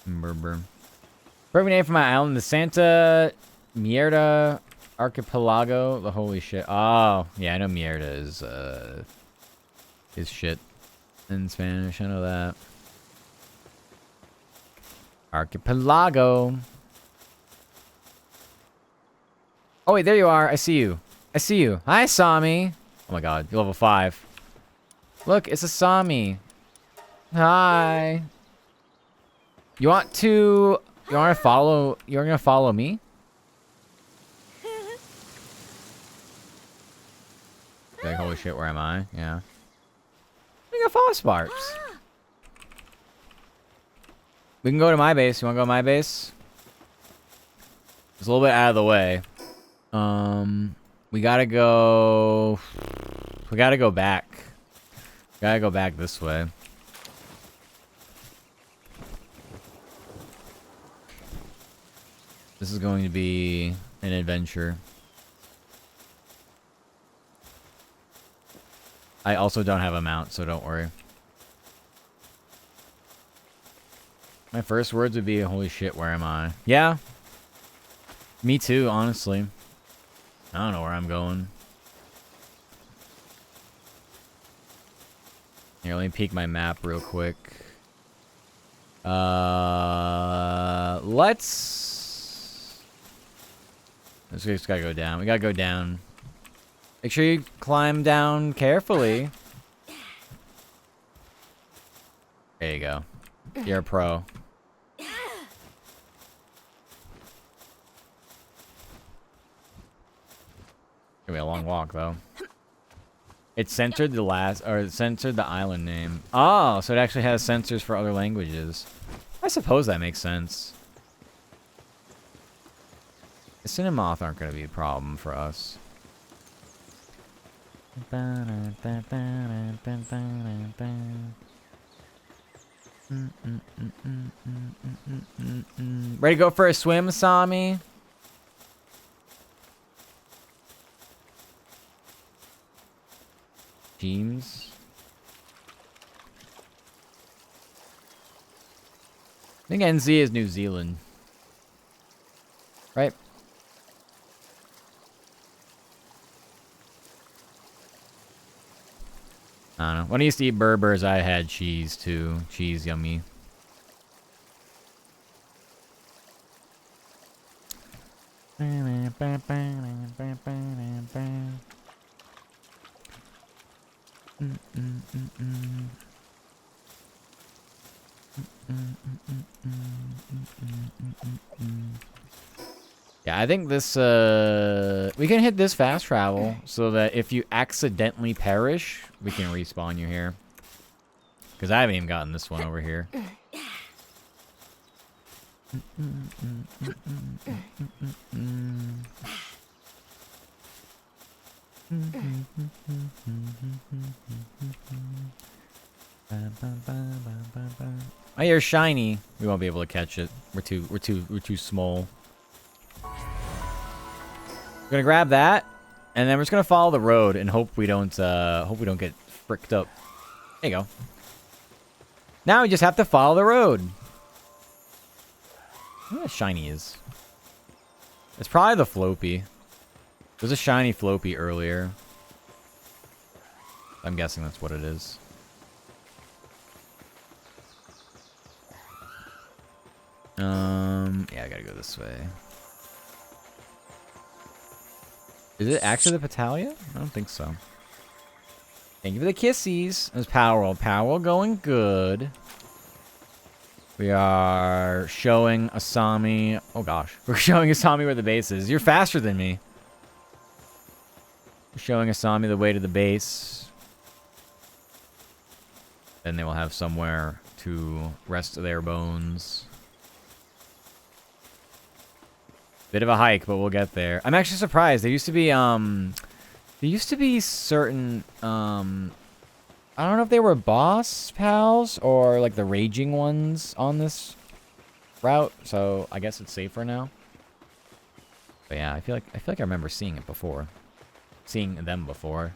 Berber. Perfect name for my island, the Santa Mierda Archipelago. The holy shit. Oh, yeah, I know Mierda is shit in Spanish. I know that. Archipelago. Oh wait, there you are. I see you. I see you. Hi, Sami. Oh my god, you're level 5. Look, it's a Sami. Hi. You want to follow? You're gonna follow me? Like, holy shit, where am I? Yeah. We got follow Sparks. We can go to my base. You wanna go to my base? It's a little bit out of the way. We gotta go... We gotta go back. Gotta go back this way. This is going to be an adventure. I also don't have a mount, so don't worry. My first words would be, holy shit, where am I? Yeah. Me too, honestly. I don't know where I'm going. Here, let me peek my map real quick. Let's just gotta go down. We gotta go down. Make sure you climb down carefully. There you go. You're a pro. Gonna be a long walk though. It censored the it censored the island name. Oh, so it actually has censors for other languages. I suppose that makes sense. The Cinemoth aren't gonna be a problem for us. Ready to go for a swim, Sami? Teams. I think NZ is New Zealand. Right? I don't know. When I used to eat Berbers, I had cheese too. Cheese, yummy. Yeah, I think this, we can hit this fast travel so that if you accidentally perish, we can respawn you here. Because I haven't even gotten this one over here. Oh, you're shiny. We won't be able to catch it. We're too small. We're gonna grab that, and then we're just gonna follow the road and hope we don't get fricked up. There you go. Now we just have to follow the road. I wonder what shiny is. It's probably the Floppy. There's a shiny Floppy earlier. I'm guessing that's what it is. Yeah, I gotta go this way. Is it actually the Patalia? I don't think so. Thank you for the kissies. There's Palworld. Palworld going good. We are showing Asami. Oh gosh. We're showing Asami where the base is. You're faster than me. We're showing Asami the way to the base. Then they will have somewhere to rest their bones. Bit of a hike, but we'll get there. I'm actually surprised. There used to be certain, I don't know if they were boss pals or like the raging ones on this route. So I guess it's safer now. But yeah, I feel like I remember seeing it before. Seeing them before.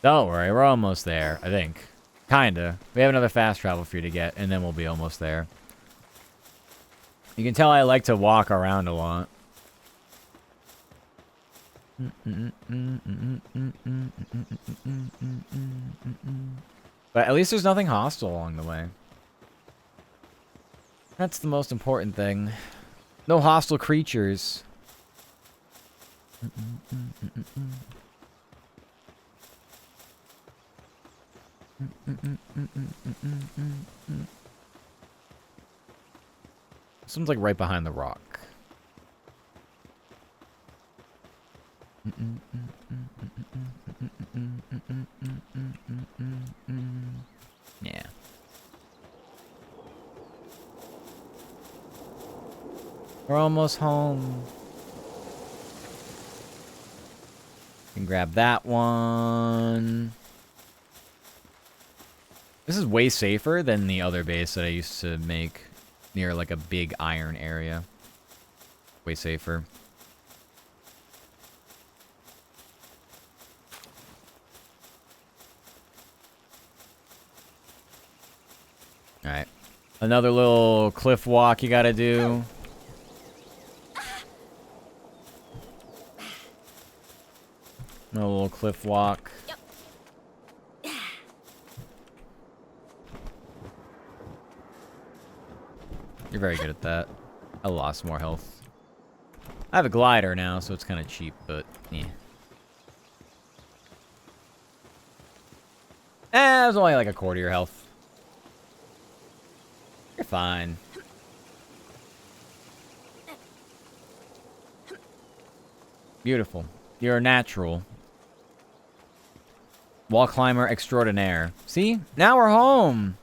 Don't worry, we're almost there, I think. Kinda. We have another fast travel for you to get, and then we'll be almost there. You can tell I like to walk around a lot. But at least there's nothing hostile along the way. That's the most important thing. No hostile creatures. Someone's like right behind the rock. Yeah. We're almost home. Can grab that one. This is way safer than the other base that I used to make near like a big iron area. Way safer. Alright. Another little cliff walk you gotta do. Another little cliff walk. You're very good at that. I lost more health. I have a glider now, so it's kind of cheap, but yeah. It was only like a quarter of your health. You're fine. Beautiful. You're a natural. Wall climber extraordinaire. See? Now we're home.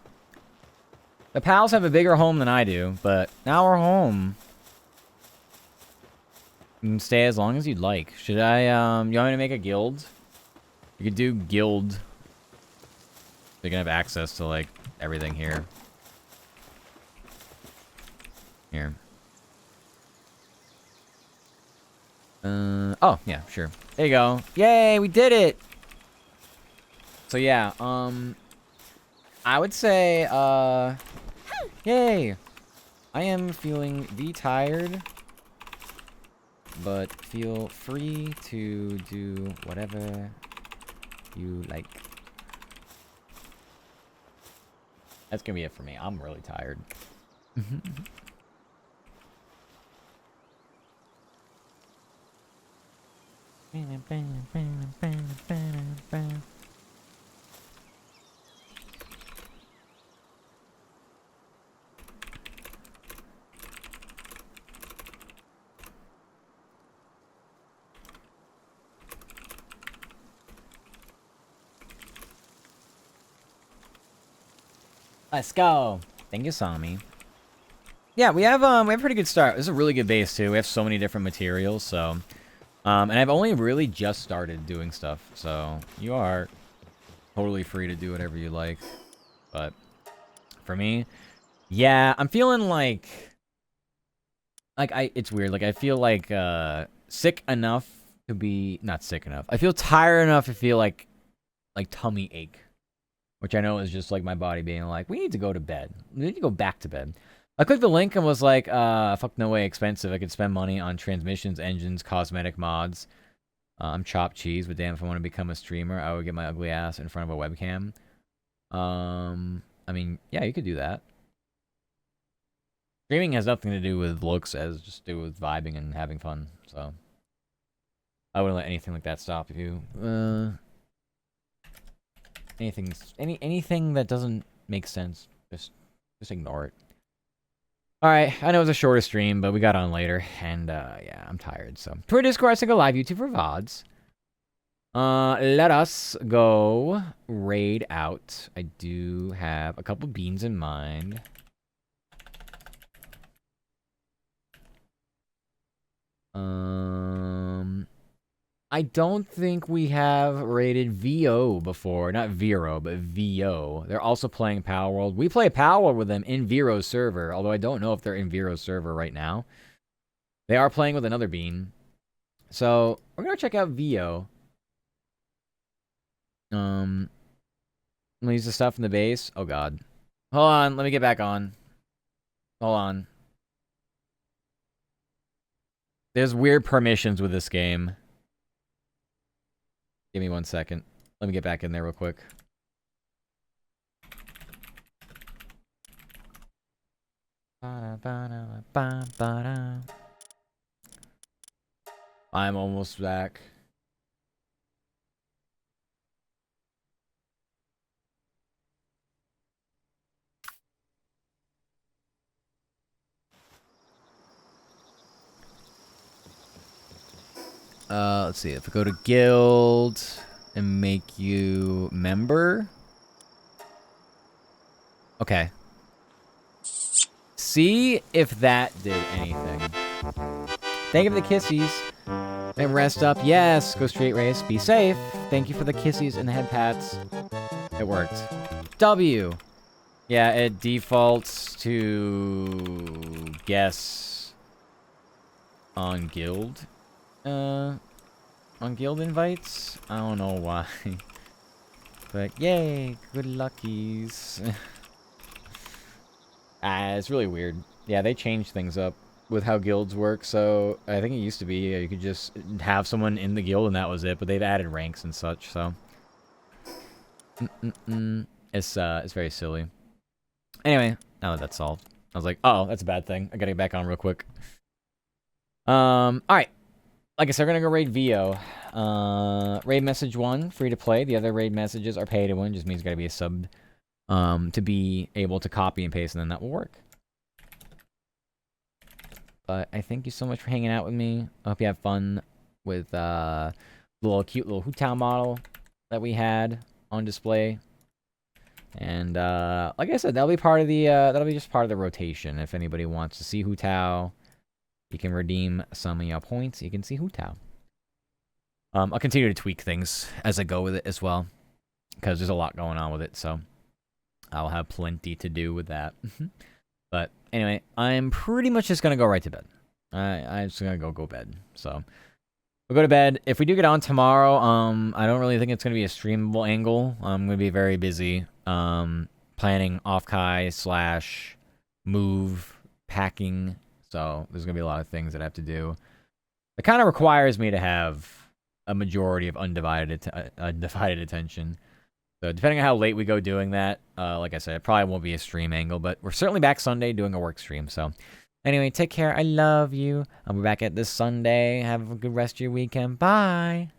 The pals have a bigger home than I do, but now we're home. You can stay as long as you'd like. Should I, you want me to make a guild? You could do guild. You can have access to, like, everything here. Here. Oh, yeah, sure. There you go. Yay, we did it! So, yeah, I would say, yay! I am feeling tired, but feel free to do whatever you like. That's gonna be it for me. I'm really tired. Let's go. Thank you, Sami. Yeah, we have a pretty good start. This is a really good base too. We have so many different materials, so and I've only really just started doing stuff, so you are totally free to do whatever you like. But for me, yeah, I'm feeling like it's weird. Like I feel like sick enough to be not sick enough. I feel tired enough to feel like tummy ache, which I know is just like my body being like, we need to go to bed. We need to go back to bed. I clicked the link and was like, fuck no way, expensive. I could spend money on transmissions, engines, cosmetic mods. I'm chopped cheese, but damn, if I want to become a streamer, I would get my ugly ass in front of a webcam. I mean, yeah, you could do that. Streaming has nothing to do with looks, as just do with vibing and having fun. So I wouldn't let anything like that stop you. Anything that doesn't make sense, just ignore it. All right, I know it was a shorter stream, but we got on later, and yeah, I'm tired. So Twitter, Discord, I think a live YouTube for VODs. Let us go raid out. I do have a couple beans in mind. I don't think we have raided VO before. Not Vero, but VO. They're also playing Palworld. We play Palworld with them in Vero's server, although I don't know if they're in Vero's server right now. They are playing with another bean. So, we're going to check out VO. I'm gonna use the stuff in the base. Oh, God. Hold on. Let me get back on. Hold on. There's weird permissions with this game. Give me 1 second. Let me get back in there real quick. I'm almost back. Let's see. If I go to guild and make you member. Okay. See if that did anything. Thank you for the kissies. And rest up. Yes. Go straight race. Be safe. Thank you for the kissies and the head pats. It worked. W. Yeah, it defaults to guess on guild. On guild invites? I don't know why. But yay, good luckies. It's really weird. Yeah, they changed things up with how guilds work. So I think it used to be you could just have someone in the guild and that was it. But they've added ranks and such. So it's very silly. Anyway, now that that's solved, I was like, oh, that's a bad thing. I gotta get back on real quick. All right. Like I said, we're gonna go raid VO. Raid message 1, free to play. The other raid messages are pay to win. Just means it's gotta be a sub to be able to copy and paste, and then that will work. But I thank you so much for hanging out with me. I hope you have fun with the cute little Hu Tao model that we had on display. And like I said, that'll be part of the that'll be just part of the rotation. If anybody wants to see Hu Tao, you can redeem some of your points. You can see Hu Tao. I'll continue to tweak things as I go with it as well, because there's a lot going on with it. So I'll have plenty to do with that. But anyway, I'm pretty much just gonna go right to bed. I'm just gonna go bed. So we'll go to bed. If we do get on tomorrow, I don't really think it's gonna be a streamable angle. I'm gonna be very busy. Planning off-kai / move packing. So there's gonna be a lot of things that I have to do. It kind of requires me to have a majority of undivided attention. So depending on how late we go doing that, like I said, it probably won't be a stream angle, but we're certainly back Sunday doing a work stream. So anyway, take care. I love you. I'll be back at this Sunday. Have a good rest of your weekend. Bye.